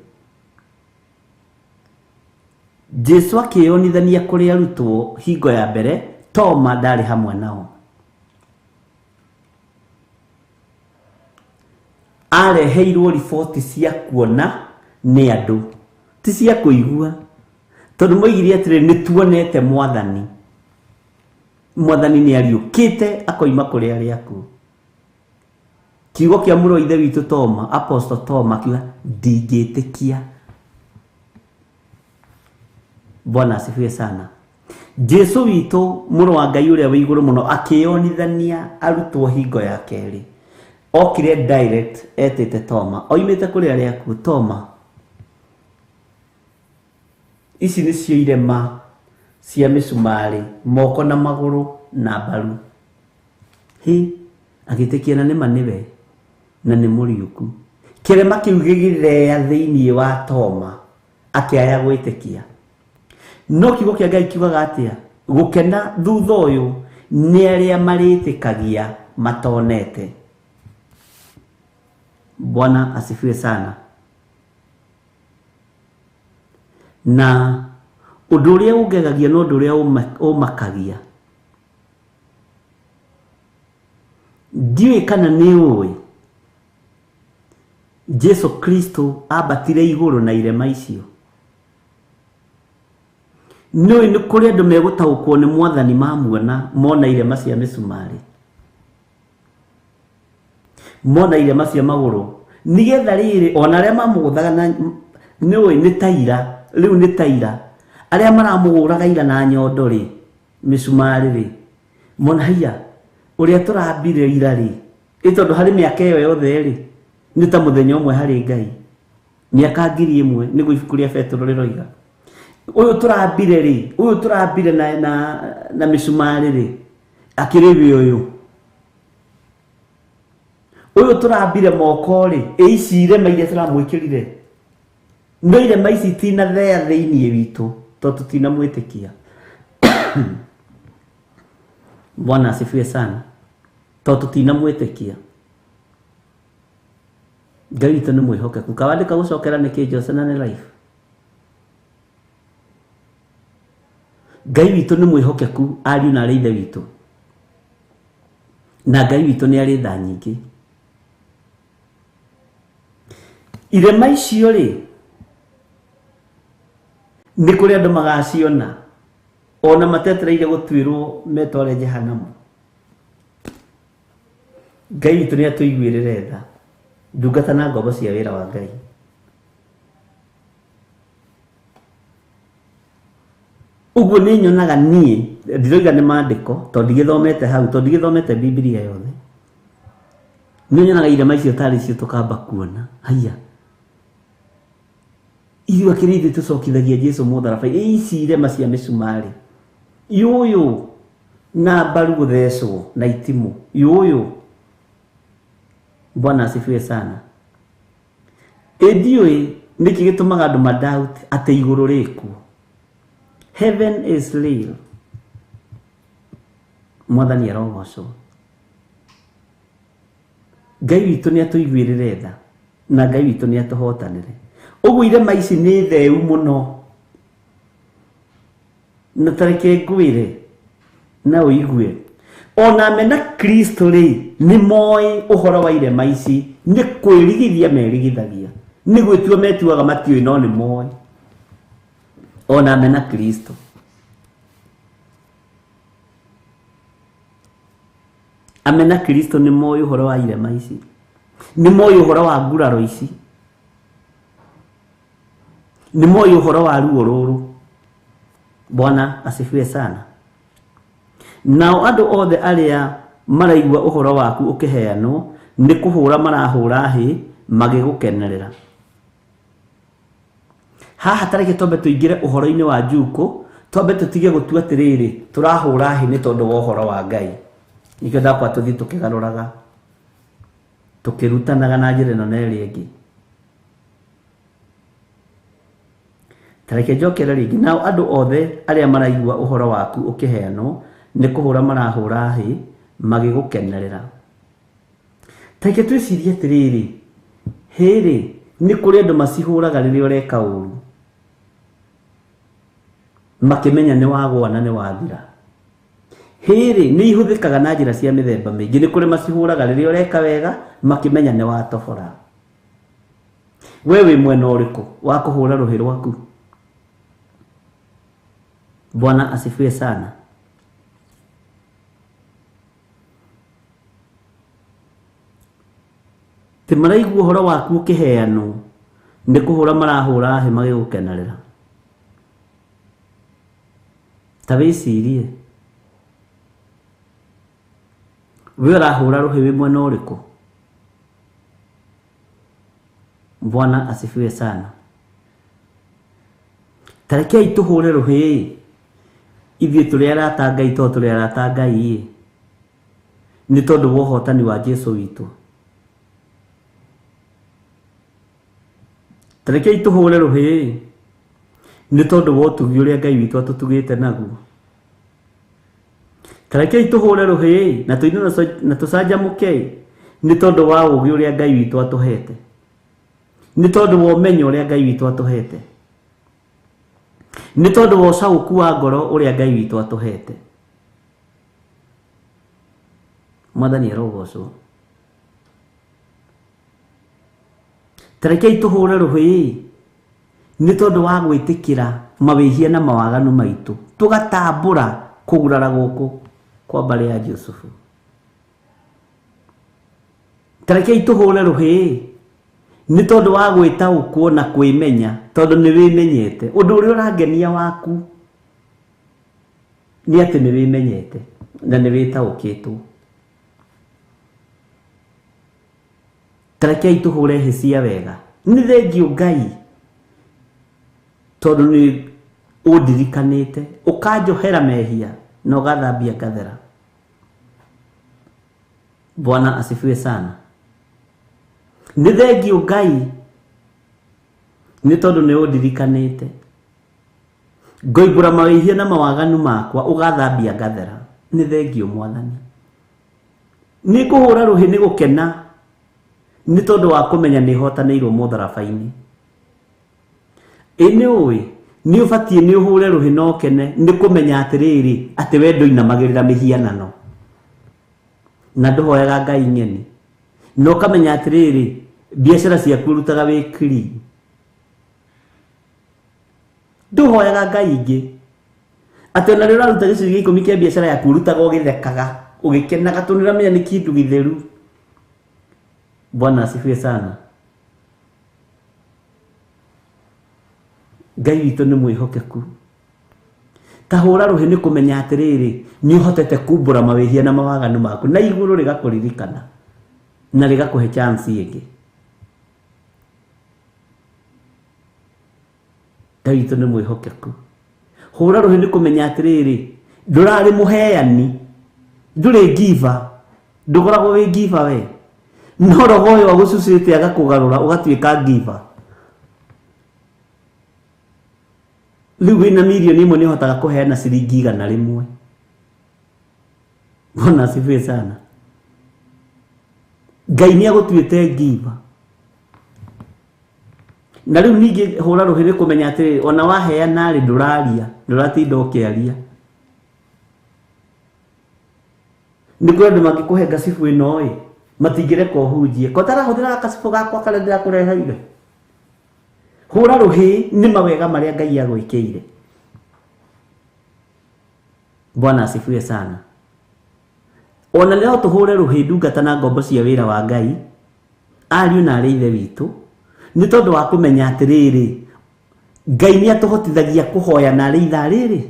Jesu akionithania kuri arutwo hingo ya mbere. Toma ndari hamwe nao, areheirwo riboti cia kuona ni andu ti cia kuigua tondu moigire atire ni tuonete mwathani. Mwathani ni ariukite akoima kuri ari aku. Kiugo kia muro ithe witu Toma, Apostle Toma akiuga ndingitikia. Bwana asifiwe sana. Jesu witu muro wa Ngai uria wi iguru muno akionithania arutwo hingo ya keri. Okire direct etete Toma, oimite kuri ari aku. Toma, ici ni cio irema cia misumari moko na maguru na mbaru. Agitikia na nima niwe na ni muriuku. Kirema kiu gigirea thiini wa Toma akiaya gwitikia. No kiugo kia Ngai kiugaga atia gukena thutha uyu ni aria maritikagia matonete. Bwana asifiwe sana. Na undu uria ungegagia no undu uria umakagia. Ndiwe kana ni uwi Jesu Kristo abatire iguru na irema icio. No ni kuri andu megutaukwo ni mwathani mamuona mona irema cia misumari, mona irema cia maguru nigetha riri ona aria mamuguthaga na ni taira riu ni taira aria maramuguraga ira na nyondo ri misumari ri mona hia uria turambire ira ri itondu hari miaka iyo yothe ri ni ta muthenya umwe hari Ngai miaka 1000 ni ibuku ria Petro riroiga uyu turambire ri uyu turambire na misumari ri akiribi uyu turambire moko ri icire maire turamwikirire no ire maici tina thea thiini witu to tutina mwitikia. Bwana asifiwe sana. To tutina mwitikia. Ngai witu ni mwihokeku. Kawandika gucokera niki Josana ni life. Ngai witu ni mwihokeku ariu na ithe witu. Na Ngai witu ni ari tha nyingi. Irema icio ri ni kuri andu magaciona ona matetereire gutwirwo metware jehanamu. Ngai witu ni atuiguirire tha ndungata na ngombo cia wira wa Ngai. Uguo ni nyonaga nie ndiroiga ni maandiko to ndigithomete hau to ndigithomete Biblia yothe. Ni nyonaga irema icio tari cio tukamba kuona haya iyo akirithi tucokithagia Jesu mutharabai ici irema cia misumari yuyu na mbaru guthecwo na itimu yuyu. Bwana asifiwe sana. Ediwe niki gitumaga andu madoubt ate iguru riku. Heaven is real. Mwathani arogocwo. Ngai witu ni atuiguirire tha na Ngai witu ni atuhotanire. Uguo irema ici ni theu muno na tareke ngwire na uigue ona mena Kristo ri ni moi uhoro wa irema ici ni kwirigithia merigithagia ni gwĩtua metuaga matiũĩ no nĩ moĩ ona mena Kristo. Amena Kristo nĩ moĩ ũhoro wa irema ici, nĩ moĩ ũhoro wa nguraro ici, nĩ moĩ ũhoro wa ruo rũrũ. Bwana asifiwe sana. Nao andũ othe arĩa maraigua ũhoro waku ũkĩheanwo nĩ kũhũra marahũra hĩ magĩgũkenerera. Haha tareke twambe tũingĩre ũhoro-inĩ wa Njuko, twambe tũtige gũtua atĩrĩrĩ tũrahũra hĩ nĩ tondũ wa ũhoro wa Ngai. Nĩkĩo ndakwa tũthiĩ tũkĩgarũraga tũkĩrutanaga na njĩra ĩno na ĩrĩa ĩngĩ. Tareke njokere rĩngĩ. Nao andũ othe arĩa maraigua ũhoro waku ũkĩheanwo nĩ kũhũra marahũra hĩ magĩgũkenerera. Tareke twĩcirie atĩrĩrĩ, hĩrĩ nĩ kũrĩ andũ macihũraga rĩrĩa ũreka ũru makĩmenya nĩ wagwa na nĩ wathira. Hĩrĩ nĩ ihũthĩkaga na njĩra cia mĩthemba mĩingĩ. Nĩ kũrĩ macihũraga rĩrĩa ũreka wega makĩmenya nĩ watobora. We wĩ mwena ũrĩkũ wa kũhũra rũhĩ rwaku? Bwana asifiwe sana. Ti maraigua ũhoro waku ũkĩheanwo nĩ kũhũra marahũra hĩ magĩgũkenerera. Ta wĩcirie we ũrahũra rũhĩ wĩ mwena ũrĩkũ? Bwana asifiwe sana. Tarekei tũhũre rũhĩ ithuĩ tũrĩ arata Ngai, to tũrĩ arata Ngai nĩ tondũ wa ũhotani wa Jesũ witũ. Tarekei tũhũre rũhĩ nĩ tondũ wa ũtugi ũrĩa Ngai witũ atũtugĩte naguo. Tarekei tũhũre rũhĩ na tũine na tũcanjamũke nĩ tondũ wa ũgĩ ũrĩa Ngai witũ atũhete, nĩ tondũ wa ũmenyo ũrĩa Ngai witũ atũhete, nĩ tondũ wa ũcaũku wa ngoro ũrĩa Ngai witũ atũhete. Mwathani arogocwo. Tarekei tũhũre rũhĩ nĩ tondũ wa gwĩtĩkĩra mawĩhia na mawaganu maitũ, tũgatambũra kũgurara gũkũ kwa mbarĩ ya Jusufu. Tarekei tũhũre rũhĩ nĩ tondũ wa gwĩtaũkwo na kwĩmenya, tondũ nĩ wĩmenyete. Ũndũ ũrĩa ũrangenia waku nĩ atĩ nĩ wĩmenyete na nĩ wĩtaũkĩtwo. Tarekei tũhũre hĩ cia wega. Nĩ thengiũ Ngai tondũ nĩ ũndirikanĩte ũkanjohera mehia na ũgathambia ngathera. Bwana asifiwe sana. Nĩ thengiũ Ngai nĩ tondũ nĩ ũndirikanĩte ngoimbũra mawĩhia na mawaganu makwa ũgathambia ngathera. Nĩ thengiũ Mwathani. Nĩ kũhũra rũhĩ nĩ gũkena nĩ tondũ wa kũmenya nĩ hotanĩirwo mũtharaba-inĩ. Nĩ ũĩ nĩ ũbatiĩ nĩ ũhũre rũhĩ na ũkene nĩ kũmenya atĩrĩrĩ atĩ we ndũinamagĩrĩra mĩhianano na ndũhoyaga Ngai ng'eni, na ũkamenya atĩrĩrĩ biacara ciaku ũrutaga wĩ clean. Ndũhoyaga Ngai ingĩ atĩ ona rĩrĩa ũraruta gĩcunjĩ gĩa 10 kĩa biacara yaku ũrutaga ũgĩthekaga ũgĩkenaga tondũ nĩũramenya nĩ kĩndũ gĩtheru. Bwana asifiwe sana. Ngai witũ nĩ mwĩhokeku. Ta hũra rũhĩ nĩ kũmenya atĩrĩrĩ nĩ ũhotete kumbũra mawĩhia na mawaganu maku na igũrũ rĩgakũririkana na rĩgakũhe chance ĩngĩ. Ngai witũ nĩ mwĩhokeku. Hũra rũhĩ nĩ kũmenya atĩrĩrĩ ndũrarĩ mũheani, ndũrĩ giver, ndũkoragwo wĩ giver we, no roho ũyũ agũcucĩte agakũgarũra ũgatuĩka giver. Rĩu wĩna mirioni ĩmwe nĩ ũhotaga kũheana ciringi 100. Bwana asifiwe sana. Ngai nĩ agũtuĩte giver. Na rĩu ningĩ hũra rũhĩ nĩ kũmenya atĩrĩrĩ ona waheana rĩ ndũraria, ndũratinda ũkĩaria. Nĩ kũrĩ andũ mangĩkũhe gacibu ĩno ĩ matingĩreka ũhunjie. Ko tarahũthĩra gacibu gakwa karĩa ndĩrakũreheire hura ruhi ni mawega maria Ngai agwĩkĩire. Bwana asifiwe sana. Ona leo tuhure ruhi ndungata na ngombo cia wĩra wa Ngai ariũ na arĩ ithe witũ nĩ tondũ wa kũmenya atĩrĩrĩ Ngai nĩ atũhotithagia kũhoya na arĩ itha rĩrĩ.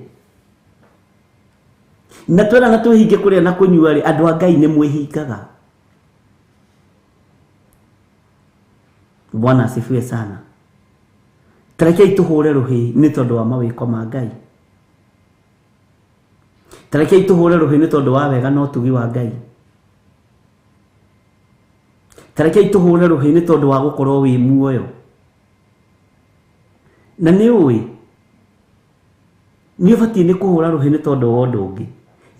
Na twera na twĩhinge kũrĩa na kũnyua rĩ andũ a Ngai nĩ mwĩhingaga. Bwana asifiwe sana. Tarekei tuhure ruhi nĩ tondũ wa mawĩko ma Ngai. Tarekei tuhure ruhi nĩ tondũ wa wega na ũtugi wa Ngai. Tarekei tuhure ruhi nĩ tondũ wa gũkorwo wĩ muoyo. Na nĩ ũĩ nĩ ũbatiĩ nĩ kũhũra ruhi nĩ tondũ wa ũndũ ũngĩ.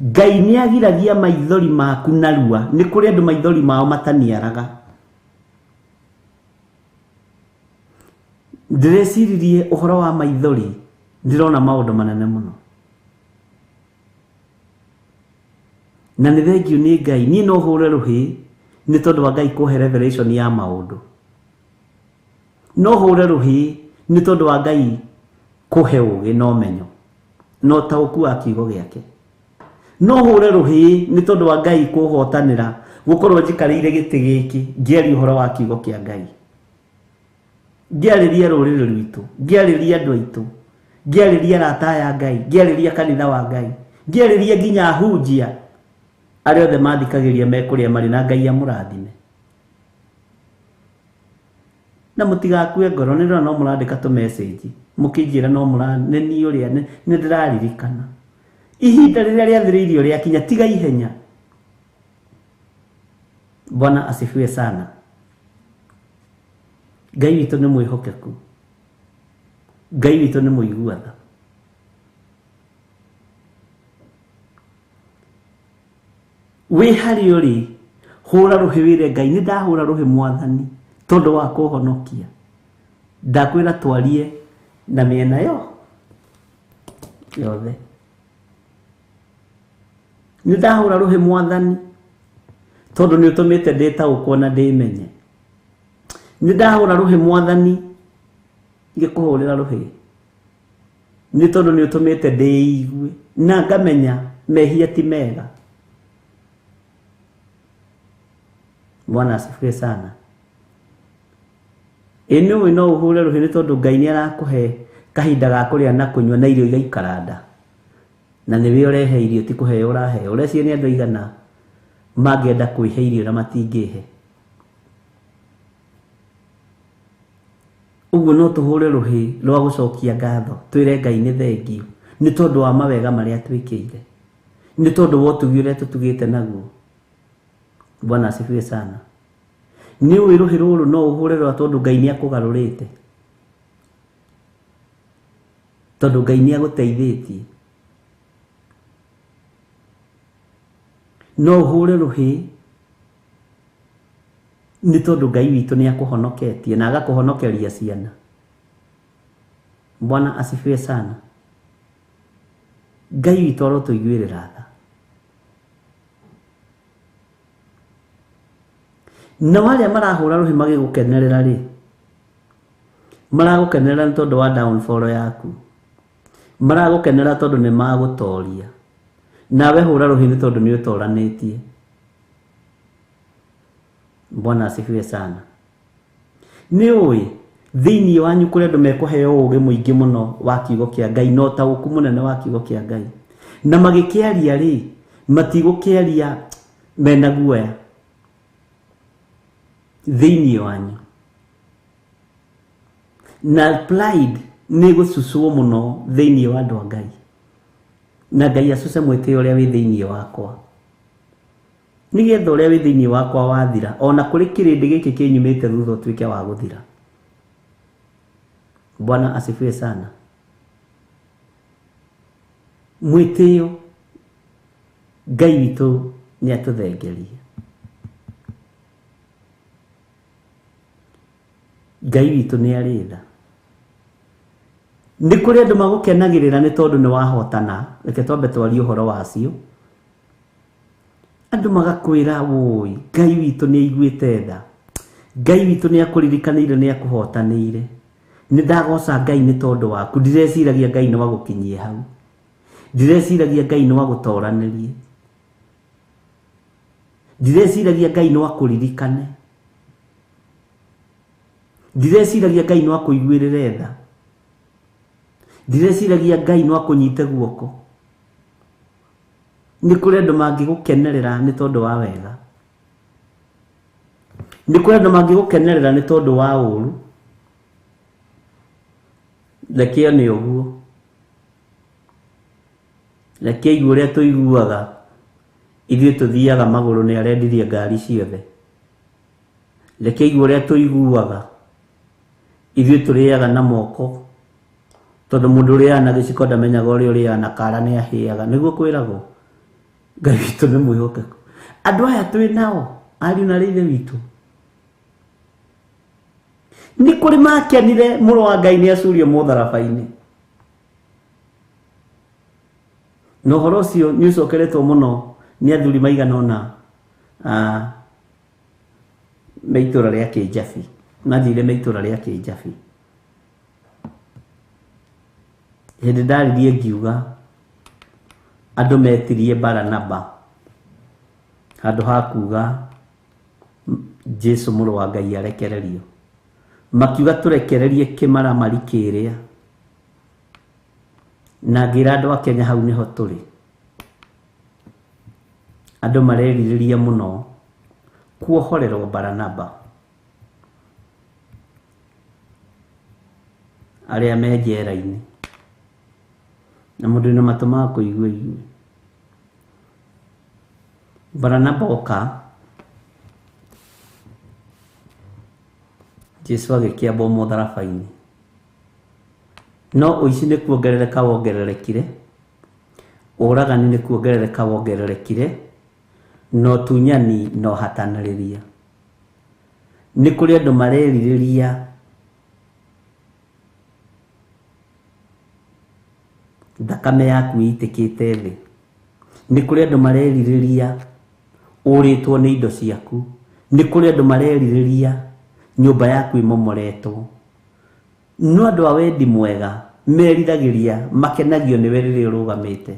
Ngai nĩ agiragia maithori maku narua. Nĩ kũrĩ andũ maithori mao mataniaraga. Ndĩreciririe ũhoro wa maithori ndĩrona maũndũ manene mũno. Na nĩ thengiũ nĩ Ngai niĩ no hũre ruhi nĩ tondũ wa Ngai kũhe revelation ya maũndũ. No hũre ruhi nĩ tondũ wa Ngai kũhe ũũgĩ na ũmenyo no taũku wa kiugo gĩake. No hũre ruhi nĩ tondũ wa Ngai kũhotanĩra gũkorwo njikarĩire gĩtĩ gĩkĩ ngĩaria ũhoro wa kiugo kĩa Ngai. Ngĩarĩria rũrĩrĩ rwitũ, ngĩarĩria andũ aitũ, ngĩarĩria arata ya Ngai, ngĩarĩria kanitha wa Ngai, ngĩarĩria nginya hunjia arĩa othe mathikagĩria mekũrĩa marĩ na Ngai amũrathime. Na mũtigakue ngoro nĩ ndĩrona no mũrandĩka tũ message mũkĩnjĩra no nĩ niĩ ũrĩa nĩ ndĩraririkana. Ihinda rĩrĩa rĩathĩrĩirio rĩakinya tiga ihenya. Bwana asifiwe sana. Ngai witũ nĩ mwĩhokeku. Ngai witũ nĩ mũiguatha. Wĩ harĩ ũrĩ hũra ruhi wĩre Ngai nĩ ndahũra ruhi Mwathani tondũ wa kũhonokia. Ndakwĩra twarie na mĩena yothe. Nĩ ndahũra ruhi Mwathani tondũ nĩ ũtũmĩte ndĩtaũkwo na ndĩmenye. Nĩ ndahũra ruhi Mwathani ngĩkũhũrĩra ruhi nĩ tondũ nĩ ũtũmĩte ndĩigue na ngamenya mehia ti mega. Bwana asifiwe sana. Ĩnũĩ no ũhũre ruhi nĩ tondũ Ngai nĩ arakũhe kahinda ga kũrĩa na kũnyua na irio igaikara nda. Na nĩwe ũrehe irio ti kũheo ũraheo. Ũreciria nĩ andũ aigana mangĩenda kwĩhe irio na matingĩhe. Ũguo no tũhũre ruhi rwa gũcokia ngatho twĩre Ngai nĩ thengiũ nĩ tondũ wa mawega marĩa twĩkĩire. Nĩ tondũ wa ũtugi ũrĩa tũtugĩte naguo. Bwana asifiwe sana. Nĩ ũĩ ruhi rũrũ no ũhũre rwa tondũ Ngai nĩ akũgarũrĩte. Tondũ Ngai nĩ agũteithĩtie. No ũhũre ruhi nĩ tondũ Ngai witũ nĩ akũhonoketie na agakũhonokeria ciana. Bwana asifiwe sana. Ngai witũ arotũiguĩrĩra tha. Na wale marahũra ruhi magĩgũkenerera rĩ maragũkenerera nĩ tondũ wa downfall yaku. Maragũkenerera tondũ nĩ magũtoria. Nawe hũra ruhi nĩ tondũ nĩ ũtoranĩtie. Bwana asifiwe sana. Nĩ ũĩ thĩinĩ wanyu kũrĩ andũ mekũheo ũũgĩ mũingĩ mũno wa kiugo kĩa Ngai no taũku mũnene wa kiugo kĩa Ngai. Na magĩkĩaria rĩ matigũkĩaria mena guoya. Thĩinĩ wanyu. Na pride nĩ gũcucwo mũno thĩinĩ wa andũ a Ngai. Na Ngai acuce mwĩtĩo ũrĩa wĩ thĩinĩ wakwa. Nĩgetha ũrĩa wĩ thĩinĩ wakwa wathira ona kũrĩ kĩrĩndĩ gĩkĩ kĩnyumĩte thutha ũtuĩke wa gũthira. Bwana asifiwe sana. Mwĩtĩo Ngai witũ nĩ atũthengeria. Ngai witũ nĩ arĩ tha. Nĩ kũrĩ andũ magũkenagĩrĩra nĩ tondũ nĩ wahotana. Reke twambe twarie ũhoro wacio. Andũ magakwĩra woi Ngai witũ nĩ aiguĩte tha. Ngai witũ nĩ akũririkanĩire nĩ akũhotanĩire. Nindagoca Ngai nĩ tondũ waku. Ndireciiragia Ngai nĩ wa gũkinyia hau. Ndireciiragia Ngai nĩ wa gũtoranĩrie. Ndireciiragia Ngai nĩ wa kũririkane. Ndireciiragia Ngai nĩ wa kũiguĩrĩra tha. Ndireciiragia Ngai nĩ wa kũnyite guoko. Nĩ kũrĩ andũ mangĩgũkenerera nĩ tondũ wa wega. Nĩ kũrĩ andũ mangĩgũkenerera nĩ tondũ wa ũũru. Reke nĩ ũguo. Reke igu ũrĩa tũiguaga ithuĩ tũthiaga magũrũ nĩ arendirie ngari ciothe. Reke igu ũrĩa tũiguaga ithuĩ tũrĩaga na moko. Tondũ mũndũ ũrĩaga na gĩciko ndamenyaga ũrĩa ũrĩaga na kara nĩ ahĩaga. Nĩguo kwĩragwo. Ngai witũ nĩ mwĩhokeku. Andũ aya twĩ nao ariũ na ithe witũ. Nĩ kũrĩ makenire mũrũ wa Ngai nĩ acurio mũtharaba-inĩ. Na ũhoro ũcio nĩ ũcokeretwo mũno nĩ athuri maigana ũna me itũũra rĩa Kĩnjabi. Mathire me itũũra rĩa Kĩnjabi. Hĩndĩ ndaririe ngiuga andũ metirie Baranaba handũ ha kuuga Jesũ mũrũ wa Ngai arekererio. Makiuga tũrekererie kĩmaramari kĩrĩa. Na ngĩra andũ a Kenya hau nĩho tũrĩ. Andũ marerirĩria mũno kuohorerwo Baranaba. Arĩa me njera-inĩ. Na mũndũ nĩ matũmaga kũigua igũĩ. Baranaba oka. Jesũ agĩkĩambwo mũtharaba-inĩ. No ũici nĩ kuongerereka wongererekire. Ũragani nĩ kuongerereka wongererekire. No tunyani no hatanarĩria. Nĩ kũrĩ andũ marerirĩria thakame yaku ĩitĩkĩte thĩ. Nĩ kũrĩ andũ marerirĩria ũrĩtwo nĩ indo ciaku. Nĩ kũrĩ andũ marerirĩria nyũmba yaku ĩmomoretwo. No andũ a wendi mwega meriragĩria makenagio nĩwe rĩrĩa ũrũgamĩte.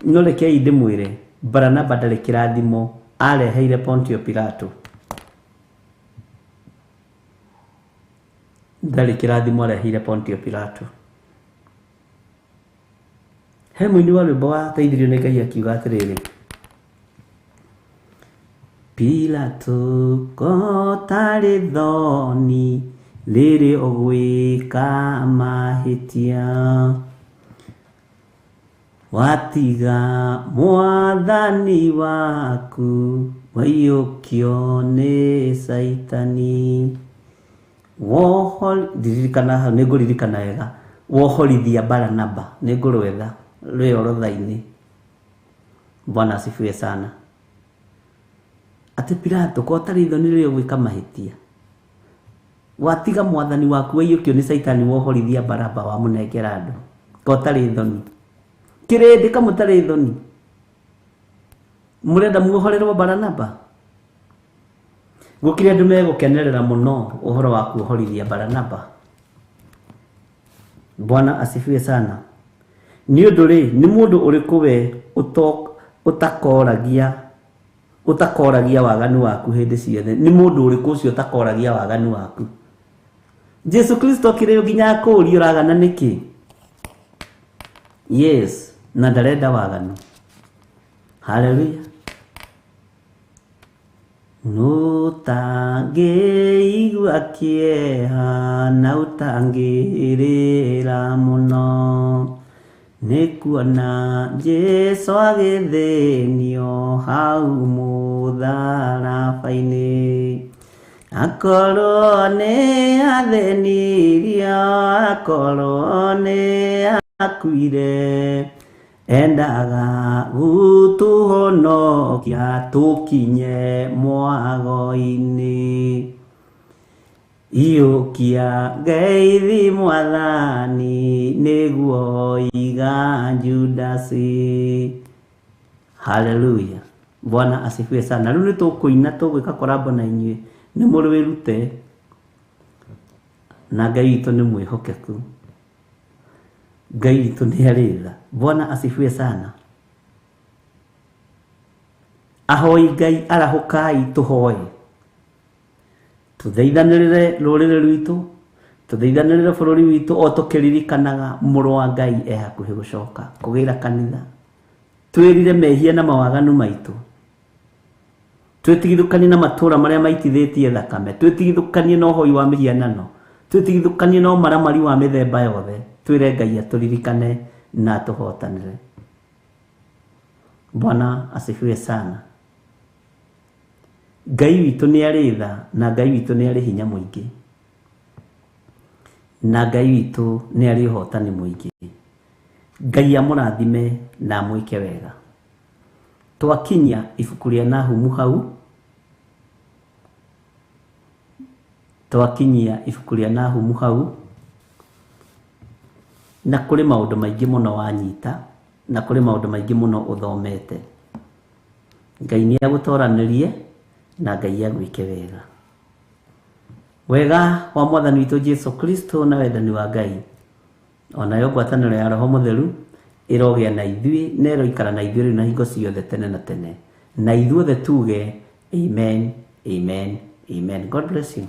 No rekei ndĩmwĩre Baranaba ndarĩ kĩrathimo areheire Pontio Pilato. Ndarĩ kĩrathimo areheire Pontio Pilato. He mũini wa rwĩmbo wateithirio nĩ Ngai akiuga atĩrĩrĩ, Pilato kotarĩ thoni rĩrĩ ũgwĩka mahĩtia, watiga mwathani waku waiyũkio nĩ Saitani. Ndiririkana hau, nĩngũririkana wega. Wohorithia Baranaba, nĩngũrwetha rwĩ orodha-inĩ. Bwana asifiwe sana. Atĩ Pilato kotarĩ thoni rĩrĩ ũgwĩka mahĩtia, watiga mwathani waku waiyũkio nĩ Saitani, wohorithia Baraba wa mũnengera andũ. Kotarĩ thoni. Kĩrĩndĩ kamũtarĩ thoni. Mũrenda muohorerwo Baranaba. Gũkĩrĩ andũ megũkenerera mũno ũhoro wa kuohorithia Baranaba. Bwana asifiwe sana. Nĩ ũndũ rĩ, nĩ mũndũ ũrĩkũ we ũtakoragia waganu waku hĩndĩ ciothe? Nĩ mũndũ ũrĩkũ ũcio ũtakoragia waganu waku? Jesu Kristo kĩrĩo nginya kũũria ũragana nĩkĩ? Yes, na ndarenda waganu. Hallelujah. Nũtangĩigua kĩeha na ũtangĩrĩra mũno, nĩ kuona Jesũ agĩthĩnio hau mũtharaba-inĩ. Akorwo nĩ athĩnirio, akorwo nĩ akuire, endaga gũtũhonokia tũkinye mwago-inĩ. Iyũkia ngeithi mwathani nĩguo iga Judasi. Hallelujah. Bwana asifiwe sana. Rĩu nĩ tũkũina tũgwĩka korabo na inyuĩ. Nĩ mũrĩ wĩrute na Ngai witũ nĩ mwĩhokeku. Ngai witũ nĩ arĩ tha. Bwana asifiwe sana. Ahoi Ngai arahũkai tũhoe. Tũthaithanĩrĩre rũrĩrĩ rwitũ, tũthaithanĩrĩre bũrũri witũ o tũkĩririkanaga mũrũ wa Ngai e hakuhĩ gũcoka kũgĩra kanitha. Twĩrire mehia na mawaganu maitũ. Twĩtigithũkanie na matũũra marĩa maitithĩtie thakame. Twĩtigithũkanie na ũhoi wa mĩhianano. Twĩtigithũkanie na ũmaramari wa mĩthemba yothe. Twĩre Ngai atũririkane na atũhotanĩre. Bwana asifiwe sana. Ngai witũ nĩ arĩ tha na Ngai witũ nĩ arĩ hinya mũingĩ. Na Ngai witũ nĩ arĩ ũhotani mũingĩ. Ngai amũrathime na amwĩke wega. Twakinya ibuku rĩa Nahumu hau. Twakinyia ibuku rĩa Nahumu hau. Na kũrĩ maũndũ maingĩ mũno wanyita, na kũrĩ maũndũ maingĩ mũno ũthomete. Ngai nĩ agũtoranĩrie na Ngai agwĩke wega. Wega wa Mwathani witũ Jesu Kristo na wendani wa Ngai, onayo ngwatanĩro ya Roho Mũtheru ĩrogĩa na ithuĩ na ĩroikara na ithuĩ rĩu na hingo ciothe tene na tene. Na ithuothe tuge amen, amen, amen. God bless you.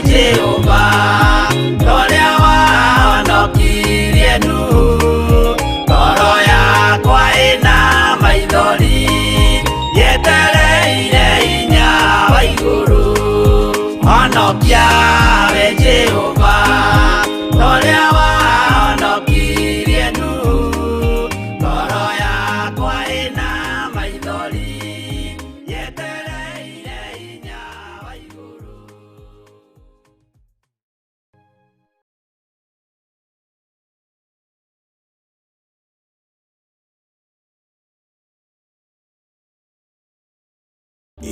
Jehova toria wahonokirie Nuhu ngoro yakwa ĩna maithori yetereire hinya wa igũrũ honokia we Jehova toria wahonokirie Nuhu ngoro yakwa ĩna maithori yetereire hinya wa igũrũ.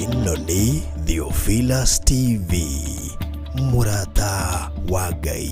Ĩno nĩ Theophilus TV, mũrata wa Ngai.